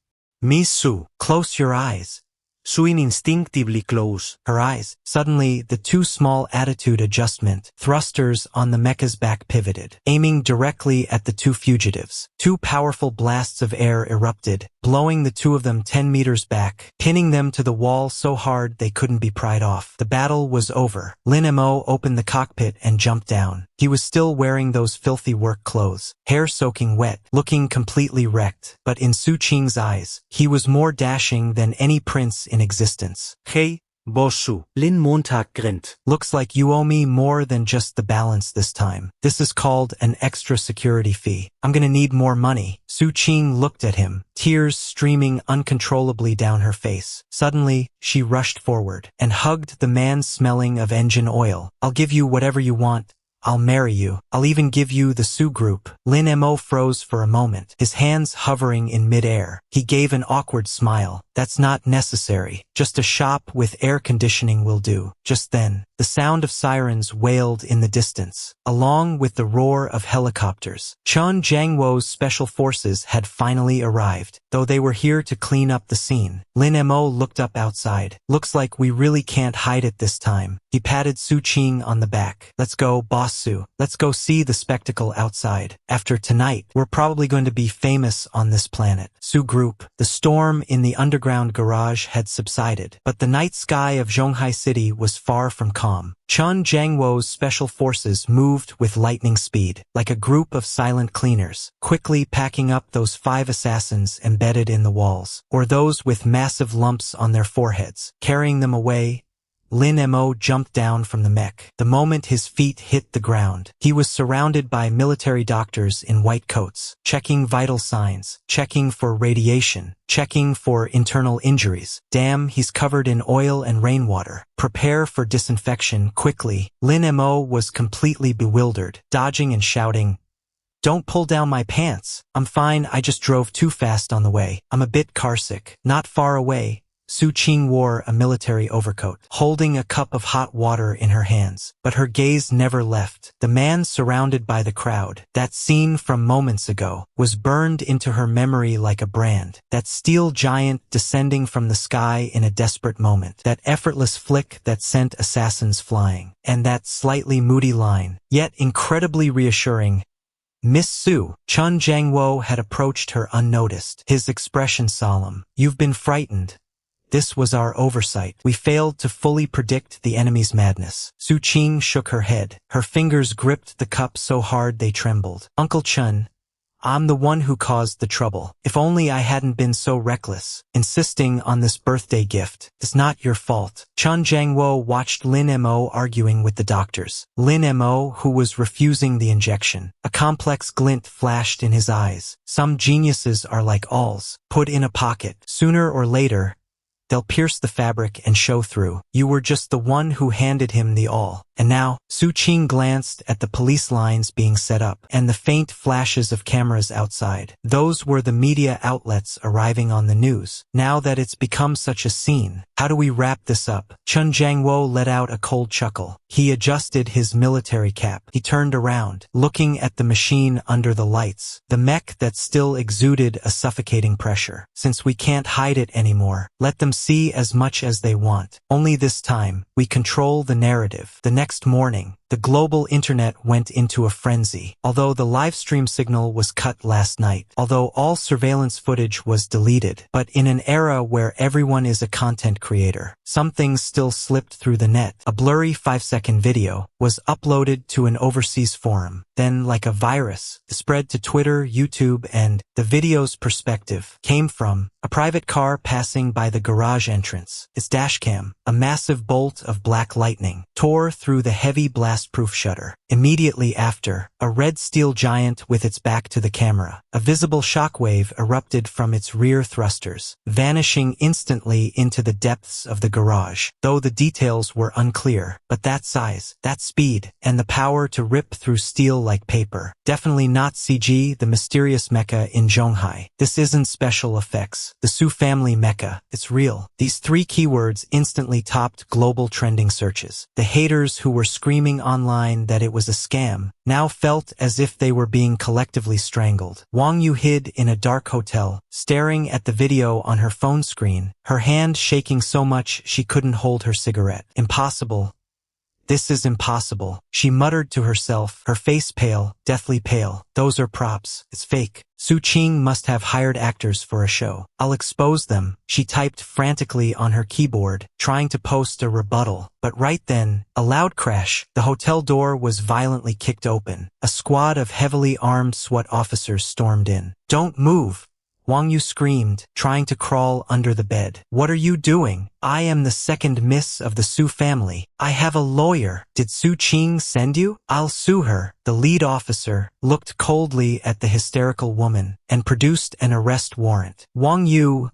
Miss Su, close your eyes. Suin instinctively close her eyes. Suddenly, the two small attitude adjustment thrusters on the mecha's back pivoted, aiming directly at the two fugitives. Two powerful blasts of air erupted, blowing the two of them 10 meters back, pinning them to the wall so hard they couldn't be pried off. The battle was over. Lin Mo opened the cockpit and jumped down. He was still wearing those filthy work clothes, hair soaking wet, looking completely wrecked. But in Su Qing's eyes, he was more dashing than any prince in existence. Hey, Boss Su. Lin Montag grinned. Looks like you owe me more than just the balance this time. This is called an extra security fee. I'm gonna need more money. Su Qing looked at him, tears streaming uncontrollably down her face. Suddenly, she rushed forward and hugged the man smelling of engine oil. I'll give you whatever you want. I'll marry you. I'll even give you the Su group. Lin Mo froze for a moment, his hands hovering in midair. He gave an awkward smile. That's not necessary. Just a shop with air conditioning will do. Just then, the sound of sirens wailed in the distance, along with the roar of helicopters. Chen Jiangwo's special forces had finally arrived, though they were here to clean up the scene. Lin Mo looked up outside. Looks like we really can't hide it this time. He patted Su Qing on the back. Let's go, Boss Su. Let's go see the spectacle outside. After tonight, we're probably going to be famous on this planet. Su group. The storm in the underground garage had subsided, but the night sky of Zhonghai City was far from calm. Chen Jiangwo's special forces moved with lightning speed, like a group of silent cleaners, quickly packing up those 5 assassins embedded in the walls, or those with massive lumps on their foreheads, carrying them away. Lin Mo jumped down from the mech. The moment his feet hit the ground, he was surrounded by military doctors in white coats, checking vital signs, checking for radiation, checking for internal injuries. Damn, he's covered in oil and rainwater. Prepare for disinfection quickly. Lin Mo was completely bewildered, dodging and shouting, "Don't pull down my pants. I'm fine, I just drove too fast on the way. I'm a bit carsick." Not far away, Su Qing wore a military overcoat, holding a cup of hot water in her hands, but her gaze never left the man surrounded by the crowd. That scene from moments ago was burned into her memory like a brand. That steel giant descending from the sky in a desperate moment. That effortless flick that sent assassins flying. And that slightly moody line, yet incredibly reassuring, "Miss Su." Chen Jiangwo had approached her unnoticed, his expression solemn. "You've been frightened. This was our oversight. We failed to fully predict the enemy's madness." Su Qing shook her head. Her fingers gripped the cup so hard they trembled. "Uncle Chen, I'm the one who caused the trouble. If only I hadn't been so reckless, insisting on this birthday gift. It's not your fault." Chen Jiangwo watched Lin Mo arguing with the doctors. Lin Mo, who was refusing the injection. A complex glint flashed in his eyes. Some geniuses are like awls, put in a pocket. Sooner or later, they'll pierce the fabric and show through. You were just the one who handed him the awl. And now, Su Qing glanced at the police lines being set up and the faint flashes of cameras outside. Those were the media outlets arriving on the news. Now that it's become such a scene, how do we wrap this up? Chun Jiangwo let out a cold chuckle. He adjusted his military cap. He turned around, looking at the machine under the lights, the mech that still exuded a suffocating pressure. Since we can't hide it anymore, let them see as much as they want. Only this time, we control the narrative. The next morning, the global internet went into a frenzy. Although the live stream signal was cut last night, although all surveillance footage was deleted, but in an era where everyone is a content creator, some things still slipped through the net. A blurry 5-second video was uploaded to an overseas forum. Then, like a virus, it spread to Twitter, YouTube, and the video's perspective came from a private car passing by the garage entrance. Its dashcam, a massive bolt of black lightning, tore through the heavy blast-proof shutter. Immediately after, a red steel giant with its back to the camera. A visible shockwave erupted from its rear thrusters, vanishing instantly into the depths of the garage. Though the details were unclear, but that size, that speed, and the power to rip through steel like paper. Definitely not CG, the mysterious mecha in Zhonghai. This isn't special effects. The Su family mecha, it's real. These 3 keywords instantly topped global trending searches. The haters who were screaming online that it was a scam now felt as if they were being collectively strangled. Wang Yu hid in a dark hotel, staring at the video on her phone screen, her hand shaking so much she couldn't hold her cigarette. Impossible. This is impossible, she muttered to herself, her face pale, deathly pale. Those are props. It's fake. Su Qing must have hired actors for a show. I'll expose them, she typed frantically on her keyboard, trying to post a rebuttal. But right then, a loud crash. The hotel door was violently kicked open. A squad of heavily armed SWAT officers stormed in. Don't move! Wang Yu screamed, trying to crawl under the bed. What are you doing? I am the second miss of the Su family. I have a lawyer. Did Su Qing send you? I'll sue her. The lead officer looked coldly at the hysterical woman and produced an arrest warrant. Wang Yu,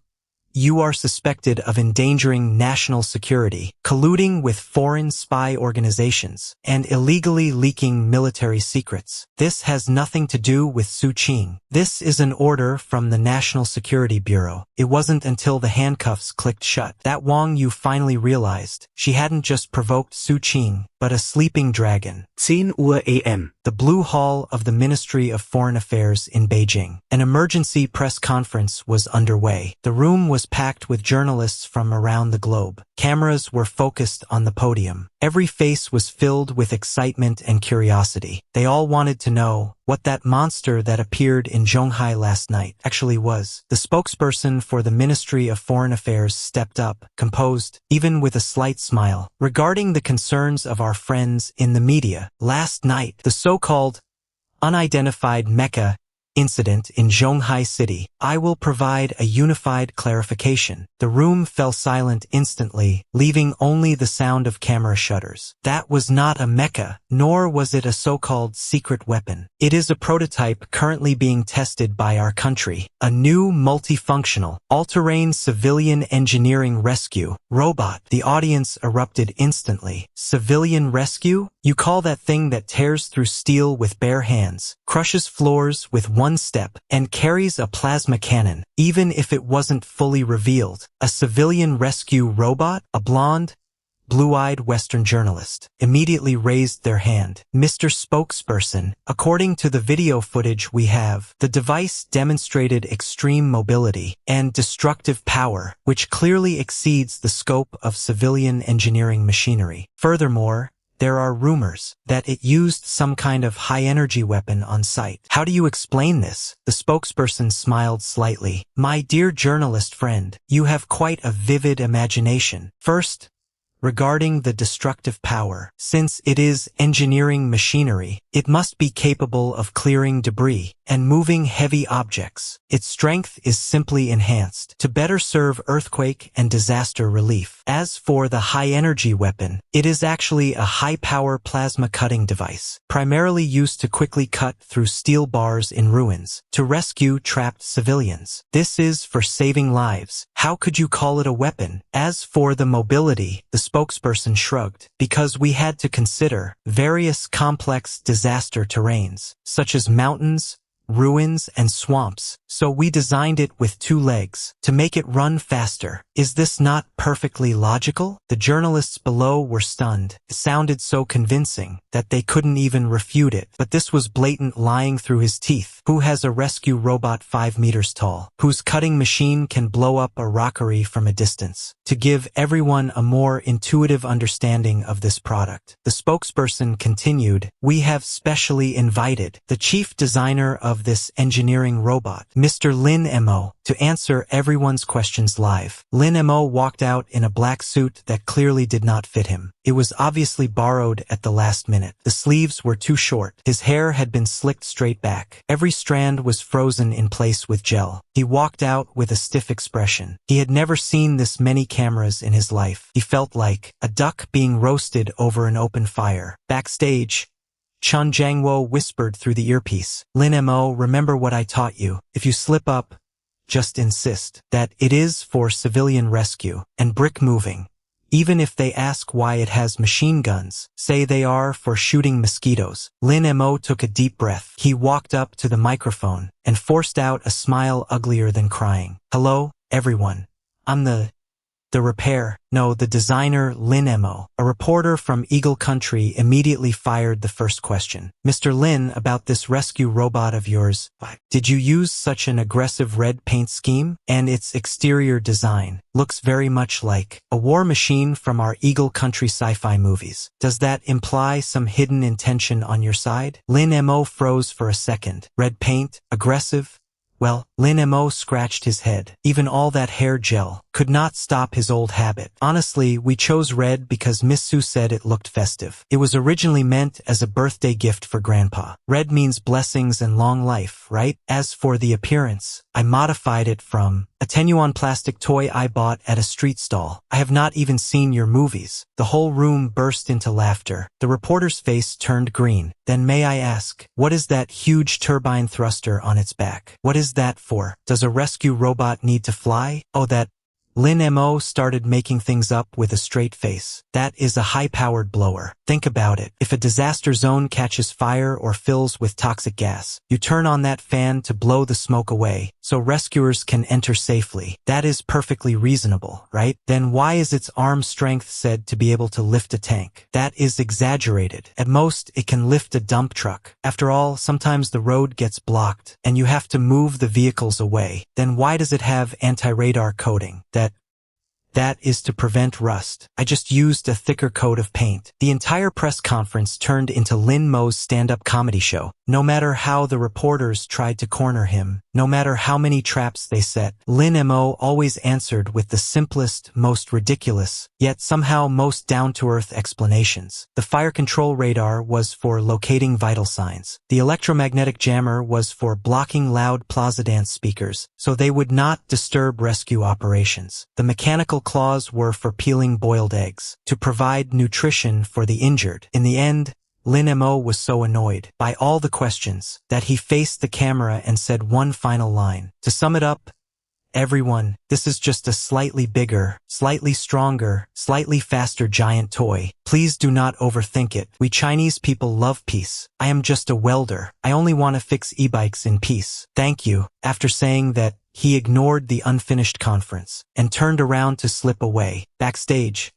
you are suspected of endangering national security, colluding with foreign spy organizations, and illegally leaking military secrets. This has nothing to do with Su Qing. This is an order from the National Security Bureau. It wasn't until the handcuffs clicked shut that Wang Yu finally realized she hadn't just provoked Su Qing, but a sleeping dragon. 10 Uhr AM. The Blue Hall of the Ministry of Foreign Affairs in Beijing. An emergency press conference was underway. The room was packed with journalists from around the globe. Cameras were focused on the podium. Every face was filled with excitement and curiosity. They all wanted to know what that monster that appeared in Zhonghai last night actually was. The spokesperson for the Ministry of Foreign Affairs stepped up, composed, even with a slight smile. Regarding the concerns of our friends in the media, last night, the so-called unidentified Mecha incident in Zhonghai City, I will provide a unified clarification. The room fell silent instantly, leaving only the sound of camera shutters. That was not a mecha, nor was it a so-called secret weapon. It is a prototype currently being tested by our country, a new multifunctional, all-terrain civilian engineering rescue robot. The audience erupted instantly. Civilian rescue? You call that thing that tears through steel with bare hands, crushes floors with one step, and carries a plasma cannon, even if it wasn't fully revealed? A civilian rescue robot? A blonde, blue-eyed Western journalist immediately raised their hand. Mr. Spokesperson, according to the video footage we have, the device demonstrated extreme mobility and destructive power, which clearly exceeds the scope of civilian engineering machinery. Furthermore, there are rumors that it used some kind of high-energy weapon on site. How do you explain this? The spokesperson smiled slightly. My dear journalist friend, you have quite a vivid imagination. First, regarding the destructive power, since it is engineering machinery, it must be capable of clearing debris and moving heavy objects. Its strength is simply enhanced to better serve earthquake and disaster relief. As for the high-energy weapon, it is actually a high-power plasma cutting device, primarily used to quickly cut through steel bars in ruins to rescue trapped civilians. This is for saving lives. How could you call it a weapon? As for the mobility, the spokesperson shrugged. Because we had to consider various complex disaster terrains, such as mountains, ruins, and swamps, so we designed it with 2 legs, to make it run faster. Is this not perfectly logical? The journalists below were stunned. It sounded so convincing that they couldn't even refute it. But this was blatant lying through his teeth. Who has a rescue robot 5 meters tall, whose cutting machine can blow up a rockery from a distance? To give everyone a more intuitive understanding of this product, the spokesperson continued, we have specially invited the chief designer of this engineering robot, Mr. Lin Mo, to answer everyone's questions live. Lin Mo walked out in a black suit that clearly did not fit him. It was obviously borrowed at the last minute. The sleeves were too short. His hair had been slicked straight back. Every strand was frozen in place with gel. He walked out with a stiff expression. He had never seen this many cameras in his life. He felt like a duck being roasted over an open fire. Backstage, Chun Jangwo whispered through the earpiece. Lin Mo, remember what I taught you. If you slip up, just insist that it is for civilian rescue and brick moving. Even if they ask why it has machine guns, say they are for shooting mosquitoes. Lin Mo took a deep breath. He walked up to the microphone and forced out a smile uglier than crying. Hello, everyone. I'm the designer Lin Mo. A reporter from Eagle Country immediately fired the first question. Mr. Lin, about this rescue robot of yours, did you use such an aggressive red paint scheme? And its exterior design looks very much like a war machine from our Eagle Country sci-fi movies. Does that imply some hidden intention on your side? Lin Mo froze for a second. Red paint? Aggressive? Well, Lin Mo scratched his head. Even all that hair gel could not stop his old habit. Honestly, we chose red because Miss Sue said it looked festive. It was originally meant as a birthday gift for Grandpa. Red means blessings and long life, right? As for the appearance, I modified it from a Tenuan plastic toy I bought at a street stall. I have not even seen your movies. The whole room burst into laughter. The reporter's face turned green. Then may I ask, what is that huge turbine thruster on its back? What is that for? Does a rescue robot need to fly? Oh, that. Lin Mo started making things up with a straight face. That is a high-powered blower. Think about it. If a disaster zone catches fire or fills with toxic gas, you turn on that fan to blow the smoke away, so rescuers can enter safely. That is perfectly reasonable, right? Then why is its arm strength said to be able to lift a tank? That is exaggerated. At most, it can lift a dump truck. After all, sometimes the road gets blocked, and you have to move the vehicles away. Then why does it have anti-radar coating? That is to prevent rust. I just used a thicker coat of paint. The entire press conference turned into Lin Mo's stand-up comedy show. No matter how the reporters tried to corner him, no matter how many traps they set, Lin Mo always answered with the simplest, most ridiculous, yet somehow most down-to-earth explanations. The fire control radar was for locating vital signs. The electromagnetic jammer was for blocking loud plaza dance speakers, so they would not disturb rescue operations. The mechanical claws were for peeling boiled eggs, to provide nutrition for the injured. In the end, Lin Mo was so annoyed by all the questions that he faced the camera and said one final line. To sum it up, everyone, this is just a slightly bigger, slightly stronger, slightly faster giant toy. Please do not overthink it. We Chinese people love peace. I am just a welder. I only want to fix e-bikes in peace. Thank you. After saying that, he ignored the unfinished conference and turned around to slip away. Backstage,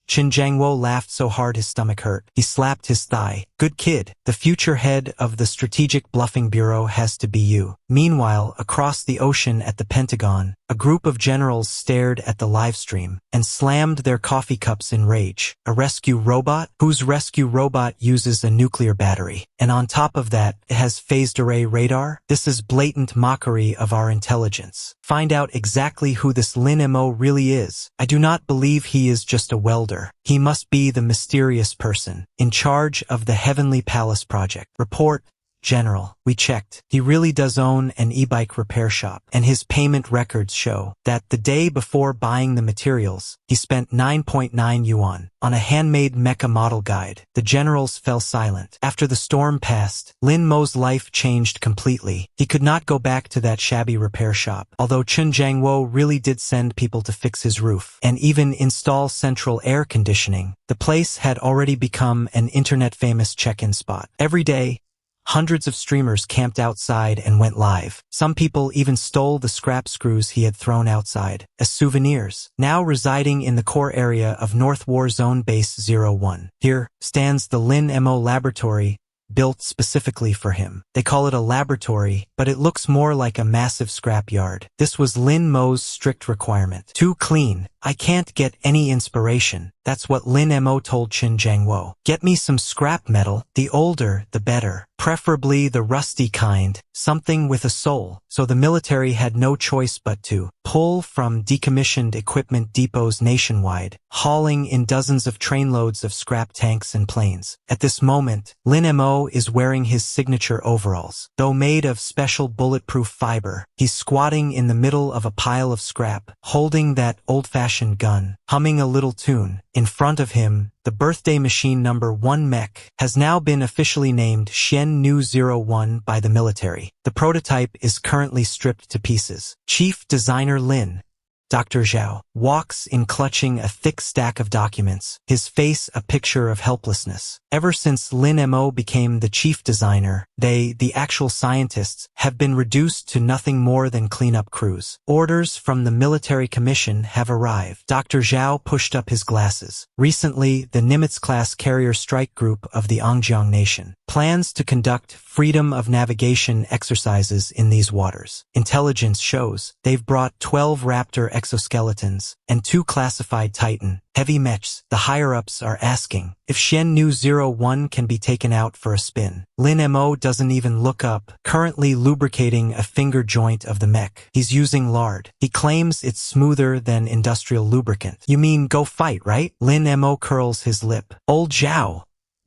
Qin Jiangwo laughed so hard his stomach hurt. He slapped his thigh. Good kid. The future head of the Strategic Bluffing Bureau has to be you. Meanwhile, across the ocean at the Pentagon, a group of generals stared at the live stream and slammed their coffee cups in rage. A rescue robot? Whose rescue robot uses a nuclear battery? And on top of that, it has phased array radar? This is blatant mockery of our intelligence. Find out exactly who this Lin Mo really is. I do not believe he is just a welder. He must be the mysterious person in charge of the Heavenly Palace project. Report, General, we checked. He really does own an e-bike repair shop, and his payment records show that the day before buying the materials, he spent 9.9 yuan on a handmade Mecha model guide. The generals fell silent. After the storm passed, Lin Mo's life changed completely. He could not go back to that shabby repair shop, although Chen Jiangwo really did send people to fix his roof and even install central air conditioning. The place had already become an internet-famous check-in spot. Every day, hundreds of streamers camped outside and went live. Some people even stole the scrap screws he had thrown outside as souvenirs. Now residing in the core area of North War Zone Base 01. Here stands the Lin Mo laboratory, built specifically for him. They call it a laboratory, but it looks more like a massive scrap yard. This was Lin Mo's strict requirement. Too clean. I can't get any inspiration. That's what Lin Mo told Chen Jiangwo. Get me some scrap metal, the older, the better. Preferably the rusty kind, something with a soul. So the military had no choice but to pull from decommissioned equipment depots nationwide, hauling in dozens of trainloads of scrap tanks and planes. At this moment, Lin Mo is wearing his signature overalls. Though made of special bulletproof fiber, he's squatting in the middle of a pile of scrap, holding that old-fashioned gun, humming a little tune. In front of him, the birthday machine number 1 mech has now been officially named Xian Nu 01 by the military. The prototype is currently stripped to pieces. Chief Designer Lin, Dr. Zhao, walks in clutching a thick stack of documents, his face a picture of helplessness. Ever since Lin Mo became the chief designer, the actual scientists, have been reduced to nothing more than cleanup crews. Orders from the military commission have arrived. Dr. Zhao pushed up his glasses. Recently, the Nimitz-class carrier strike group of the Angjiang nation plans to conduct freedom of navigation exercises in these waters. Intelligence shows they've brought 12 Raptor exoskeletons and 2 classified Titan heavy mechs. The higher-ups are asking if Xian Nu 01 can be taken out for a spin. Lin Mo doesn't even look up, currently lubricating a finger joint of the mech. He's using lard. He claims it's smoother than industrial lubricant. You mean go fight, right? Lin Mo curls his lip. Old Zhao,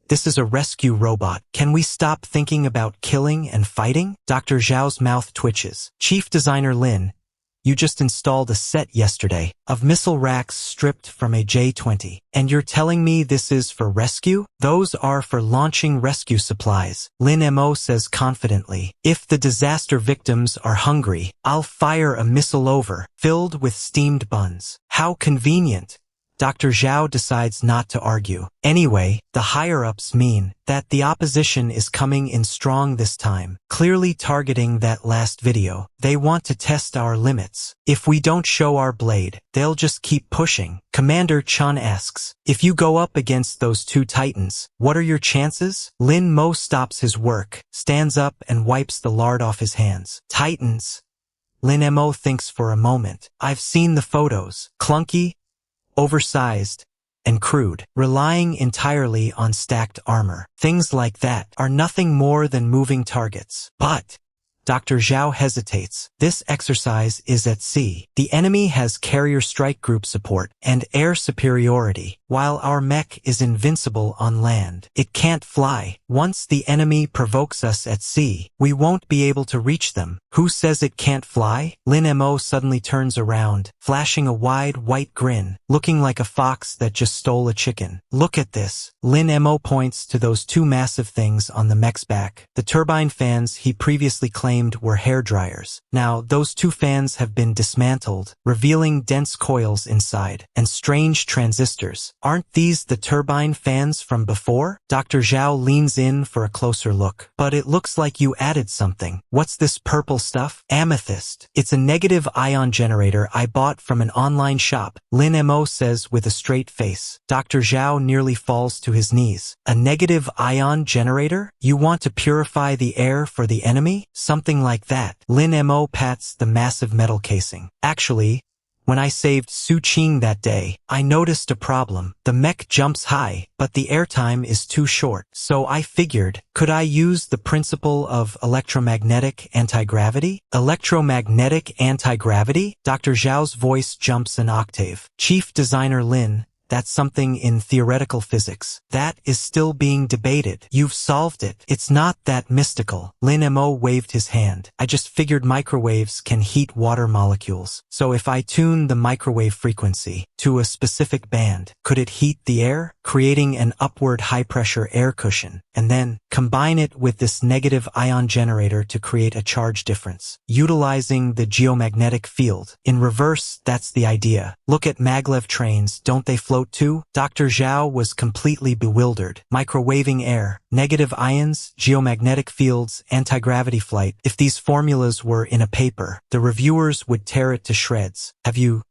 this is a rescue robot. Can we stop thinking about killing and fighting? Dr. Zhao's mouth twitches. Chief Designer Lin, you just installed a set yesterday of missile racks stripped from a J-20. And you're telling me this is for rescue? Those are for launching rescue supplies, Lin Mo says confidently. If the disaster victims are hungry, I'll fire a missile over, filled with steamed buns. How convenient. Dr. Zhao decides not to argue. Anyway, the higher-ups mean that the opposition is coming in strong this time, clearly targeting that last video. They want to test our limits. If we don't show our blade, they'll just keep pushing. Commander Chun asks, if you go up against those 2 titans, what are your chances? Lin Mo stops his work, stands up and wipes the lard off his hands. Titans? Lin Mo thinks for a moment. I've seen the photos. Clunky, oversized, and crude, relying entirely on stacked armor. Things like that are nothing more than moving targets. But Dr. Zhao hesitates. This exercise is at sea. The enemy has carrier strike group support and air superiority, while our mech is invincible on land. It can't fly. Once the enemy provokes us at sea, we won't be able to reach them. Who says it can't fly? Lin Mo suddenly turns around, flashing a wide white grin, looking like a fox that just stole a chicken. Look at this. Lin Mo points to those 2 massive things on the mech's back. The turbine fans he previously claimed were hair dryers. Now, those 2 fans have been dismantled, revealing dense coils inside and strange transistors. Aren't these the turbine fans from before? Dr. Zhao leans in for a closer look. But it looks like you added something. What's this purple stuff? Amethyst. It's a negative ion generator I bought from an online shop, Lin Mo says with a straight face. Dr. Zhao nearly falls to his knees. A negative ion generator? You want to purify the air for the enemy? Something like that. Lin Mo pats the massive metal casing. Actually, when I saved Su Qing that day, I noticed a problem. The mech jumps high, but the airtime is too short. So I figured, could I use the principle of electromagnetic anti-gravity? Electromagnetic anti-gravity? Dr. Zhao's voice jumps an octave. Chief Designer Lin, That's something in theoretical physics. That is still being debated. You've solved it. It's not that mystical. Lin Mo waved his hand. I just figured microwaves can heat water molecules. So if I tune the microwave frequency to a specific band, could it heat the air, creating an upward high-pressure air cushion, and then combine it with this negative ion generator to create a charge difference, utilizing the geomagnetic field. In reverse, that's the idea. Look at maglev trains, don't they float too? Dr. Zhao was completely bewildered. Microwaving air, negative ions, geomagnetic fields, anti-gravity flight. If these formulas were in a paper, the reviewers would tear it to shreds. Have you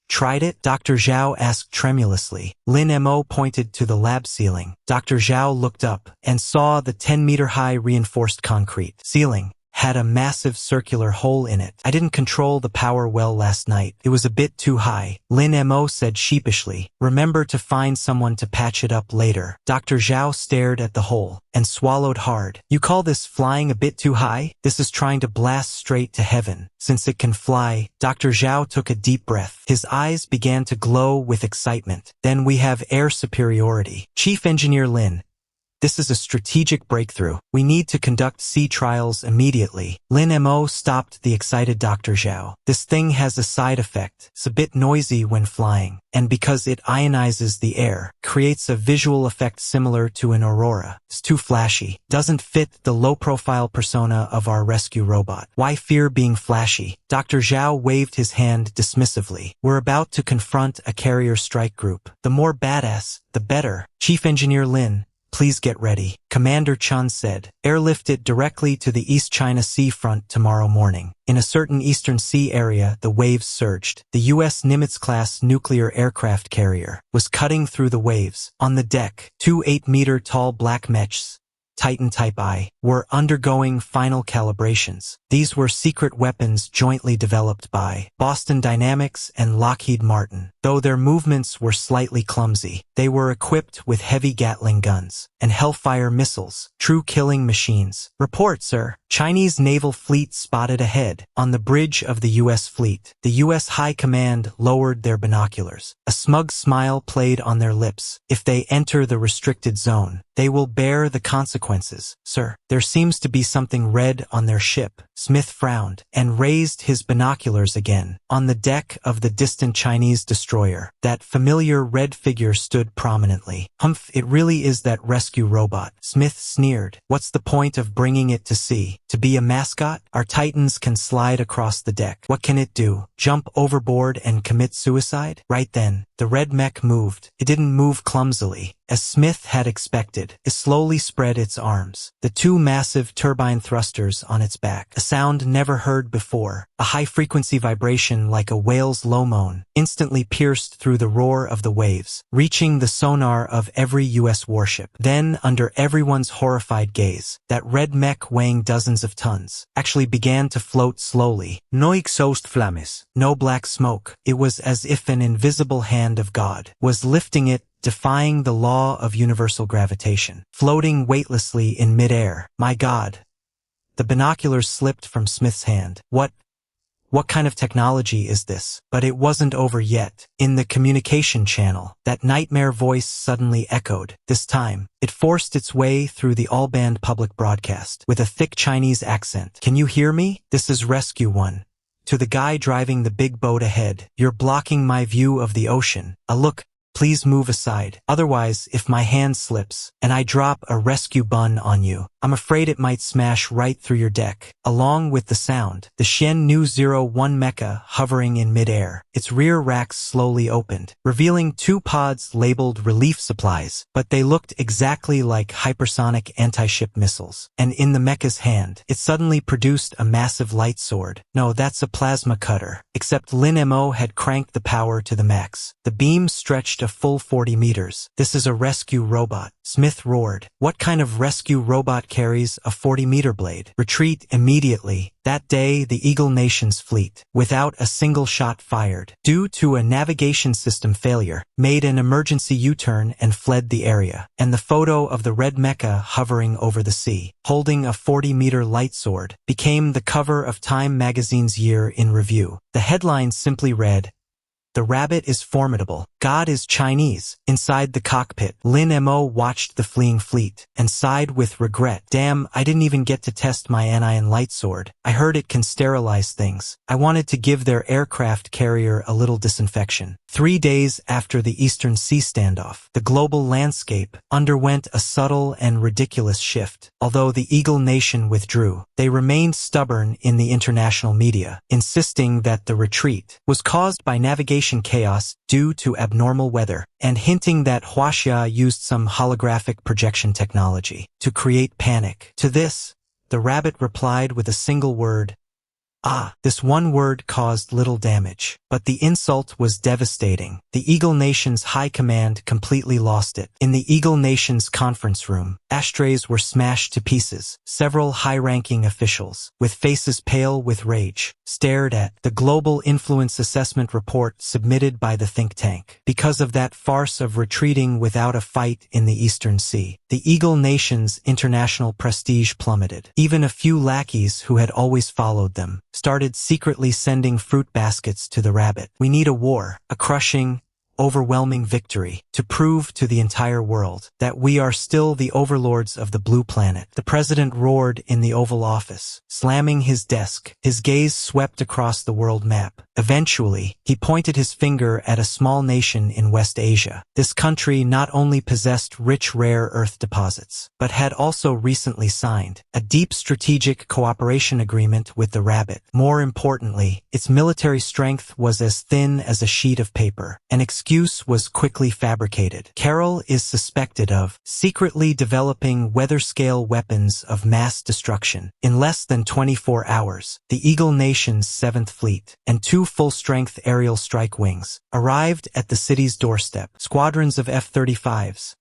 tried it? Dr. Zhao asked tremulously. Lin Mo pointed to the lab ceiling. Dr. Zhao looked up and saw the 10-meter-high reinforced concrete ceiling had a massive circular hole in it. I didn't control the power well last night. It was a bit too high. Lin Mo said sheepishly. Remember to find someone to patch it up later. Dr. Zhao stared at the hole and swallowed hard. You call this flying a bit too high? This is trying to blast straight to heaven. Since it can fly, Dr. Zhao took a deep breath. His eyes began to glow with excitement. Then we have air superiority. Chief Engineer Lin, this is a strategic breakthrough. We need to conduct sea trials immediately. Lin Mo stopped the excited Dr. Zhao. This thing has a side effect. It's a bit noisy when flying, and because it ionizes the air, creates a visual effect similar to an aurora. It's too flashy. Doesn't fit the low-profile persona of our rescue robot. Why fear being flashy? Dr. Zhao waved his hand dismissively. We're about to confront a carrier strike group. The more badass, the better. Chief Engineer Lin, please get ready. Commander Chun said, airlift it directly to the East China Sea front tomorrow morning. In a certain Eastern Sea area, the waves surged. The U.S. Nimitz-class nuclear aircraft carrier was cutting through the waves. On the deck, 2 8-meter-tall black mechs, Titan Type I, were undergoing final calibrations. These were secret weapons jointly developed by Boston Dynamics and Lockheed Martin. Though their movements were slightly clumsy, they were equipped with heavy Gatling guns and Hellfire missiles, true killing machines. Report, sir. Chinese naval fleet spotted ahead. On the bridge of the U.S. fleet, the U.S. High Command lowered their binoculars. A smug smile played on their lips. If they enter the restricted zone, they will bear the consequences, sir. There seems to be something red on their ship. Smith frowned and raised his binoculars again. On the deck of the distant Chinese destroyer, that familiar red figure stood prominently. Humph, it really is that rescue robot. Smith sneered. What's the point of bringing it to sea? To be a mascot? Our Titans can slide across the deck. What can it do? Jump overboard and commit suicide? Right then, the red mech moved. It didn't move clumsily, as Smith had expected. It slowly spread its arms, the 2 massive turbine thrusters on its back. A sound never heard before, a high-frequency vibration like a whale's low moan, instantly pierced through the roar of the waves, reaching the sonar of every U.S. warship. Then, under everyone's horrified gaze, that red mech weighing dozens of tons actually began to float slowly. No exhaust flames. No black smoke. It was as if an invisible hand of God was lifting it, defying the law of universal gravitation, floating weightlessly in midair. My God. The binoculars slipped from Smith's hand. What kind of technology is this? But it wasn't over yet. In the communication channel, that nightmare voice suddenly echoed. This time, it forced its way through the all-band public broadcast with a thick Chinese accent. Can you hear me? This is Rescue 1. To the guy driving the big boat ahead, you're blocking my view of the ocean. Look, please move aside. Otherwise, if my hand slips and I drop a rescue bun on you, I'm afraid it might smash right through your deck. Along with the sound, the Shen Nu 01 Mecha hovering in midair, its rear racks slowly opened, revealing 2 pods labeled relief supplies, but they looked exactly like hypersonic anti-ship missiles. And in the mecha's hand, it suddenly produced a massive light sword. No, that's a plasma cutter. Except Lin Mo had cranked the power to the max. The beam stretched a full 40 meters. This is a rescue robot. Smith roared. What kind of rescue robot carries a 40-meter blade? Retreat immediately. That day, the Eagle Nation's fleet, without a single shot fired, due to a navigation system failure, made an emergency U-turn and fled the area. And the photo of the red mecha hovering over the sea, holding a 40-meter light sword, became the cover of Time magazine's Year in Review. The headline simply read, The rabbit is formidable. God is Chinese. Inside the cockpit, Lin Mo watched the fleeing fleet and sighed with regret. Damn, I didn't even get to test my anion light sword. I heard it can sterilize things. I wanted to give their aircraft carrier a little disinfection. 3 days after the Eastern Sea standoff, the global landscape underwent a subtle and ridiculous shift. Although the Eagle Nation withdrew, they remained stubborn in the international media, insisting that the retreat was caused by navigation chaos due to abnormal weather, and hinting that Huaxia used some holographic projection technology to create panic. To this, the rabbit replied with a single word. This one word caused little damage, but the insult was devastating. The Eagle Nation's high command completely lost it. In the Eagle Nation's conference room, ashtrays were smashed to pieces. Several high-ranking officials, with faces pale with rage, stared at the global influence assessment report submitted by the think tank. Because of that farce of retreating without a fight in the Eastern Sea, the Eagle Nation's international prestige plummeted. Even a few lackeys who had always followed them started secretly sending fruit baskets to the rabbit. We need a war, a crushing, overwhelming victory, to prove to the entire world that we are still the overlords of the blue planet. The president roared in the Oval Office, slamming his desk. His gaze swept across the world map. Eventually, he pointed his finger at a small nation in West Asia. This country not only possessed rich rare earth deposits, but had also recently signed a deep strategic cooperation agreement with the rabbit. More importantly, its military strength was as thin as a sheet of paper. An excuse was quickly fabricated. Carol is suspected of secretly developing weather-scale weapons of mass destruction. In less than 24 hours, the Eagle Nation's 7th Fleet and 2 full-strength aerial strike wings arrived at the city's doorstep. Squadrons of F-35s,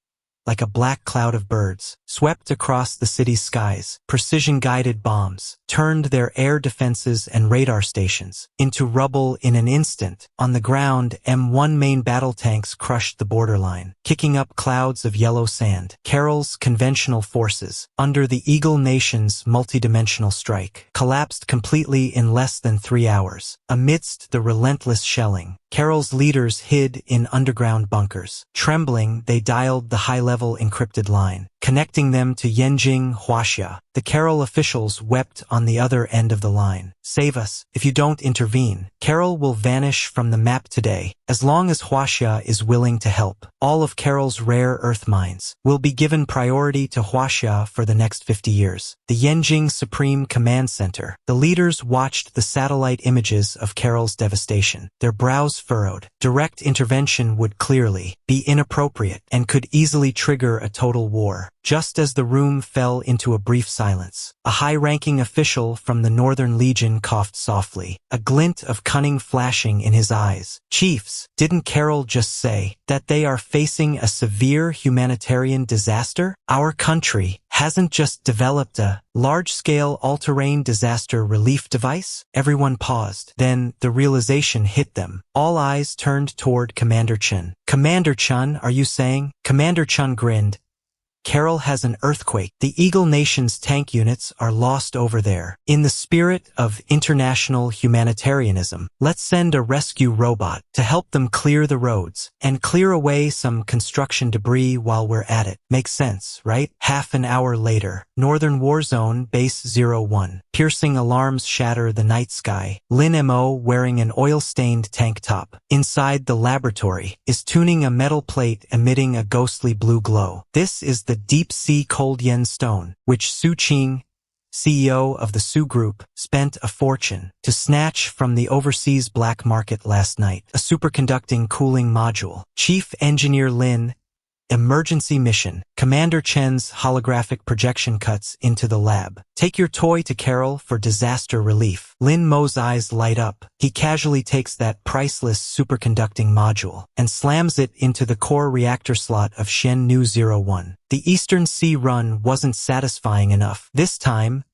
like a black cloud of birds, swept across the city's skies. Precision-guided bombs turned their air defenses and radar stations into rubble in an instant. On the ground, M1 main battle tanks crushed the borderline, kicking up clouds of yellow sand. Carol's conventional forces, under the Eagle Nation's multidimensional strike, collapsed completely in less than 3 hours. Amidst the relentless shelling, Carol's leaders hid in underground bunkers. Trembling, they dialed the high-level encrypted line, connecting them to Yenjing Huaxia. The Carol officials wept on the other end of the line. Save us. If you don't intervene, Carol will vanish from the map today. As long as Huaxia is willing to help, all of Carol's rare earth mines will be given priority to Huaxia for the next 50 years. The Yenjing Supreme Command Center. The leaders watched the satellite images of Carol's devastation. Their brows furrowed. Direct intervention would clearly be inappropriate and could easily trigger a total war. Just as the room fell into a brief silence, a high-ranking official from the Northern Legion coughed softly, a glint of cunning flashing in his eyes. Chiefs, didn't Carol just say that they are facing a severe humanitarian disaster? Our country hasn't just developed a large-scale all-terrain disaster relief device? Everyone paused. Then the realization hit them. All eyes turned toward Commander Chen. Commander Chen, are you saying? Commander Chen grinned. Carol has an earthquake. The Eagle Nation's tank units are lost over there. In the spirit of international humanitarianism, let's send a rescue robot to help them clear the roads and clear away some construction debris while we're at it. Makes sense, right? Half an hour later, Northern War Zone Base 01. Piercing alarms shatter the night sky. Lin Mo, wearing an oil-stained tank top, inside the laboratory, is tuning a metal plate emitting a ghostly blue glow. This is the deep-sea cold yen stone, which Su Qing, CEO of the Su Group, spent a fortune to snatch from the overseas black market last night. A superconducting cooling module. Chief Engineer Lin. Emergency mission. Commander Chen's holographic projection cuts into the lab. Take your toy to Carol for disaster relief. Lin Mo's eyes light up. He casually takes that priceless superconducting module and slams it into the core reactor slot of Shen Nu 01. The Eastern Sea run wasn't satisfying enough. This time,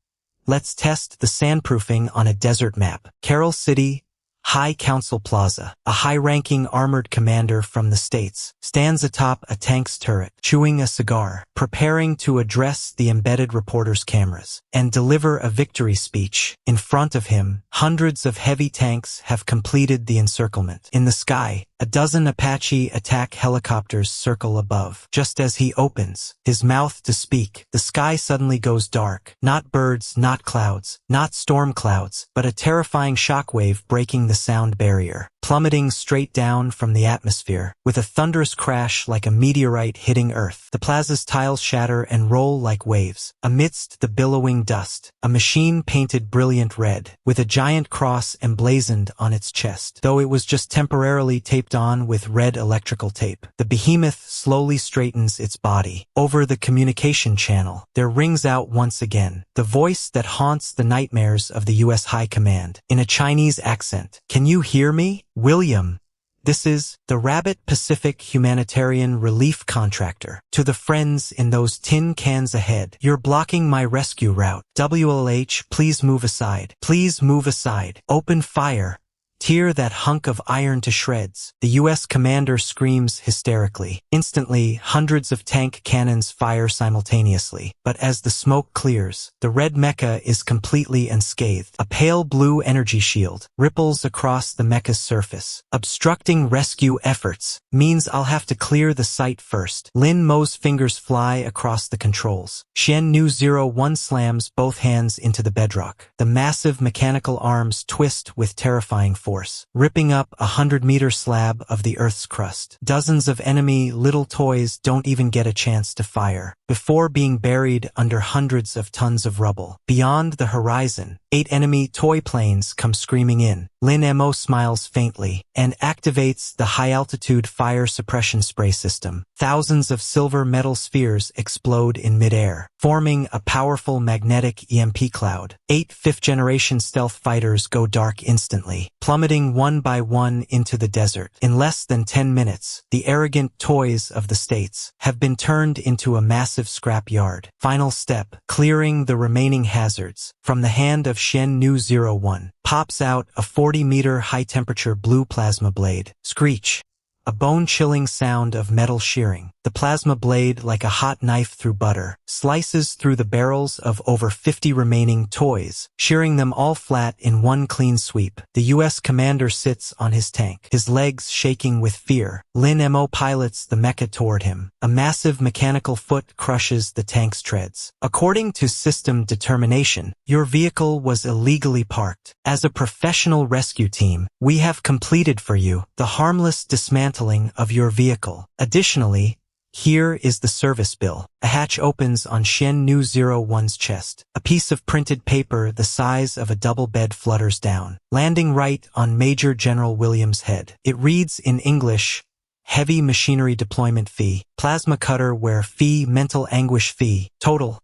let's test the sandproofing on a desert map. Carol City, High Council Plaza. A high-ranking armored commander from the States stands atop a tank's turret, chewing a cigar, preparing to address the embedded reporter's cameras and deliver a victory speech. In front of him, hundreds of heavy tanks have completed the encirclement. In the sky, a dozen Apache attack helicopters circle above. Just as he opens his mouth to speak, the sky suddenly goes dark. Not birds, not clouds, not storm clouds, but a terrifying shockwave breaking the sound barrier, plummeting straight down from the atmosphere. With a thunderous crash like a meteorite hitting Earth, the plaza's tiles shatter and roll like waves. Amidst the billowing dust, a machine painted brilliant red, with a giant cross emblazoned on its chest, though it was just temporarily taped on with red electrical tape. The behemoth slowly straightens its body. Over the communication channel, there rings out once again the voice that haunts the nightmares of the U.S. High Command, in a Chinese accent. "Can you hear me, William? This is the Rabbit Pacific Humanitarian Relief Contractor. To the friends in those tin cans ahead, you're blocking my rescue route. WLH, please move aside. Please move aside. Open fire. Tear that hunk of iron to shreds." The U.S. commander screams hysterically. Instantly, hundreds of tank cannons fire simultaneously. But as the smoke clears, the red Mecha is completely unscathed. A pale blue energy shield ripples across the Mecha's surface. "Obstructing rescue efforts means I'll have to clear the site first." Lin Mo's fingers fly across the controls. Shen Nu 01 slams both hands into the bedrock. The massive mechanical arms twist with terrifying force, ripping up a 100-meter slab of the Earth's crust. Dozens of enemy little toys don't even get a chance to fire, before being buried under hundreds of tons of rubble. Beyond the horizon, 8 enemy toy planes come screaming in. Lin Mo smiles faintly and activates the high-altitude fire suppression spray system. Thousands of silver metal spheres explode in midair, forming a powerful magnetic EMP cloud. 8 fifth-generation stealth fighters go dark instantly, plummeting one by one into the desert. In less than 10 minutes, the arrogant toys of the States have been turned into a massive scrap yard. Final step, clearing the remaining hazards. From the hand of Shen Nu 01, pops out a 40-meter high-temperature blue plasma blade. Screech. A bone-chilling sound of metal shearing. The plasma blade, like a hot knife through butter, slices through the barrels of over 50 remaining toys, shearing them all flat in one clean sweep. The U.S. commander sits on his tank, his legs shaking with fear. Lin Mo pilots the Mecha toward him. A massive mechanical foot crushes the tank's treads. "According to system determination, your vehicle was illegally parked. As a professional rescue team, we have completed for you the harmless dismantling of your vehicle. Additionally, here is the service bill." A hatch opens on Shen Nu 01's chest. A piece of printed paper the size of a double bed flutters down, landing right on Major General Williams' head. It reads in English, "Heavy machinery deployment fee. Plasma cutter wear fee, mental anguish fee. Total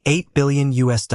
$8 billion US.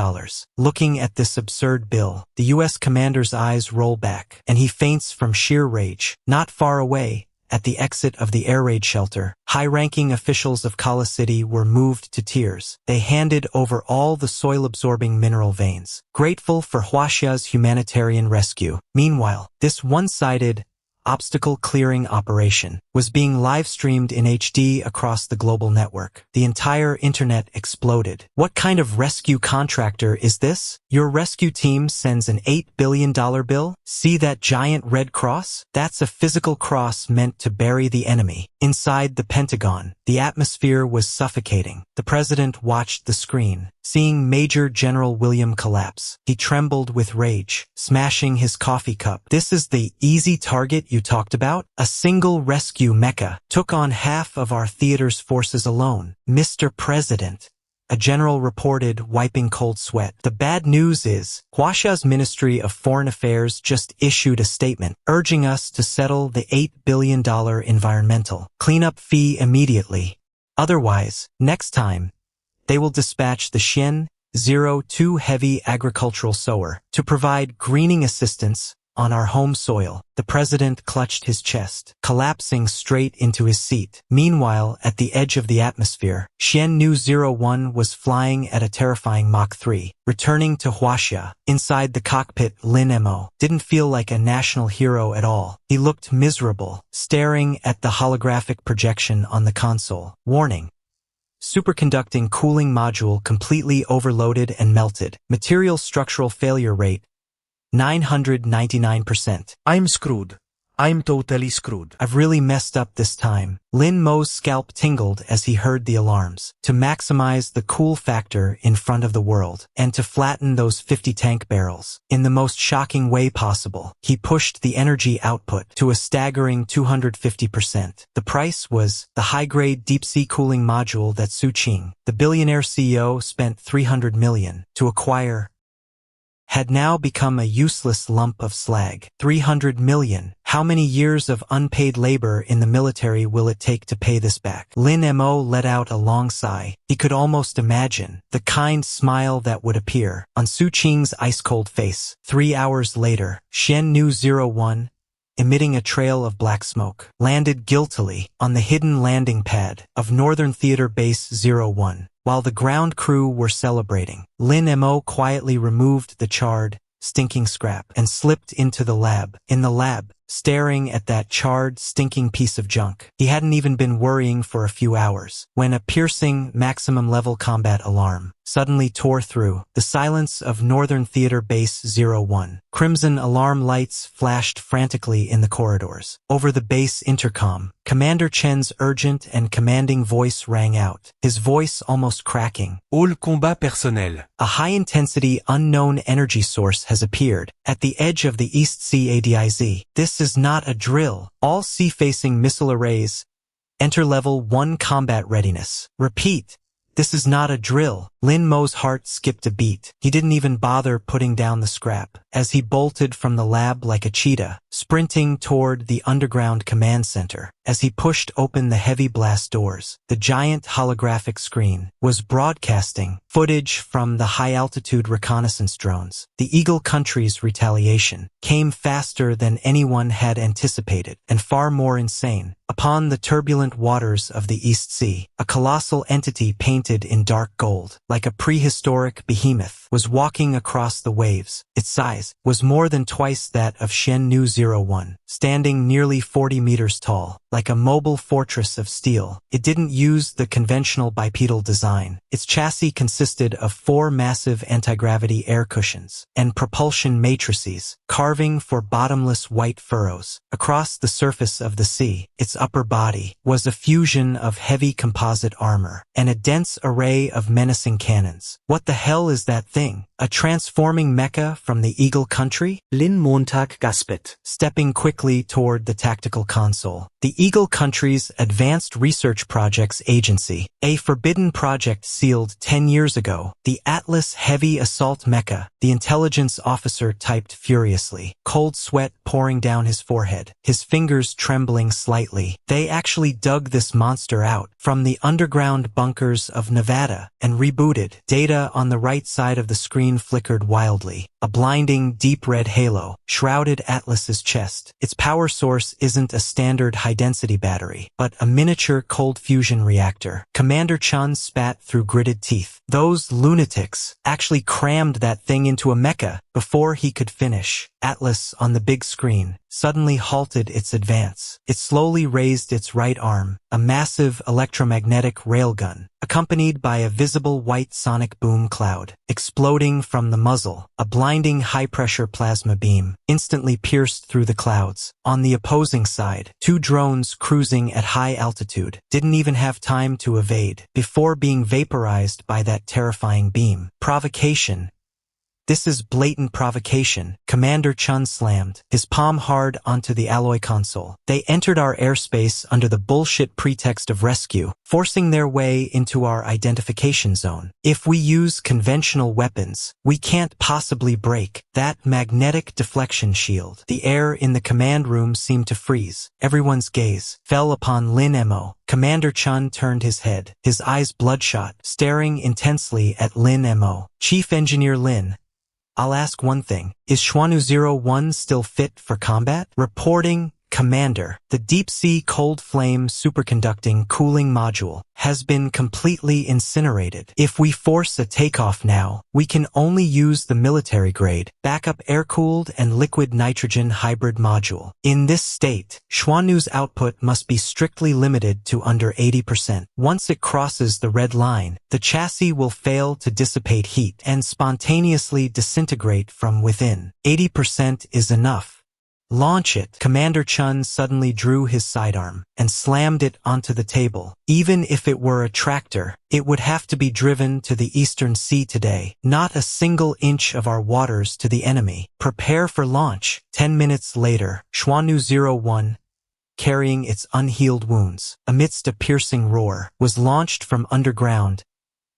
Looking at this absurd bill, the U.S. commander's eyes roll back, and he faints from sheer rage. Not far away, at the exit of the air raid shelter, high-ranking officials of Kala City were moved to tears. They handed over all the soil-absorbing mineral veins, grateful for Huaxia's humanitarian rescue. Meanwhile, this one-sided, obstacle-clearing operation was being live-streamed in HD across the global network. The entire internet exploded. What kind of rescue contractor is this? Your rescue team sends an $8 billion bill? See that giant red cross? That's a physical cross meant to bury the enemy. Inside the Pentagon, the atmosphere was suffocating. The president watched the screen, seeing Major General William collapse. He trembled with rage, smashing his coffee cup. "This is the easy target you talked about? A single rescue Mecha took on half of our theater's forces alone. Mr. President," a general reported, wiping cold sweat. "The bad news is, Huaxia's Ministry of Foreign Affairs just issued a statement urging us to settle the $8 billion environmental cleanup fee immediately. Otherwise, next time, they will dispatch the Shen 02 heavy agricultural sower to provide greening assistance On our home soil, the president clutched his chest, collapsing straight into his seat. Meanwhile, at the edge of the atmosphere, Xiannu-01 was flying at a terrifying Mach 3, returning to Huaxia. Inside the cockpit, Lin Mo didn't feel like a national hero at all. He looked miserable, staring at the holographic projection on the console. Warning. Superconducting cooling module completely overloaded and melted. Material structural failure rate 999%. I'm screwed. I'm totally screwed. I've really messed up this time. Lin Mo's scalp tingled as he heard the alarms. To maximize the cool factor in front of the world, and to flatten those 50 tank barrels in the most shocking way possible, he pushed the energy output to a staggering 250%. The price was the high-grade deep-sea cooling module that Su Qing, the billionaire CEO, spent $300 million to acquire, had now become a useless lump of slag. $300 million. How many years of unpaid labor in the military will it take to pay this back? Lin Mo let out a long sigh. He could almost imagine the kind smile that would appear on Su Qing's ice-cold face. 3 hours later, Xiannu-01, emitting a trail of black smoke, landed guiltily on the hidden landing pad of Northern Theater Base 01. While the ground crew were celebrating, Lin Mo quietly removed the charred, stinking scrap and slipped into the lab. In the lab, staring at that charred, stinking piece of junk, he hadn't even been worrying for a few hours when a piercing, maximum-level combat alarm suddenly tore through the silence of Northern Theater Base 01. Crimson alarm lights flashed frantically in the corridors. Over the base intercom, Commander Chen's urgent and commanding voice rang out, his voice almost cracking. All combat personnel. A high-intensity, unknown energy source has appeared at the edge of the East Sea ADIZ. This is not a drill. All sea-facing missile arrays. Enter Level 1 combat readiness. Repeat. This is not a drill. Lin Mo's heart skipped a beat. He didn't even bother putting down the scrap as he bolted from the lab like a cheetah, sprinting toward the underground command center. As he pushed open the heavy blast doors, the giant holographic screen was broadcasting footage from the high-altitude reconnaissance drones. The Eagle country's retaliation came faster than anyone had anticipated and far more insane. Upon the turbulent waters of the East Sea, a colossal entity painted in dark gold, like a prehistoric behemoth, was walking across the waves. Its size was more than twice that of Xiannu-01, standing nearly 40 meters tall, like a mobile fortress of steel. It didn't use the conventional bipedal design. Its chassis consisted of 4 massive anti-gravity air cushions and propulsion matrices, carving for bottomless white furrows across the surface of the sea. Its upper body was a fusion of heavy composite armor and a dense array of menacing cannons. What the hell is that thing? A transforming mecha from the Eagle country? Lin Montag gasped, stepping quickly toward the tactical console. The Eagle country's Advanced Research Projects Agency, a forbidden project sealed 10 years ago. The Atlas Heavy Assault Mecha, the intelligence officer typed furiously, cold sweat pouring down his forehead, his fingers trembling slightly. They actually dug this monster out from the underground bunkers of Nevada and rebooted. Data on the right side of the screen flickered wildly. A blinding, deep red halo shrouded Atlas's chest. Its power source isn't a standard high-density battery, but a miniature cold fusion reactor. Commander Chun spat through gritted teeth. Those lunatics actually crammed that thing into a mecha before he could finish. Atlas, on the big screen, suddenly halted its advance. It slowly raised its right arm, a massive electromagnetic railgun, accompanied by a visible white sonic boom cloud, exploding from the muzzle. A blinding high-pressure plasma beam instantly pierced through the clouds. On the opposing side, 2 drones cruising at high altitude didn't even have time to evade before being vaporized by that terrifying beam. Provocation. This is blatant provocation. Commander Chun slammed his palm hard onto the alloy console. They entered our airspace under the bullshit pretext of rescue, forcing their way into our identification zone. If we use conventional weapons, we can't possibly break that magnetic deflection shield. The air in the command room seemed to freeze. Everyone's gaze fell upon Lin Mo. Commander Chun turned his head, his eyes bloodshot, staring intensely at Lin Mo. Chief Engineer Lin, I'll ask one thing. Is Xuanu-01 still fit for combat? Reporting, Commander. The deep-sea cold-flame superconducting cooling module has been completely incinerated. If we force a takeoff now, we can only use the military-grade, backup air-cooled and liquid nitrogen hybrid module. In this state, Xuanu's output must be strictly limited to under 80%. Once it crosses the red line, the chassis will fail to dissipate heat and spontaneously disintegrate from within. 80% is enough. Launch it. Commander Chun suddenly drew his sidearm and slammed it onto the table. Even if it were a tractor, it would have to be driven to the Eastern Sea today. Not a single inch of our waters to the enemy. Prepare for launch. 10 minutes later, Xuanu-01, carrying its unhealed wounds, amidst a piercing roar, was launched from underground,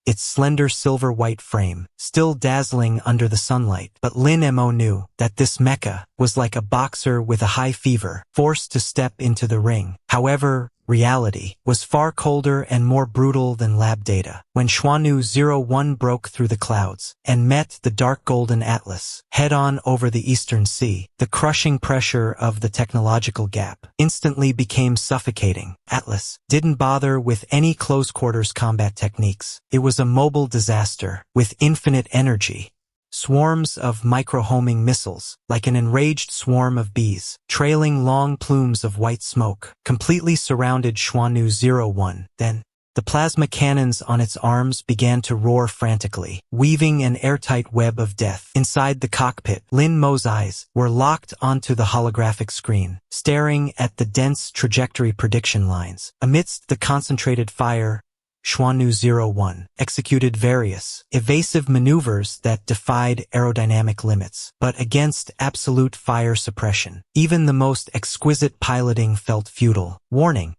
its slender silver-white frame still dazzling under the sunlight. But Lin Mo knew that this mecha was like a boxer with a high fever, forced to step into the ring. However, reality was far colder and more brutal than lab data. When Xuanu-01 broke through the clouds and met the dark golden Atlas head-on over the Eastern Sea, the crushing pressure of the technological gap instantly became suffocating. Atlas didn't bother with any close-quarters combat techniques. It was a mobile disaster with infinite energy. Swarms of micro-homing missiles, like an enraged swarm of bees, trailing long plumes of white smoke, completely surrounded Xuanu-01. Then, the plasma cannons on its arms began to roar frantically, weaving an airtight web of death. Inside the cockpit, Lin Mo's eyes were locked onto the holographic screen, staring at the dense trajectory prediction lines. Amidst the concentrated fire, Xuanu-01 executed various evasive maneuvers that defied aerodynamic limits, but against absolute fire suppression, even the most exquisite piloting felt futile. Warning: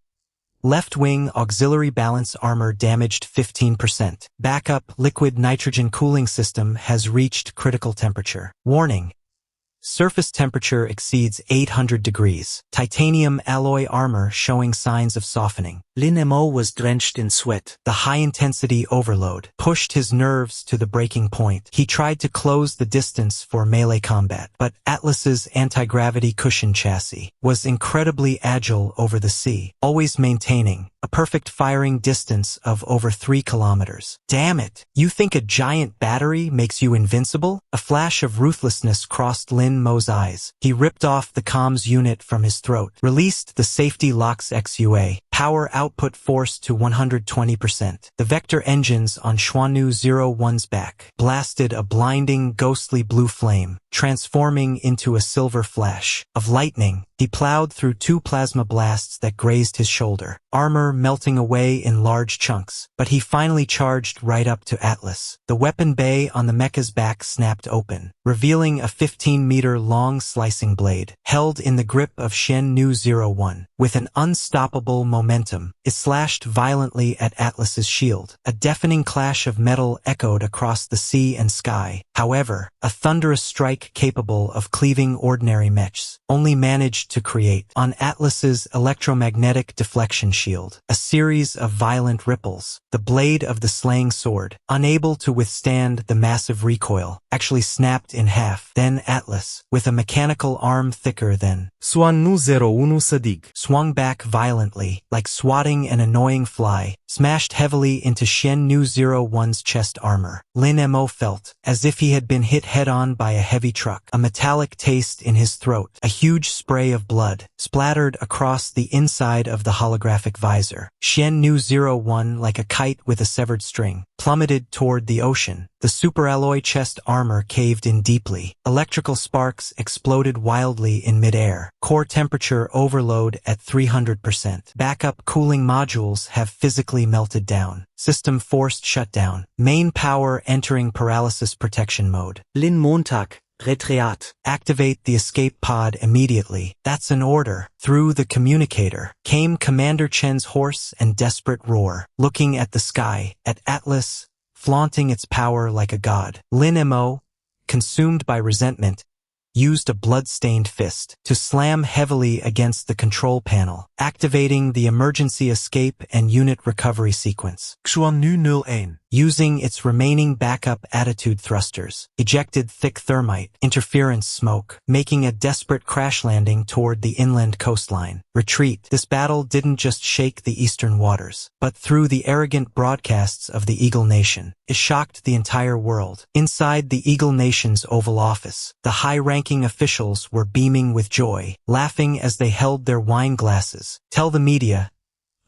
left-wing auxiliary balance armor damaged 15%. Backup liquid nitrogen cooling system has reached critical temperature. Warning: surface temperature exceeds 800 degrees. Titanium alloy armor showing signs of softening. Lin Mo was drenched in sweat. The high-intensity overload pushed his nerves to the breaking point. He tried to close the distance for melee combat, but Atlas's anti-gravity cushion chassis was incredibly agile over the sea, always maintaining a perfect firing distance of over 3 kilometers. Damn it! You think a giant battery makes you invincible? A flash of ruthlessness crossed Lin Mo's eyes. He ripped off the comms unit from his throat, released the safety locks XUA, power output forced to 120%. The vector engines on Xuanu-01's back blasted a blinding, ghostly blue flame, transforming into a silver flash of lightning. He plowed through 2 plasma blasts that grazed his shoulder, armor melting away in large chunks, but he finally charged right up to Atlas. The weapon bay on the mecha's back snapped open, revealing a 15-meter-long slicing blade, held in the grip of Xuanu-01. With an unstoppable momentum, it slashed violently at Atlas's shield. A deafening clash of metal echoed across the sea and sky. However, a thunderous strike capable of cleaving ordinary mechs only managed to create, on Atlas's electromagnetic deflection shield, a series of violent ripples. The blade of the slaying sword, unable to withstand the massive recoil, actually snapped in half. Then Atlas, with a mechanical arm thicker than Xuanu-01 Sadig, swung back violently, like swatting an annoying fly, smashed heavily into Xuanu-01's chest armor. Lin Mo felt as if he had been hit head-on by a heavy truck. A metallic taste in his throat, a huge spray of blood, splattered across the inside of the holographic visor. Xuanu-01, like a kite with a severed string, plummeted toward the ocean. The superalloy chest armor caved in deeply. Electrical sparks exploded wildly in midair. Core temperature overload at 300%. Backup cooling modules have physically melted down. System forced shutdown. Main power entering paralysis protection mode. Lin Montag, Retreat. Activate the escape pod immediately. That's an order. Through the communicator came Commander Chen's hoarse and desperate roar, looking at the sky, at Atlas, flaunting its power like a god. Lin Mo, consumed by resentment, used a blood-stained fist to slam heavily against the control panel, activating the emergency escape and unit recovery sequence. Xuanu-01. using its remaining backup attitude thrusters, ejected thick thermite, interference smoke, making a desperate crash landing toward the inland coastline. Retreat. This battle didn't just shake the eastern waters, but through the arrogant broadcasts of the Eagle Nation, it shocked the entire world. Inside the Eagle Nation's Oval Office, the high-ranking officials were beaming with joy, laughing as they held their wine glasses. Tell the media,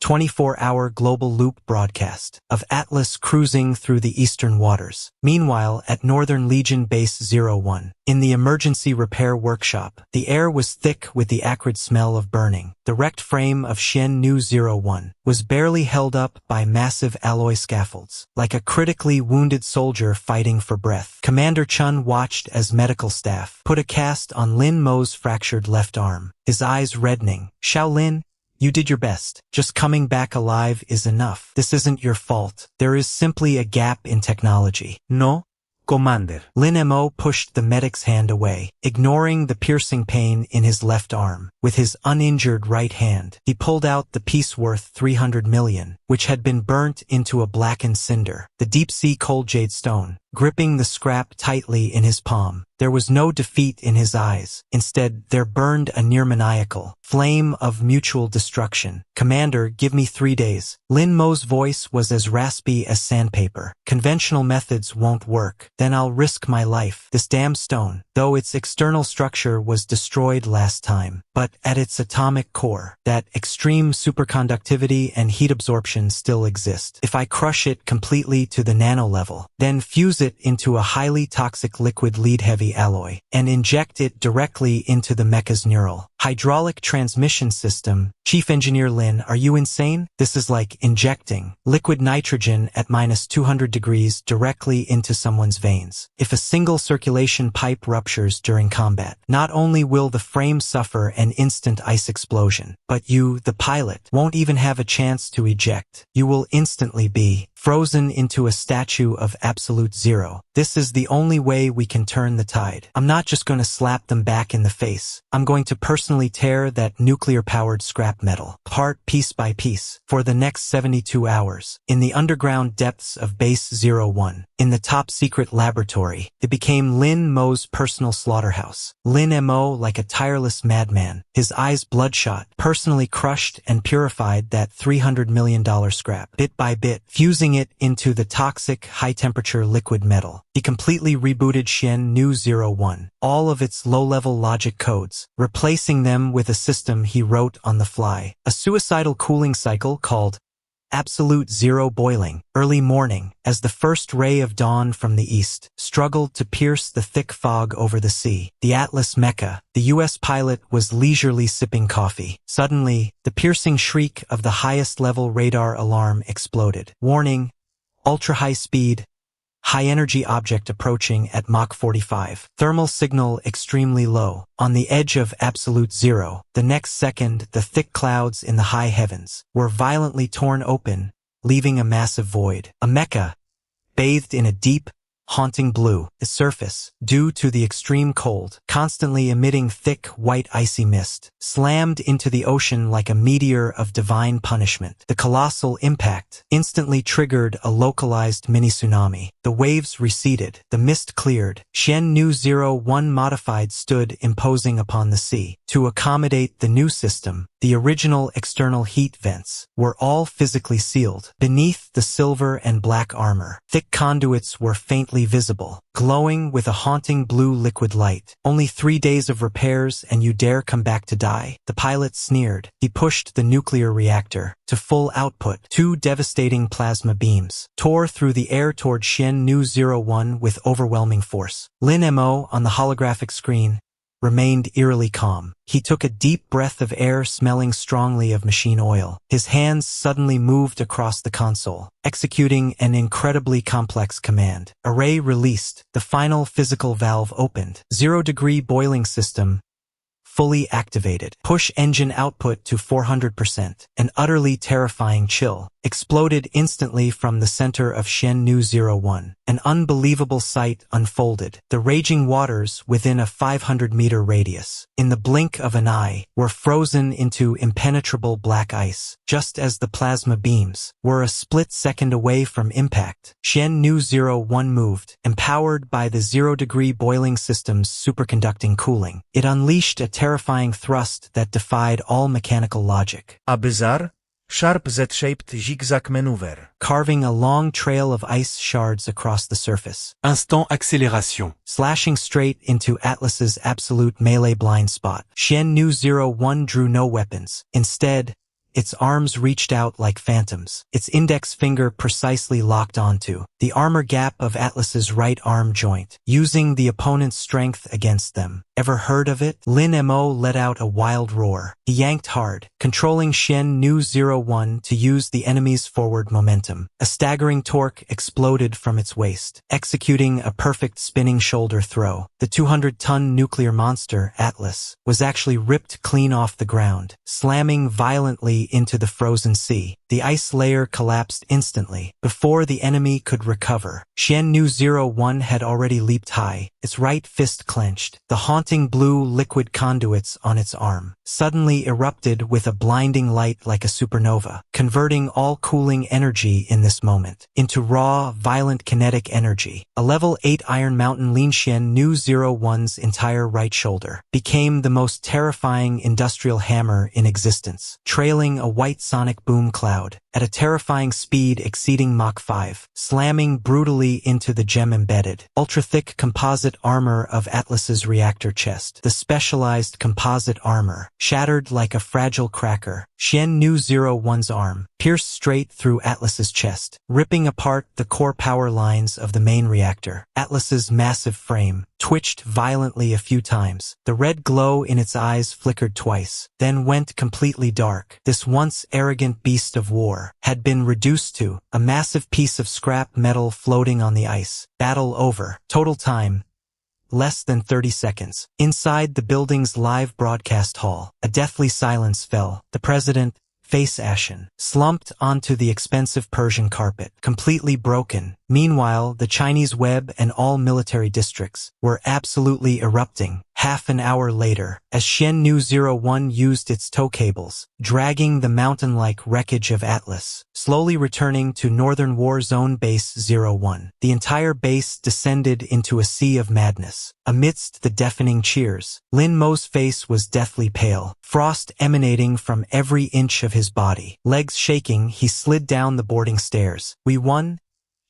24-hour global loop broadcast of Atlas cruising through the eastern waters. Meanwhile, at Northern Legion Base 01, in the emergency repair workshop, the air was thick with the acrid smell of burning. The wrecked frame of Shen Nu 01 was barely held up by massive alloy scaffolds, like a critically wounded soldier fighting for breath. Commander Chun watched as medical staff put a cast on Lin Mo's fractured left arm, his eyes reddening. Shaolin, you did your best. Just coming back alive is enough. This isn't your fault. There is simply a gap in technology. No, Commander. Lin Mo pushed the medic's hand away, ignoring the piercing pain in his left arm. With his uninjured right hand, he pulled out the piece worth 300 million, which had been burnt into a blackened cinder. The deep-sea cold jade stone, gripping the scrap tightly in his palm. There was no defeat in his eyes. Instead, there burned a near-maniacal flame of mutual destruction. Commander, give me 3 days. Lin Mo's voice was as raspy as sandpaper. Conventional methods won't work. Then I'll risk my life. This damn stone, though its external structure was destroyed last time, but at its atomic core, that extreme superconductivity and heat absorption still exist. If I crush it completely to the nano level, then fuse it into a highly toxic liquid lead-heavy alloy, and inject it directly into the Mecha's neural hydraulic transmission system. Chief Engineer Lin, are you insane? This is like injecting liquid nitrogen at -200 degrees directly into someone's veins. If a single circulation pipe ruptures during combat, not only will the frame suffer an instant ice explosion, but you, the pilot, won't even have a chance to eject. You will instantly be frozen into a statue of absolute zero. This is the only way we can turn the tide. I'm not just going to slap them back in the face. I'm going to personally tear that nuclear-powered scrap metal apart piece by piece for the next 72 hours. In the underground depths of Base 01, in the top-secret laboratory, it became Lin Mo's personal slaughterhouse. Lin Mo, like a tireless madman, his eyes bloodshot, personally crushed and purified that $300 million scrap, bit by bit, fusing it into the toxic, high-temperature liquid metal. He completely rebooted Shen Nu 01, all of its low-level logic codes, replacing them with a system he wrote on the fly, a suicidal cooling cycle called absolute zero boiling. Early morning, as the first ray of dawn from the east struggled to pierce the thick fog over the sea, the Atlas Mecha, the U.S. pilot, was leisurely sipping coffee. Suddenly, the piercing shriek of the highest-level radar alarm exploded. Warning, ultra-high speed, high-energy object approaching at Mach 45. Thermal signal extremely low. On the edge of absolute zero. The next second, the thick clouds in the high heavens were violently torn open, leaving a massive void. A Mecha, bathed in a deep, haunting blue, its surface, due to the extreme cold, constantly emitting thick, white icy mist, slammed into the ocean like a meteor of divine punishment. The colossal impact instantly triggered a localized mini-tsunami. The waves receded, the mist cleared. Shen Nu 01 modified stood imposing upon the sea. To accommodate the new system, the original external heat vents were all physically sealed. Beneath the silver and black armor, thick conduits were faintly visible, glowing with a haunting blue liquid light. Only 3 days of repairs and you dare come back to die? The pilot sneered. He pushed the nuclear reactor to full output. 2 devastating plasma beams tore through the air toward Shen Nu 01 with overwhelming force. Lin Mo, on the holographic screen, remained eerily calm. He took a deep breath of air smelling strongly of machine oil. His hands suddenly moved across the console, executing an incredibly complex command. Array released. The final physical valve opened. 0-degree boiling system. fully activated. Push engine output to 400%. An utterly terrifying chill exploded instantly from the center of Shennu 01. An unbelievable sight unfolded. The raging waters within a 500-meter radius, in the blink of an eye, were frozen into impenetrable black ice, just as the plasma beams were a split second away from impact. Shennu 01 moved, empowered by the 0-degree boiling system's superconducting cooling. It unleashed a terrifying thrust that defied all mechanical logic. A bizarre, sharp Z-shaped zigzag maneuver, Carving a long trail of ice shards across the surface. Instant accélération. Slashing straight into Atlas's absolute melee blind spot. Shennu 01 drew no weapons. Instead, its arms reached out like phantoms, its index finger precisely locked onto the armor gap of Atlas's right arm joint, using the opponent's strength against them. Ever heard of it? Lin Mo let out a wild roar. He yanked hard, controlling Shennu 01 to use the enemy's forward momentum. A staggering torque exploded from its waist, executing a perfect spinning shoulder throw. The 200-ton nuclear monster, Atlas, was actually ripped clean off the ground, slamming violently into the frozen sea. The ice layer collapsed instantly, before the enemy could recover. Shennu 01 had already leaped high, its right fist clenched. The haunting blue liquid conduits on its arm suddenly erupted with a blinding light like a supernova, converting all cooling energy in this moment into raw, violent kinetic energy. A level 8 Iron Mountain Lin Shennu 01's entire right shoulder became the most terrifying industrial hammer in existence, trailing a white sonic boom cloud at a terrifying speed exceeding Mach 5, slamming brutally into the gem-embedded, ultra-thick composite armor of Atlas's reactor chest. The specialized composite armor shattered like a fragile cracker. Shennu 01's arm pierced straight through Atlas's chest, ripping apart the core power lines of the main reactor. Atlas's massive frame twitched violently a few times. The red glow in its eyes flickered twice, then went completely dark. This once arrogant beast of war had been reduced to a massive piece of scrap metal floating on the ice. Battle over. Total time, less than 30 seconds. Inside the building's live broadcast hall, a deathly silence fell. The president, face ashen, slumped onto the expensive Persian carpet, completely broken. Meanwhile, the Chinese web and all military districts were absolutely erupting. Half an hour later, as Shennu 01 used its tow cables, dragging the mountain-like wreckage of Atlas, slowly returning to Northern War Zone Base 01, the entire base descended into a sea of madness. Amidst the deafening cheers, Lin Mo's face was deathly pale, frost emanating from every inch of his body. Legs shaking, he slid down the boarding stairs. "We won?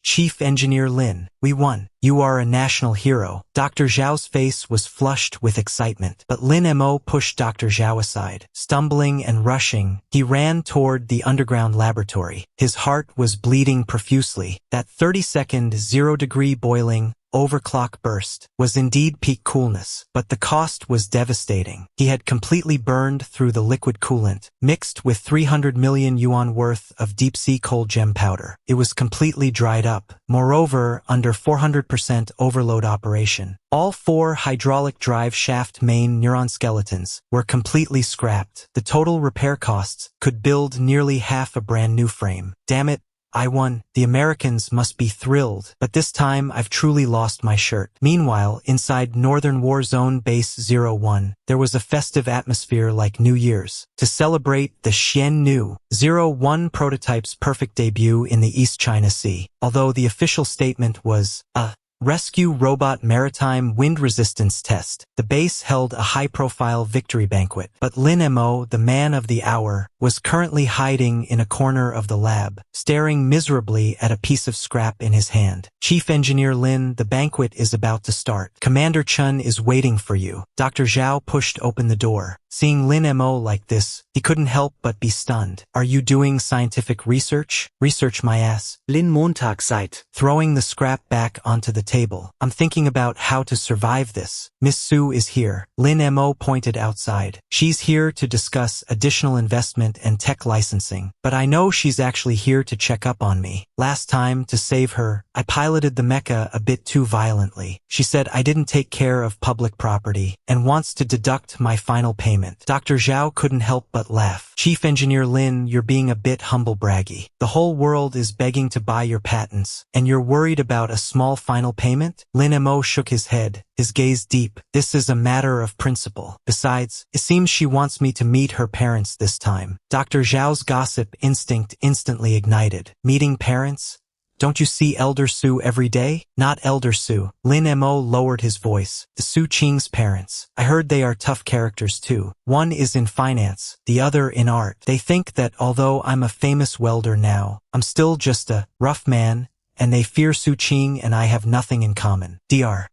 Chief Engineer Lin, we won. You are a national hero." Dr. Zhao's face was flushed with excitement, but Lin Mo pushed Dr. Zhao aside. Stumbling and rushing, he ran toward the underground laboratory. His heart was bleeding profusely. That 30-second 0-degree boiling, overclock burst was indeed peak coolness, but the cost was devastating. He had completely burned through the liquid coolant, mixed with 300 million yuan worth of deep-sea cold gem powder. It was completely dried up. Moreover, under 400% overload operation, all 4 hydraulic drive shaft main neuron skeletons were completely scrapped. The total repair costs could build nearly half a brand new frame. Damn it, I won. The Americans must be thrilled, but this time I've truly lost my shirt. Meanwhile, inside Northern War Zone Base 01, there was a festive atmosphere like New Year's. To celebrate the Shennu 01 prototype's perfect debut in the East China Sea, although the official statement was a rescue robot maritime wind resistance test, the base held a high-profile victory banquet. But Lin Mo, the man of the hour, was currently hiding in a corner of the lab, staring miserably at a piece of scrap in his hand. "Chief Engineer Lin, the banquet is about to start. Commander Chun is waiting for you." Dr. Zhao pushed open the door. Seeing Lin Mo like this, he couldn't help but be stunned. "Are you doing scientific research?" "Research my ass." Lin Montag seit. Throwing the scrap back onto the table. I'm thinking about how to survive this. Miss Su is here. Lin Mo pointed outside. She's here to discuss additional investment and tech licensing, but I know she's actually here to check up on me. Last time, to save her, I piloted the Mecha a bit too violently. She said I didn't take care of public property and wants to deduct my final payment. Dr. Zhao couldn't help but laugh. Chief Engineer Lin, you're being a bit humble-braggy. The whole world is begging to buy your patents, and you're worried about a small final payment? Lin Mo shook his head, his gaze deep. This is a matter of principle. Besides, it seems she wants me to meet her parents this time. Dr. Zhao's gossip instinct instantly ignited. Meeting parents? Don't you see Elder Su every day? Not Elder Su. Lin Mo lowered his voice. The Su Qing's parents. I heard they are tough characters too. One is in finance, the other in art. They think that although I'm a famous welder now, I'm still just a rough man, and they fear Su Qing and I have nothing in common. Dr.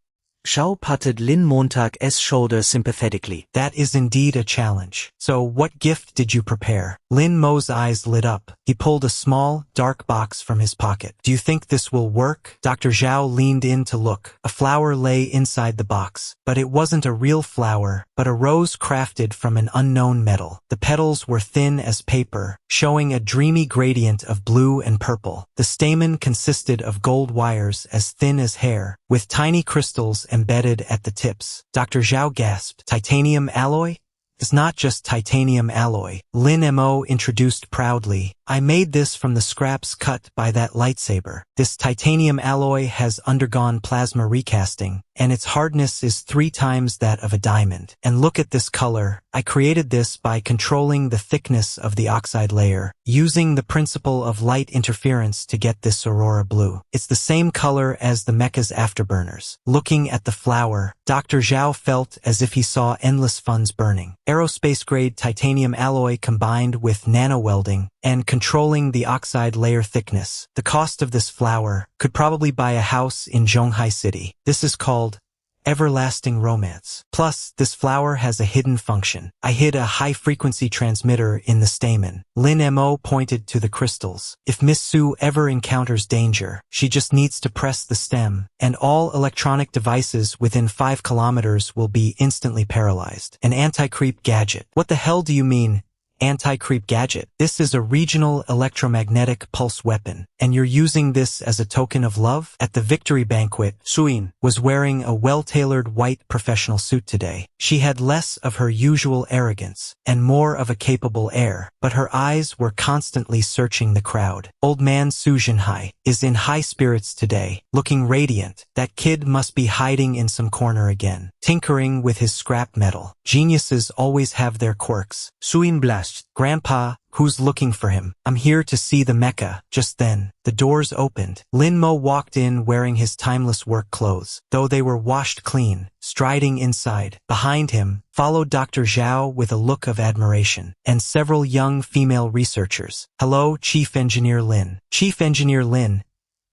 Zhao patted Lin Montag's shoulder sympathetically. That is indeed a challenge. So what gift did you prepare? Lin Mo's eyes lit up. He pulled a small, dark box from his pocket. Do you think this will work? Dr. Zhao leaned in to look. A flower lay inside the box, but it wasn't a real flower, but a rose crafted from an unknown metal. The petals were thin as paper, showing a dreamy gradient of blue and purple. The stamen consisted of gold wires as thin as hair, with tiny crystals embedded at the tips. Dr. Zhao gasped. Titanium alloy? It's not just titanium alloy. Lin Mo introduced proudly. I made this from the scraps cut by that lightsaber. This titanium alloy has undergone plasma recasting, and its hardness is 3 times that of a diamond. And look at this color. I created this by controlling the thickness of the oxide layer, using the principle of light interference to get this aurora blue. It's the same color as the Mecha's afterburners. Looking at the flower, Dr. Zhao felt as if he saw endless funds burning. Aerospace-grade titanium alloy combined with nano-welding and controlling the oxide layer thickness. The cost of this flower could probably buy a house in Zhonghai City. This is called everlasting romance. Plus, this flower has a hidden function. I hid a high-frequency transmitter in the stamen. Lin Mo pointed to the crystals. If Miss Su ever encounters danger, she just needs to press the stem, and all electronic devices within 5 kilometers will be instantly paralyzed. An anti-creep gadget. What the hell do you mean? Anti-creep gadget. This is a regional electromagnetic pulse weapon, and you're using this as a token of love? At the victory banquet, Suyin was wearing a well-tailored white professional suit today. She had less of her usual arrogance and more of a capable air, but her eyes were constantly searching the crowd. Old man Su Jinhai is in high spirits today, looking radiant. That kid must be hiding in some corner again, tinkering with his scrap metal. Geniuses always have their quirks. Suyin blushed. Grandpa, who's looking for him? I'm here to see the Mecha. Just then, the doors opened. Lin Mo walked in wearing his timeless work clothes, though they were washed clean, striding inside. Behind him, followed Dr. Zhao with a look of admiration, and several young female researchers. Hello, Chief Engineer Lin. Chief Engineer Lin,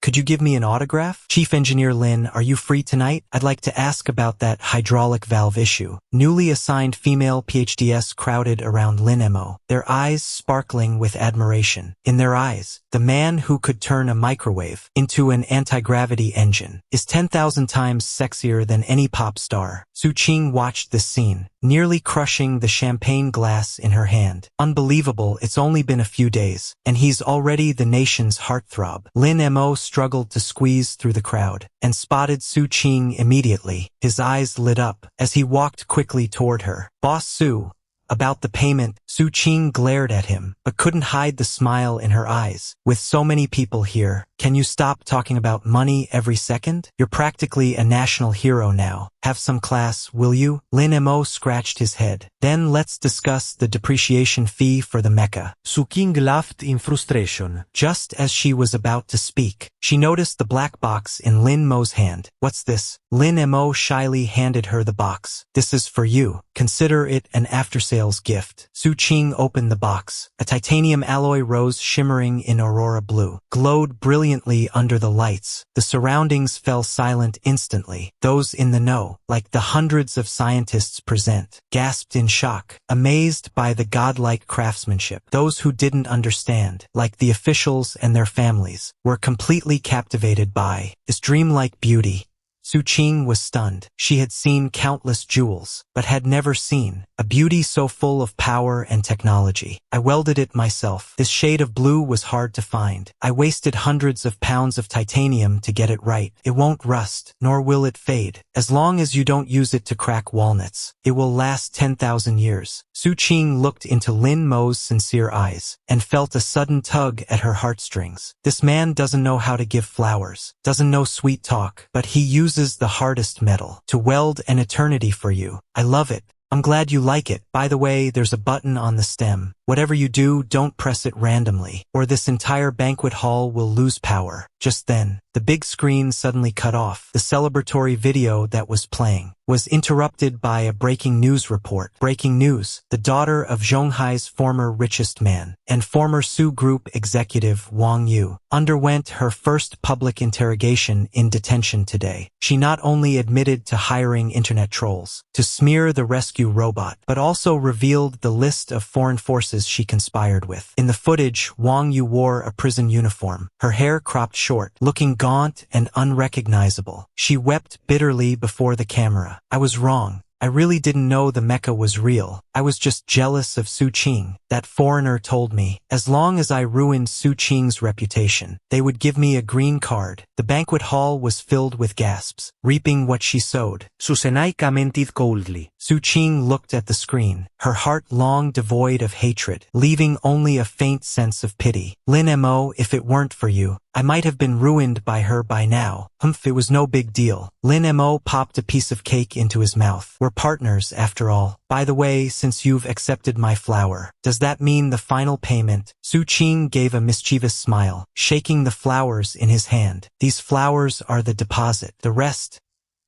could you give me an autograph? Chief Engineer Lin, are you free tonight? I'd like to ask about that hydraulic valve issue. Newly assigned female PhDs crowded around Lin Mo, their eyes sparkling with admiration. In their eyes, the man who could turn a microwave into an anti-gravity engine is 10,000 times sexier than any pop star. Su Qing watched this scene, nearly crushing the champagne glass in her hand. Unbelievable, it's only been a few days, and he's already the nation's heartthrob. Lin Mo struggled to squeeze through the crowd, and spotted Su Qing immediately. His eyes lit up as he walked quickly toward her. Boss Su, about the payment. Su Qing glared at him, but couldn't hide the smile in her eyes. With so many people here, can you stop talking about money every second? You're practically a national hero now. Have some class, will you? Lin Mo scratched his head. Then let's discuss the depreciation fee for the Mecha. Su Qing laughed in frustration. Just as she was about to speak, she noticed the black box in Lin Mo's hand. What's this? Lin Mo shyly handed her the box. This is for you. Consider it an after-sales gift. Su Qing opened the box. A titanium alloy rose shimmering in aurora blue, glowed brilliantly under the lights. The surroundings fell silent instantly. Those in the know, like the hundreds of scientists present, gasped in shock, amazed by the godlike craftsmanship. Those who didn't understand, like the officials and their families, were completely captivated by its dreamlike beauty. Su Qing was stunned. She had seen countless jewels, but had never seen a beauty so full of power and technology. I welded it myself. This shade of blue was hard to find. I wasted hundreds of pounds of titanium to get it right. It won't rust, nor will it fade. As long as you don't use it to crack walnuts, it will last 10,000 years. Su Qing looked into Lin Mo's sincere eyes and felt a sudden tug at her heartstrings. This man doesn't know how to give flowers, doesn't know sweet talk, but he uses the hardest metal to weld an eternity for you. I love it. I'm glad you like it. By the way, there's a button on the stem. Whatever you do, don't press it randomly, or this entire banquet hall will lose power. Just then, the big screen suddenly cut off. The celebratory video that was playing was interrupted by a breaking news report. Breaking news: the daughter of Zhonghai's former richest man and former Su Group executive Wang Yu underwent her first public interrogation in detention today. She not only admitted to hiring internet trolls to smear the rescue robot, but also revealed the list of foreign forces she conspired with. In the footage, Wang Yu wore a prison uniform, her hair cropped short, looking gaunt and unrecognizable. She wept bitterly before the camera. I was wrong. I really didn't know the Mecha was real. I was just jealous of Su Qing. That foreigner told me, as long as I ruined Su Qing's reputation, they would give me a green card. The banquet hall was filled with gasps, reaping what she sowed. Susenai commented coldly. Su Qing looked at the screen, her heart long devoid of hatred, leaving only a faint sense of pity. Lin Mo, if it weren't for you, I might have been ruined by her by now. It was no big deal. Lin Mo popped a piece of cake into his mouth. We're partners, after all. By the way, since you've accepted my flower, does that mean the final payment? Su Qing gave a mischievous smile, shaking the flowers in his hand. These flowers are the deposit. The rest,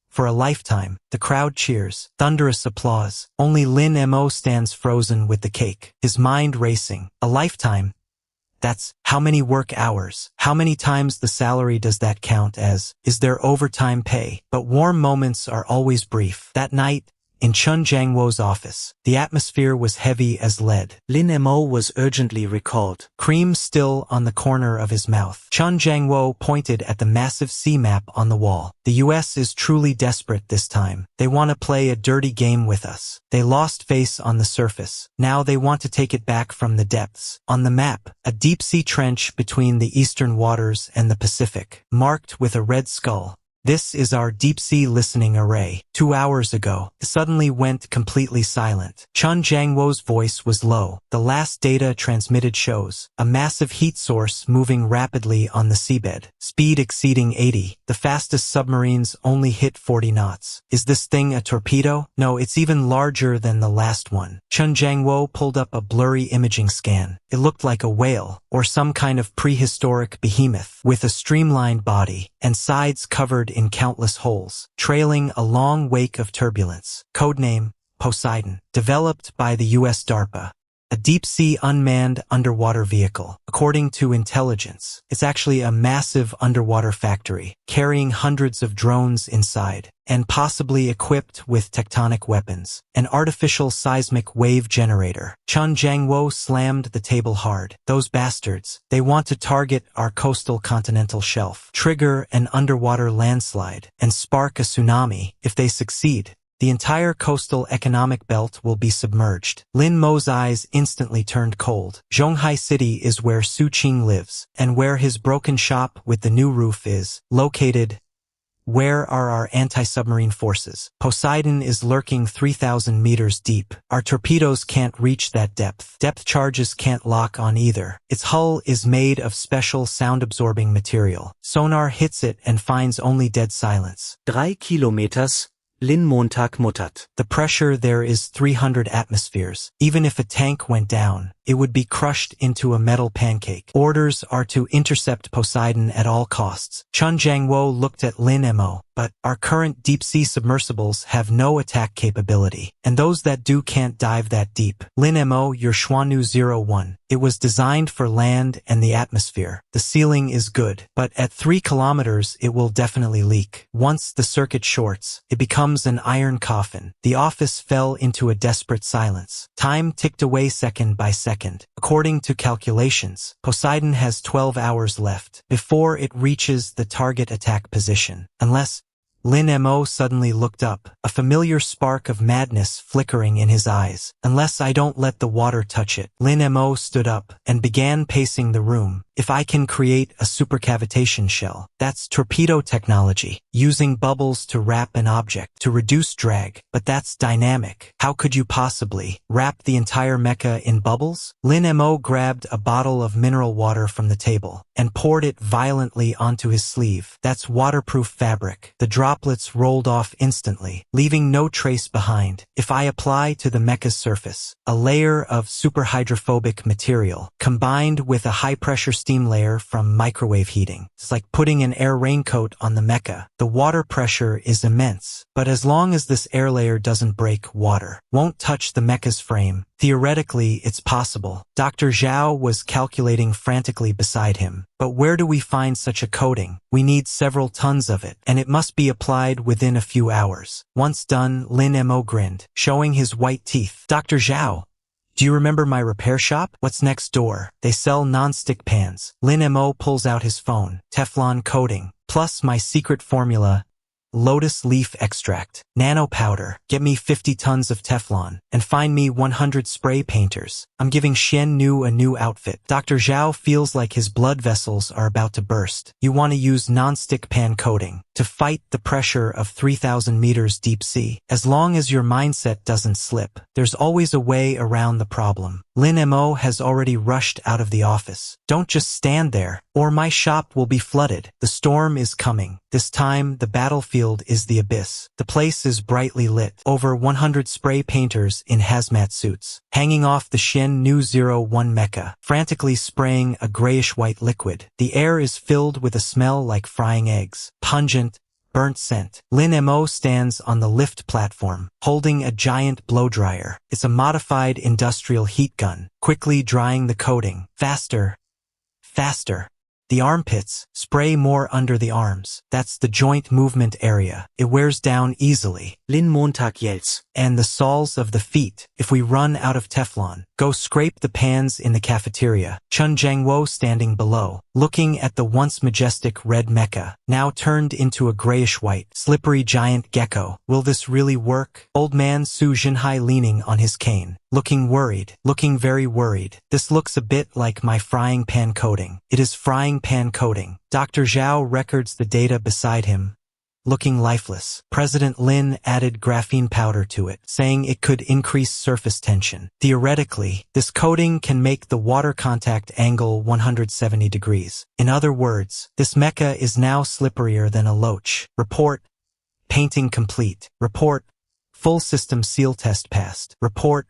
for a lifetime. The crowd cheers. Thunderous applause. Only Lin Mo stands frozen with the cake, his mind racing. A lifetime? That's how many work hours? How many times the salary does that count as? Is there overtime pay? But warm moments are always brief. That night, in Chun Jiangwo's office, the atmosphere was heavy as lead. Lin Mo was urgently recalled. Cream still on the corner of his mouth. Chun Jiangwo pointed at the massive sea map on the wall. The US is truly desperate this time. They want to play a dirty game with us. They lost face on the surface. Now they want to take it back from the depths. On the map, a deep-sea trench between the eastern waters and the Pacific, marked with a red skull. This is our deep-sea listening array. 2 hours ago, it suddenly went completely silent. Chun Jiangwo's voice was low. The last data transmitted shows a massive heat source moving rapidly on the seabed, speed exceeding 80. The fastest submarines only hit 40 knots. Is this thing a torpedo? No, it's even larger than the last one. Chun Jiangwo pulled up a blurry imaging scan. It looked like a whale, or some kind of prehistoric behemoth, with a streamlined body and sides covered in countless holes, trailing a long wake of turbulence. Codename Poseidon, developed by the US DARPA. A deep-sea unmanned underwater vehicle. According to intelligence, it's actually a massive underwater factory, carrying hundreds of drones inside, and possibly equipped with tectonic weapons. An artificial seismic wave generator. Chun Jiangwo slammed the table hard. Those bastards, they want to target our coastal continental shelf, trigger an underwater landslide, and spark a tsunami. If they succeed, the entire coastal economic belt will be submerged. Lin Mo's eyes instantly turned cold. Zhonghai City is where Su Qing lives, and where his broken shop with the new roof is located. Where are our anti-submarine forces? Poseidon is lurking 3,000 meters deep. Our torpedoes can't reach that depth. Depth charges can't lock on either. Its hull is made of special sound-absorbing material. Sonar hits it and finds only dead silence. 3 Kilometers, Lin Montag muttert. The pressure there is 300 atmospheres. Even if a tank went down, it would be crushed into a metal pancake. Orders are to intercept Poseidon at all costs. Chun Jiangwo looked at Lin Mo. But our current deep-sea submersibles have no attack capability, and those that do can't dive that deep. Lin Mo, your Xuanu 01. It was designed for land and the atmosphere. The ceiling is good, but at 3 kilometers it will definitely leak. Once the circuit shorts, it becomes an iron coffin. The office fell into a desperate silence. Time ticked away second by second. According to calculations, Poseidon has 12 hours left before it reaches the target attack position. Unless Lin Mo suddenly looked up, a familiar spark of madness flickering in his eyes. Unless I don't let the water touch it. Lin Mo stood up and began pacing the room. If I can create a supercavitation shell, that's torpedo technology, using bubbles to wrap an object, to reduce drag, but that's dynamic. How could you possibly wrap the entire mecha in bubbles? Lin Mo grabbed a bottle of mineral water from the table and poured it violently onto his sleeve. That's waterproof fabric. The droplets rolled off instantly, leaving no trace behind. If I apply to the mecha's surface a layer of superhydrophobic material combined with a high-pressure steam layer from microwave heating, it's like putting an air raincoat on the mecha. The water pressure is immense, but as long as this air layer doesn't break, water won't touch the mecha's frame. Theoretically, it's possible. Dr. Zhao was calculating frantically beside him. But where do we find such a coating? We need several tons of it, and it must be applied within a few hours. Once done, Lin Mo grinned, showing his white teeth. Dr. Zhao, do you remember my repair shop? What's next door? They sell non-stick pans. Lin Mo pulls out his phone. Teflon coating, plus my secret formula, lotus leaf extract, nano powder. Get me 50 tons of Teflon, and find me 100 spray painters. I'm giving Shen Nu a new outfit. Dr. Zhao feels like his blood vessels are about to burst. You want to use non-stick pan coating to fight the pressure of 3,000 meters deep sea. As long as your mindset doesn't slip, there's always a way around the problem. Lin Mo has already rushed out of the office. Don't just stand there, or my shop will be flooded. The storm is coming. This time, the battlefield is the abyss. The place is brightly lit. Over 100 spray painters in hazmat suits, hanging off the Shen Nu 01 mecha, frantically spraying a grayish-white liquid. The air is filled with a smell like frying eggs. Pungent, burnt scent. Lin Mo stands on the lift platform, holding a giant blow dryer. It's a modified industrial heat gun, quickly drying the coating. Faster, faster. The armpits, spray more under the arms. That's the joint movement area. It wears down easily. Lin Montag yells. And the soles of the feet. If we run out of Teflon, go scrape the pans in the cafeteria. Chun Jiangwo standing below, looking at the once majestic red mecha, now turned into a grayish-white, slippery giant gecko. Will this really work? Old man Su Jinhai leaning on his cane, looking worried, looking very worried. This looks a bit like my frying pan coating. It is frying pan coating. Dr. Zhao records the data beside him, looking lifeless. President Lin added graphene powder to it, saying it could increase surface tension. Theoretically, this coating can make the water contact angle 170 degrees. In other words, this mecha is now slipperier than a loach. Report, painting complete. Report, full system seal test passed. Report,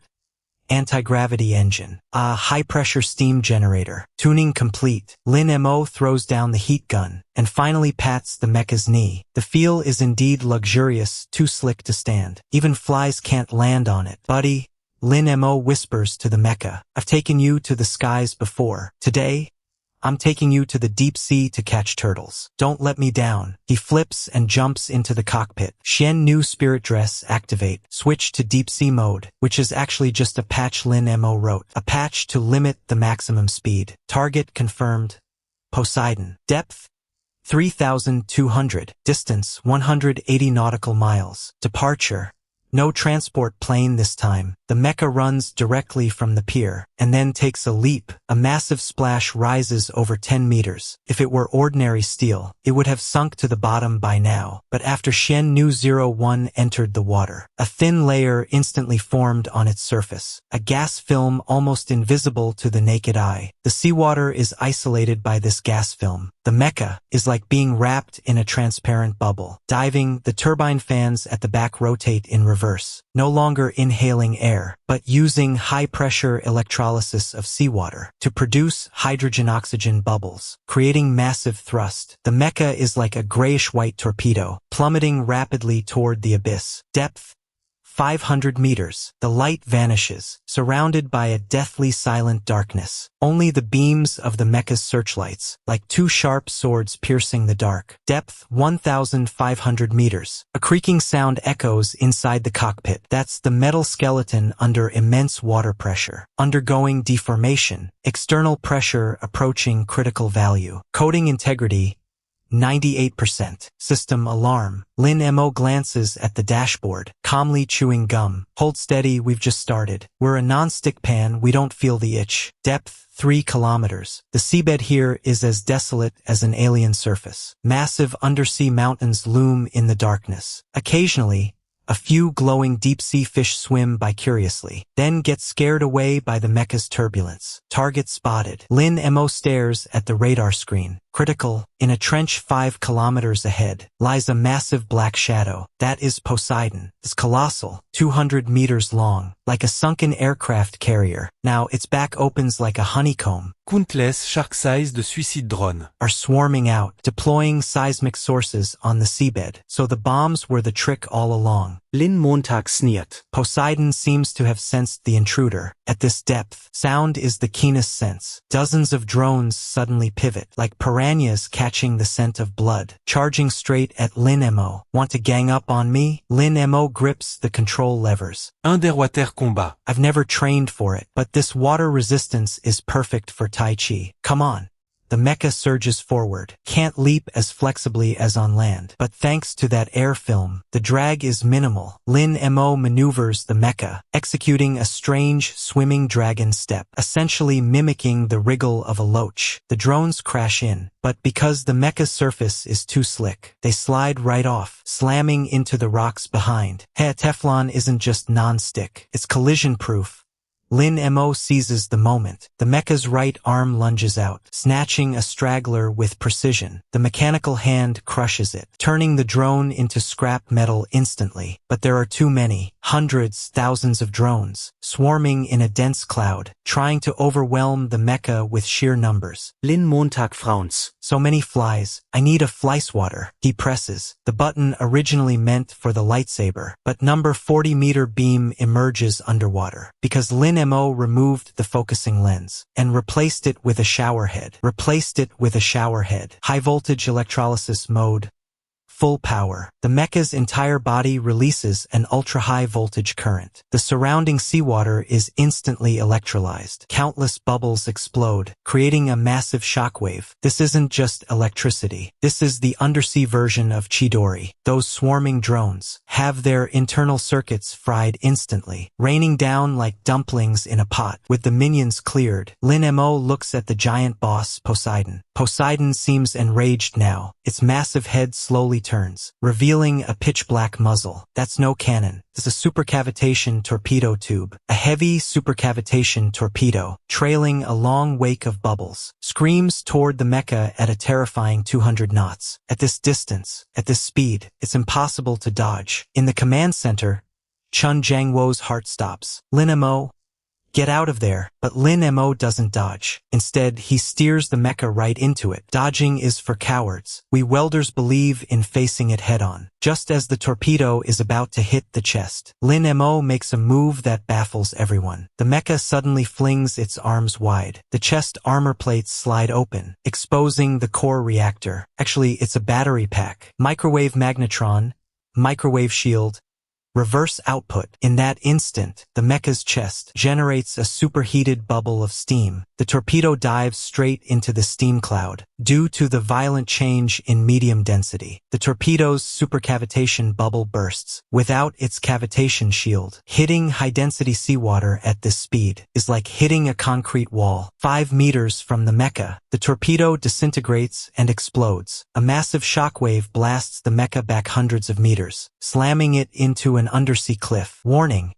anti-gravity engine. A high-pressure steam generator. Tuning complete. Lin Mo throws down the heat gun and finally pats the mecha's knee. The feel is indeed luxurious, too slick to stand. Even flies can't land on it. Buddy, Lin Mo whispers to the mecha, I've taken you to the skies before. Today, I'm taking you to the deep sea to catch turtles. Don't let me down. He flips and jumps into the cockpit. Shen Nu spirit dress activate. Switch to deep sea mode, which is actually just a patch Lin Mo wrote. A patch to limit the maximum speed. Target confirmed. Poseidon. Depth 3,200. Distance 180 nautical miles. Departure. No transport plane this time. The mecha runs directly from the pier, and then takes a leap. A massive splash rises over 10 meters. If it were ordinary steel, it would have sunk to the bottom by now. But after Shen Nu 01 entered the water, a thin layer instantly formed on its surface. A gas film almost invisible to the naked eye. The seawater is isolated by this gas film. The mecha is like being wrapped in a transparent bubble. Diving, the turbine fans at the back rotate in reverse, no longer inhaling air, but using high-pressure electrolysis of seawater to produce hydrogen-oxygen bubbles, creating massive thrust. The mecha is like a grayish-white torpedo, plummeting rapidly toward the abyss. Depth 500 meters. The light vanishes, surrounded by a deathly silent darkness. Only the beams of the mecha's searchlights, like two sharp swords piercing the dark. Depth 1,500 meters. A creaking sound echoes inside the cockpit. That's the metal skeleton under immense water pressure, undergoing deformation, external pressure approaching critical value. Coating integrity 98%. System alarm. Lin Mo glances at the dashboard, calmly chewing gum. Hold steady, we've just started. We're a non-stick pan, we don't feel the itch. Depth 3 kilometers. The seabed here is as desolate as an alien surface. Massive undersea mountains loom in the darkness. Occasionally, a few glowing deep-sea fish swim by curiously, then get scared away by the Mecha's turbulence. Target spotted. Lin Mo stares at the radar screen. Critical. In a trench 5 kilometers ahead lies a massive black shadow. That is Poseidon. It's colossal, 200 meters long, like a sunken aircraft carrier. Now its back opens like a honeycomb. Countless shark-sized suicide drone. Are swarming out, deploying seismic sources on the seabed. So the bombs were the trick all along. Lin Montag sneert. Poseidon seems to have sensed the intruder. At this depth, sound is the keenest sense. Dozens of drones suddenly pivot, like piranhas catching the scent of blood, charging straight at Lin Mo. Want to gang up on me? Lin Mo grips the control levers. Underwater combat. I've never trained for it, but this water resistance is perfect for Tai Chi. Come on. The Mecha surges forward, can't leap as flexibly as on land. But thanks to that air film, the drag is minimal. Lin Mo maneuvers the Mecha, executing a strange swimming dragon step, essentially mimicking the wriggle of a loach. The drones crash in, but because the Mecha's surface is too slick, they slide right off, slamming into the rocks behind. Teflon isn't just non-stick, it's collision-proof. Lin Mo seizes the moment. The Mecha's right arm lunges out, snatching a straggler with precision. The mechanical hand crushes it, turning the drone into scrap metal instantly. But there are too many, hundreds, thousands of drones, swarming in a dense cloud, trying to overwhelm the Mecha with sheer numbers. Lin Montag frowns. So many flies. I need a fly swatter. He presses. The button originally meant for the lightsaber, but number 40-meter beam emerges underwater, because Lin Mo removed the focusing lens and replaced it with a showerhead. High voltage electrolysis mode. Full power. The Mecha's entire body releases an ultra-high voltage current. The surrounding seawater is instantly electrolyzed. Countless bubbles explode, creating a massive shockwave. This isn't just electricity. This is the undersea version of Chidori. Those swarming drones have their internal circuits fried instantly, raining down like dumplings in a pot. With the minions cleared, Lin Mo looks at the giant boss, Poseidon. Poseidon seems enraged now. Its massive head slowly turns, revealing a pitch-black muzzle. That's no cannon. It's a supercavitation torpedo tube. A heavy supercavitation torpedo, trailing a long wake of bubbles, screams toward the Mecha at a terrifying 200 knots. At this distance, at this speed, it's impossible to dodge. In the command center, Chun Jangwo's heart stops. Lin Mo, get out of there. But Lin Mo doesn't dodge. Instead, he steers the Mecha right into it. Dodging is for cowards. We welders believe in facing it head-on. Just as the torpedo is about to hit the chest, Lin Mo makes a move that baffles everyone. The Mecha suddenly flings its arms wide. The chest armor plates slide open, exposing the core reactor. Actually, it's a battery pack. Microwave magnetron, microwave shield, reverse output. In that instant, the Mecha's chest generates a superheated bubble of steam. The torpedo dives straight into the steam cloud, due to the violent change in medium density. The torpedo's supercavitation bubble bursts, without its cavitation shield. Hitting high-density seawater at this speed is like hitting a concrete wall. 5 meters from the Mecha, the torpedo disintegrates and explodes. A massive shockwave blasts the Mecha back hundreds of meters, slamming it into an undersea cliff. Warning.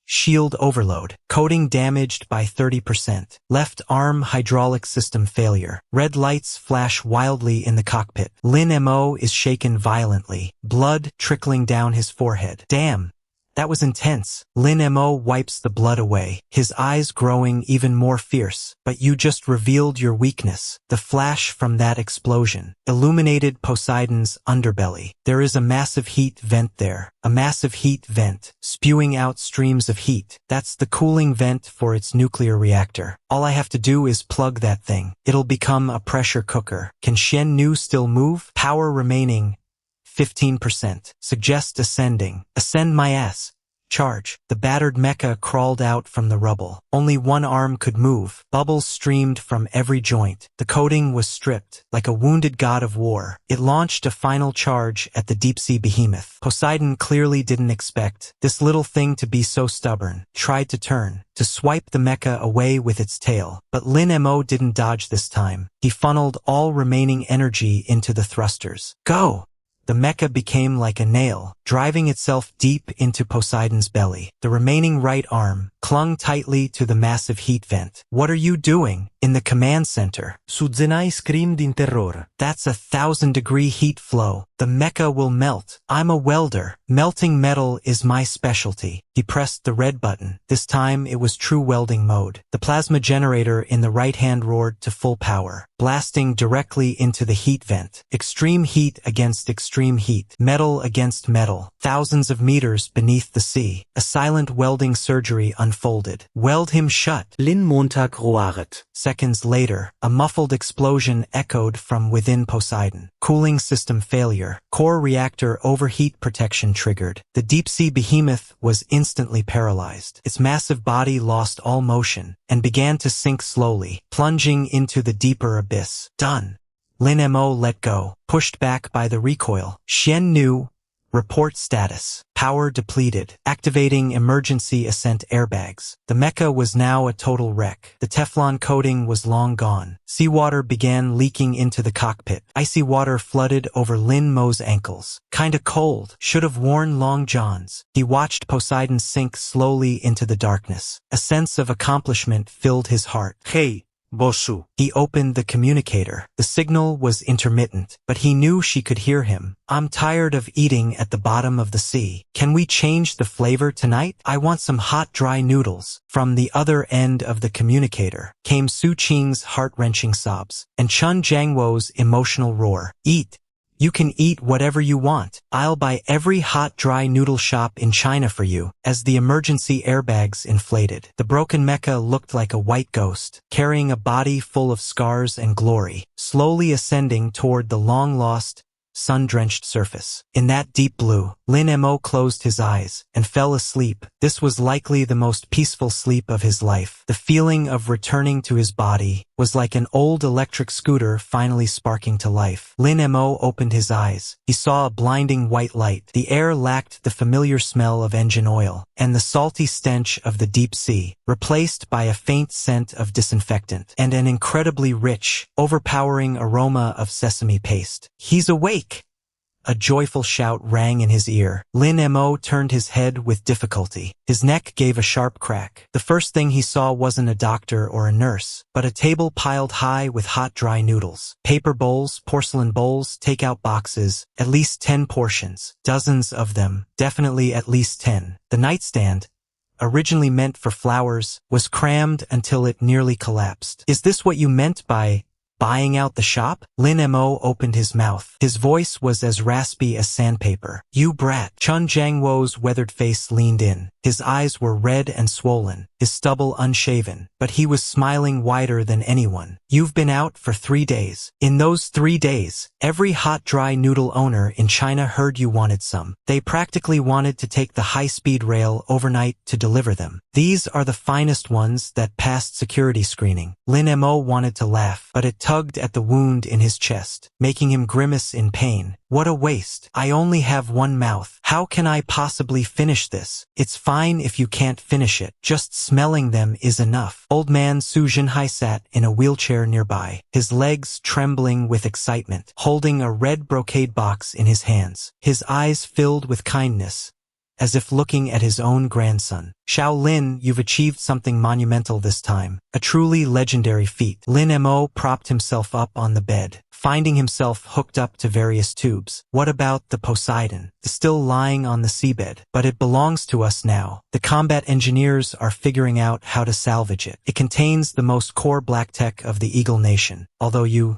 Shield overload. Coating damaged by 30%. Left arm hydraulic system failure. Red lights flash wildly in the cockpit. Lin Mo is shaken violently, blood trickling down his forehead. Damn. That was intense. Lin Mo wipes the blood away, his eyes growing even more fierce. But you just revealed your weakness. The flash from that explosion illuminated Poseidon's underbelly. There is a massive heat vent there. A massive heat vent, spewing out streams of heat. That's the cooling vent for its nuclear reactor. All I have to do is plug that thing. It'll become a pressure cooker. Can Shen Nu still move? Power remaining 15%. Suggest ascending. Ascend my ass. Charge. The battered mecha crawled out from the rubble. Only one arm could move. Bubbles streamed from every joint. The coating was stripped, like a wounded god of war. It launched a final charge at the deep-sea behemoth. Poseidon clearly didn't expect this little thing to be so stubborn. Tried to turn, to swipe the mecha away with its tail. But Lin Mo didn't dodge this time. He funneled all remaining energy into the thrusters. Go! The mecha became like a nail, driving itself deep into Poseidon's belly. The remaining right arm clung tightly to the massive heat vent. What are you doing? In the command center. Suzenai screamed in terror. That's a 1,000-degree heat flow. The mecha will melt. I'm a welder. Melting metal is my specialty. He pressed the red button. This time it was true welding mode. The plasma generator in the right hand roared to full power, blasting directly into the heat vent. Extreme heat against extreme heat. Metal against metal. Thousands of meters beneath the sea. A silent welding surgery unfolded. Weld him shut. Lin Montag roaret. Seconds later, a muffled explosion echoed from within Poseidon. Cooling system failure. Core reactor overheat protection triggered. The deep-sea behemoth was instantly paralyzed. Its massive body lost all motion and began to sink slowly, plunging into the deeper abyss. Done. Lin Mo let go, pushed back by the recoil. Shen Nu. Report status. Power depleted. Activating emergency ascent airbags. The mecha was now a total wreck. The Teflon coating was long gone. Seawater began leaking into the cockpit. Icy water flooded over Lin Mo's ankles. Kinda cold. Should have worn long johns. He watched Poseidon sink slowly into the darkness. A sense of accomplishment filled his heart. Hey, Bossu. He opened the communicator. The signal was intermittent, but he knew she could hear him. I'm tired of eating at the bottom of the sea. Can we change the flavor tonight? I want some hot dry noodles. From the other end of the communicator came Su Qing's heart-wrenching sobs and Chun Jiangwo's emotional roar. Eat. You can eat whatever you want. I'll buy every hot dry noodle shop in China for you. As the emergency airbags inflated, the broken mecha looked like a white ghost, carrying a body full of scars and glory, slowly ascending toward the long-lost, sun-drenched surface. In that deep blue, Lin Mo closed his eyes and fell asleep. This was likely the most peaceful sleep of his life. The feeling of returning to his body was like an old electric scooter finally sparking to life. Lin Mo opened his eyes. He saw a blinding white light. The air lacked the familiar smell of engine oil and the salty stench of the deep sea, replaced by a faint scent of disinfectant and an incredibly rich, overpowering aroma of sesame paste. He's awake! A joyful shout rang in his ear. Lin Mo turned his head with difficulty. His neck gave a sharp crack. The first thing he saw wasn't a doctor or a nurse, but a table piled high with hot dry noodles. Paper bowls, porcelain bowls, takeout boxes, at least 10 portions. Dozens of them, definitely at least 10. The nightstand, originally meant for flowers, was crammed until it nearly collapsed. Is this what you meant by buying out the shop? Lin Mo opened his mouth. His voice was as raspy as sandpaper. You brat. Chun Jiangwo's weathered face leaned in. His eyes were red and swollen, his stubble unshaven, but he was smiling wider than anyone. You've been out for 3 days. In those 3 days, every hot dry noodle owner in China heard you wanted some. They practically wanted to take the high-speed rail overnight to deliver them. These are the finest ones that passed security screening. Lin Mo wanted to laugh, but it tugged at the wound in his chest, making him grimace in pain. What a waste. I only have one mouth. How can I possibly finish this? It's fine if you can't finish it. Just smelling them is enough. Old man Su Jinhai sat in a wheelchair nearby, his legs trembling with excitement, holding a red brocade box in his hands. His eyes filled with kindness, as if looking at his own grandson. Shaolin, you've achieved something monumental this time. A truly legendary feat. Lin Mo propped himself up on the bed, finding himself hooked up to various tubes. What about the Poseidon? Still lying on the seabed, but it belongs to us now. The combat engineers are figuring out how to salvage it. It contains the most core black tech of the Eagle Nation, although you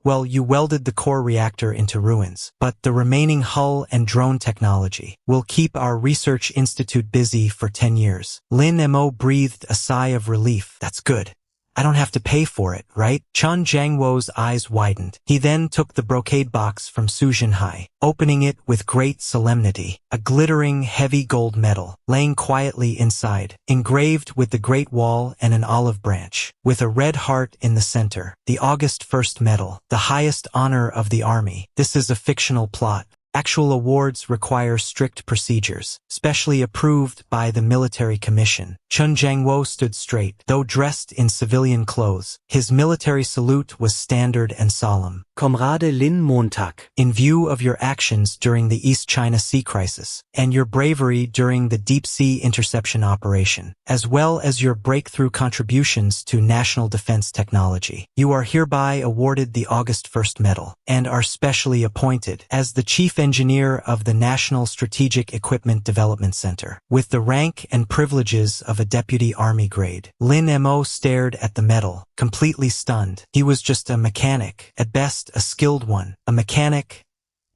welded the core reactor into ruins, but the remaining hull and drone technology will keep our research institute busy for 10 years. Lin Mo breathed a sigh of relief. That's good. I don't have to pay for it, right? Chun Jiangwo's eyes widened. He then took the brocade box from Su Jinhai, opening it with great solemnity. A glittering, heavy gold medal, laying quietly inside, engraved with the Great Wall and an olive branch, with a red heart in the center. The August 1st Medal, the highest honor of the army. This is a fictional plot. Actual awards require strict procedures, specially approved by the military commission. Chun Jiangwo stood straight, though dressed in civilian clothes. His military salute was standard and solemn. Comrade Lin Montag. In view of your actions during the East China Sea crisis, and your bravery during the deep-sea interception operation, as well as your breakthrough contributions to national defense technology, you are hereby awarded the August 1st Medal, and are specially appointed as the Chief Engineer of the National Strategic Equipment Development Center, with the rank and privileges of a Deputy Army grade. Lin Mo stared at the medal, completely stunned. He was just a mechanic, at best a skilled one, a mechanic,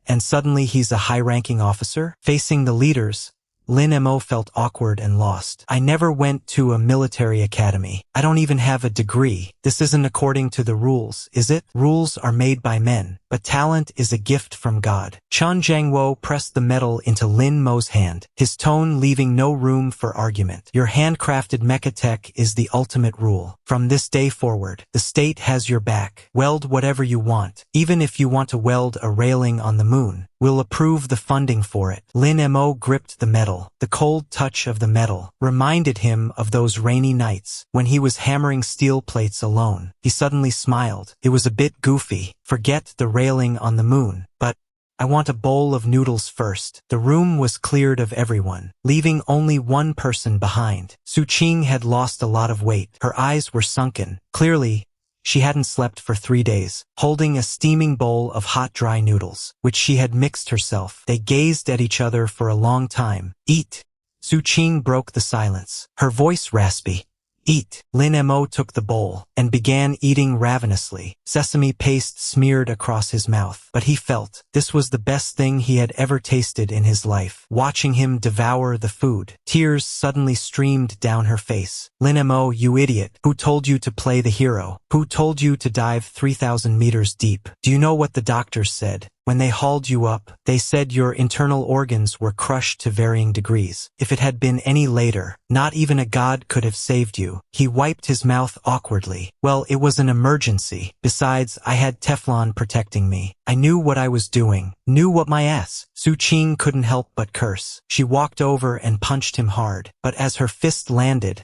and suddenly he's a high-ranking officer? Facing the leaders, Lin Mo felt awkward and lost. I never went to a military academy. I don't even have a degree. This isn't according to the rules, is it? Rules are made by men, but talent is a gift from God. Chun Jiangwo pressed the medal into Lin Mo's hand, his tone leaving no room for argument. Your handcrafted mecha tech is the ultimate rule. From this day forward, the state has your back. Weld whatever you want, even if you want to weld a railing on the moon. We'll approve the funding for it. Lin Mo gripped the medal. The cold touch of the metal reminded him of those rainy nights when he was hammering steel plates alone. He suddenly smiled. It was a bit goofy. Forget the railing on the moon, but I want a bowl of noodles first. The room was cleared of everyone, leaving only one person behind. Su Qing had lost a lot of weight. Her eyes were sunken. Clearly, she hadn't slept for 3 days. Holding a steaming bowl of hot dry noodles, which she had mixed herself, they gazed at each other for a long time. Eat. Su Qing broke the silence, her voice raspy. Eat. Lin Mo took the bowl and began eating ravenously. Sesame paste smeared across his mouth, but he felt this was the best thing he had ever tasted in his life. Watching him devour the food, tears suddenly streamed down her face. Lin Mo, you idiot. Who told you to play the hero? Who told you to dive 3,000 meters deep? Do you know what the doctors said? When they hauled you up, they said your internal organs were crushed to varying degrees. If it had been any later, not even a god could have saved you. He wiped his mouth awkwardly. Well, it was an emergency. Besides, I had Teflon protecting me. I knew what I was doing. Knew what my ass. Su Qing couldn't help but curse. She walked over and punched him hard, but as her fist landed,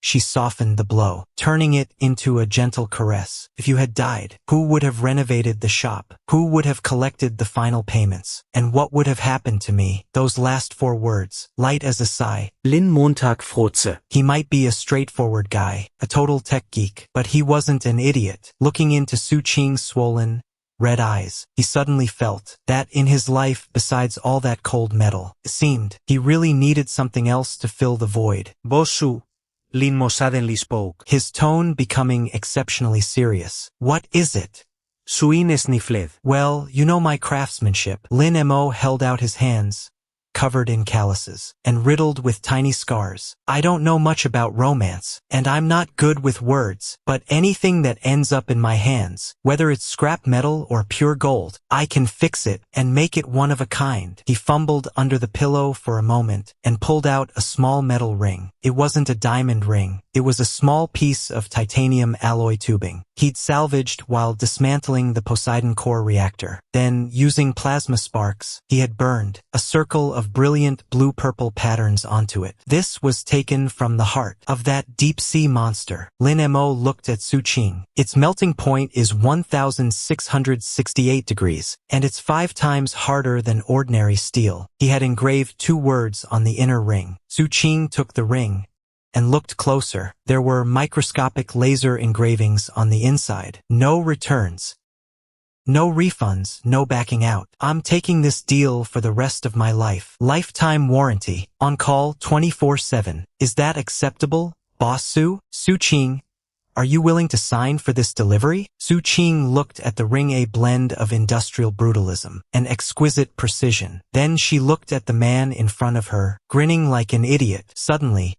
she softened the blow, turning it into a gentle caress. If you had died, who would have renovated the shop? Who would have collected the final payments? And what would have happened to me? Those last 4 words, light as a sigh. Lin Montag Frotze. He might be a straightforward guy, a total tech geek, but he wasn't an idiot. Looking into Su Qing's swollen, red eyes, he suddenly felt that in his life, besides all that cold metal, it seemed he really needed something else to fill the void. Bosu. Lin Mo suddenly spoke. His tone becoming exceptionally serious. What is it? Suin snifled. Well, you know my craftsmanship. Lin Mo held out his hands, covered in calluses, and riddled with tiny scars. I don't know much about romance, and I'm not good with words, but anything that ends up in my hands, whether it's scrap metal or pure gold, I can fix it and make it one of a kind. He fumbled under the pillow for a moment and pulled out a small metal ring. It wasn't a diamond ring. It was a small piece of titanium alloy tubing he'd salvaged while dismantling the Poseidon core reactor. Then, using plasma sparks, he had burned a circle of brilliant blue-purple patterns onto it. This was taken from the heart of that deep-sea monster. Lin Mo looked at Su Qing. Its melting point is 1,668 degrees, and it's 5 times harder than ordinary steel. He had engraved 2 words on the inner ring. Su Qing took the ring and looked closer. There were microscopic laser engravings on the inside. No returns. No refunds, no backing out. I'm taking this deal for the rest of my life. Lifetime warranty. On call 24/7. Is that acceptable, Boss Su? Su Qing, are you willing to sign for this delivery? Su Qing looked at the ring, a blend of industrial brutalism and exquisite precision. Then she looked at the man in front of her, grinning like an idiot. Suddenly,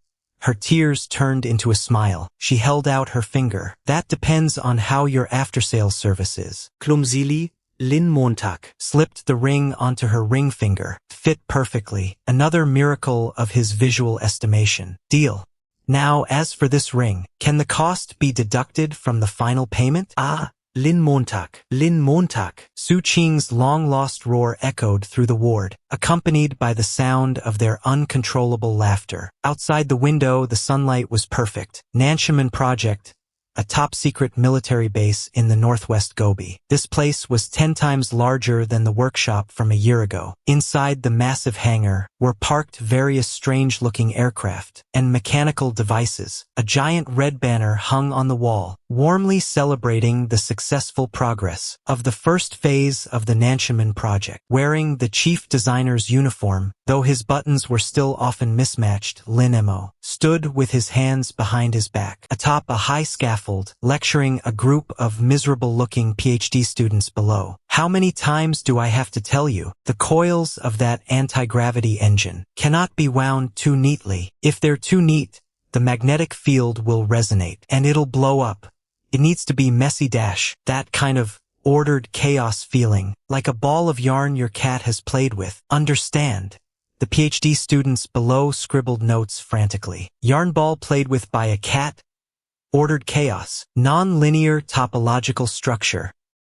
Her tears turned into a smile. She held out her finger. That depends on how your after-sales service is. Clumsily, Lin Montag Slipped the ring onto her ring finger. Fit perfectly. Another miracle of his visual estimation. Deal. Now, as for this ring, can the cost be deducted from the final payment? Ah, Lin Montag. Lin Montag. Su Qing's long-lost roar echoed through the ward, accompanied by the sound of their uncontrollable laughter. Outside the window, the sunlight was perfect. Nanshaman Project, a top-secret military base in the northwest Gobi. This place was 10 times larger than the workshop from a year ago. Inside the massive hangar were parked various strange-looking aircraft and mechanical devices. A giant red banner hung on the wall, warmly celebrating the successful progress of the first phase of the Nanshaman project. Wearing the chief designer's uniform, though his buttons were still often mismatched, Lin Mo stood with his hands behind his back, atop a high scaffold, lecturing a group of miserable-looking PhD students below. How many times do I have to tell you? The coils of that anti-gravity engine cannot be wound too neatly. If they're too neat, the magnetic field will resonate, and it'll blow up. It needs to be messy that kind of ordered chaos feeling, like a ball of yarn your cat has played with. Understand? The PhD students below scribbled notes frantically. Yarn ball played with by a cat? Ordered chaos. Non-linear topological structure.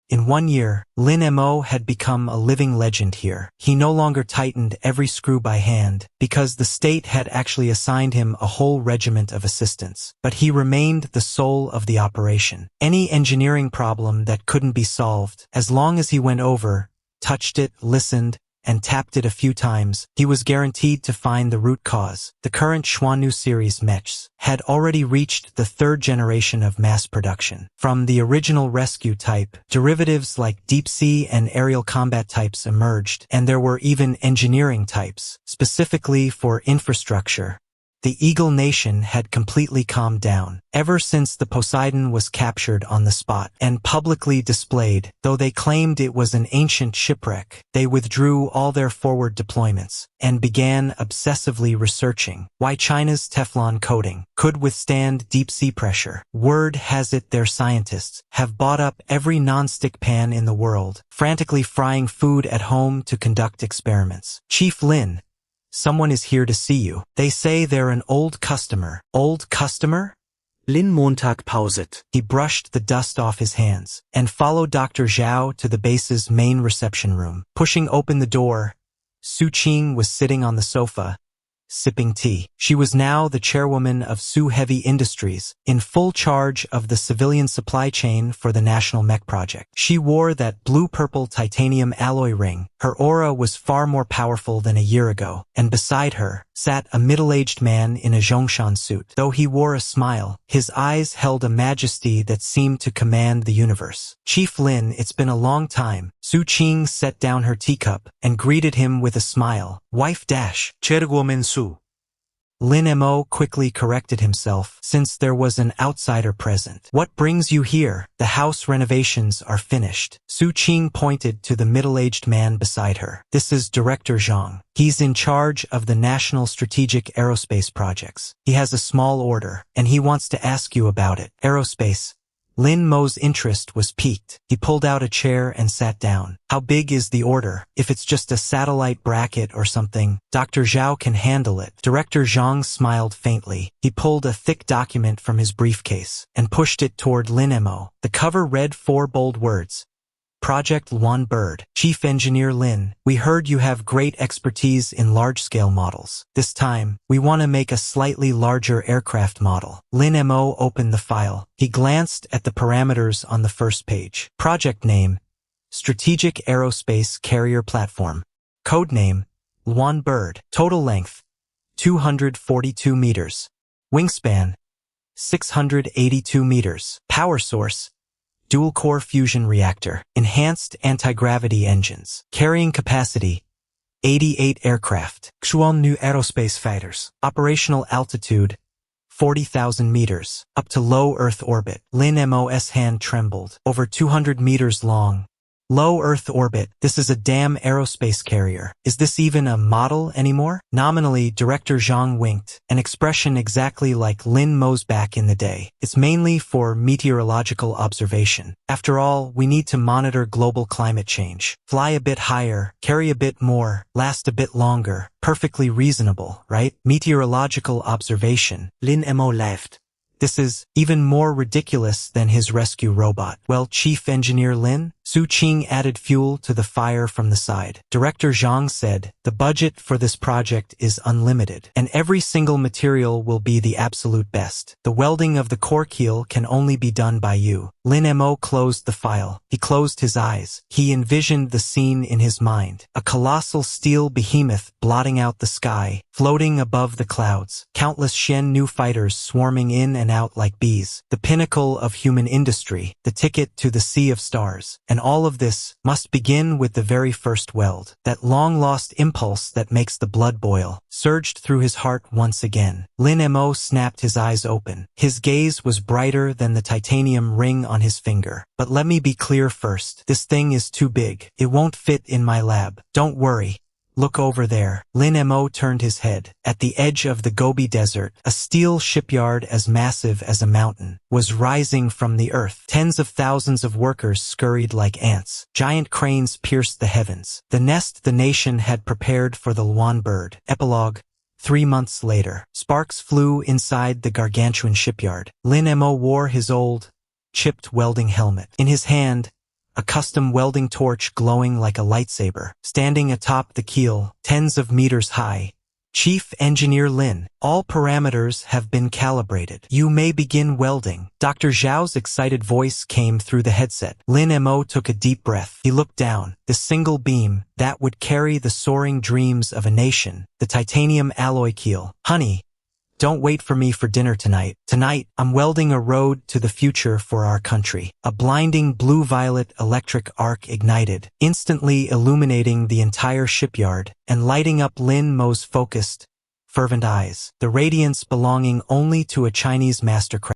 In 1 year, Lin Mo had become a living legend here. He no longer tightened every screw by hand, because the state had actually assigned him a whole regiment of assistants. But he remained the soul of the operation. Any engineering problem that couldn't be solved, as long as he went over, touched it, listened, and tapped it a few times, he was guaranteed to find the root cause. The current Xuannu series mechs had already reached the 3rd generation of mass production. From the original rescue type, derivatives like deep-sea and aerial combat types emerged, and there were even engineering types, specifically for infrastructure. The Eagle Nation had completely calmed down, ever since the Poseidon was captured on the spot and publicly displayed. Though they claimed it was an ancient shipwreck, they withdrew all their forward deployments and began obsessively researching why China's Teflon coating could withstand deep-sea pressure. Word has it their scientists have bought up every non-stick pan in the world, frantically frying food at home to conduct experiments. Chief Lin, someone is here to see you. They say they're an old customer. Old customer? Lin Montag pauset. He brushed the dust off his hands and followed Dr. Zhao to the base's main reception room. Pushing open the door, Su Qing was sitting on the sofa, sipping tea. She was now the chairwoman of Su Heavy Industries, in full charge of the civilian supply chain for the National Mech Project. She wore that blue-purple titanium alloy ring. Her aura was far more powerful than a year ago, and beside her sat a middle-aged man in a Zhongshan suit. Though he wore a smile, his eyes held a majesty that seemed to command the universe. Chief Lin, it's been a long time. Su Qing set down her teacup and greeted him with a smile. Wife dash. Chairwoman Su. Lin Mo quickly corrected himself, since there was an outsider present. What brings you here? The house renovations are finished. Su Qing pointed to the middle-aged man beside her. This is Director Zhang. He's in charge of the National Strategic Aerospace projects. He has a small order, and he wants to ask you about it. Aerospace. Lin Mo's interest was piqued. He pulled out a chair and sat down. How big is the order? If it's just a satellite bracket or something, Dr. Zhao can handle it. Director Zhang smiled faintly. He pulled a thick document from his briefcase and pushed it toward Lin Mo. The cover read 4 bold words. Project One Bird. Chief Engineer Lin, we heard you have great expertise in large-scale models. This time, we want to make a slightly larger aircraft model. Lin Mo opened the file. He glanced at the parameters on the first page. Project name, Strategic Aerospace Carrier Platform. Code name, One Bird. Total length, 242 meters. Wingspan, 682 meters. Power source, dual-core fusion reactor. Enhanced anti-gravity engines. Carrying capacity, 88 aircraft. Xuannu Aerospace fighters. Operational altitude, 40,000 meters. Up to low Earth orbit. Lin Mo's hand trembled. Over 200 meters long. Low Earth orbit. This is a damn aerospace carrier. Is this even a model anymore? Nominally, Director Zhang winked, an expression exactly like Lin Mo's back in the day. It's mainly for meteorological observation. After all, we need to monitor global climate change. Fly a bit higher, carry a bit more, last a bit longer. Perfectly reasonable, right? Meteorological observation. Lin Mo laughed. This is even more ridiculous than his rescue robot. Well, Chief Engineer Lin? Su Qing added fuel to the fire from the side. Director Zhang said, the budget for this project is unlimited, and every single material will be the absolute best. The welding of the core keel can only be done by you. Lin Mo closed the file. He closed his eyes. He envisioned the scene in his mind. A colossal steel behemoth blotting out the sky, floating above the clouds. Countless Shen Nu fighters swarming in and out like bees. The pinnacle of human industry, the ticket to the sea of stars. And all of this must begin with the very first weld. That long-lost impulse that makes the blood boil surged through his heart once again. Lin Mo snapped his eyes open. His gaze was brighter than the titanium ring on his finger. But let me be clear first. This thing is too big. It won't fit in my lab. Don't worry. Look over there. Lin Mo turned his head. At the edge of the Gobi Desert, a steel shipyard as massive as a mountain was rising from the earth. Tens of thousands of workers scurried like ants. Giant cranes pierced the heavens. The nest the nation had prepared for the Luan bird. Epilogue. 3 months later, sparks flew inside the gargantuan shipyard. Lin Mo wore his old, chipped welding helmet. In his hand, a custom welding torch glowing like a lightsaber, standing atop the keel, tens of meters high. Chief Engineer Lin, all parameters have been calibrated. You may begin welding. Dr. Zhao's excited voice came through the headset. Lin Mo took a deep breath. He looked down. The single beam that would carry the soaring dreams of a nation, the titanium alloy keel. Honey, don't wait for me for dinner tonight. Tonight, I'm welding a road to the future for our country. A blinding blue-violet electric arc ignited, instantly illuminating the entire shipyard and lighting up Lin Mo's focused, fervent eyes. The radiance belonging only to a Chinese mastercraft.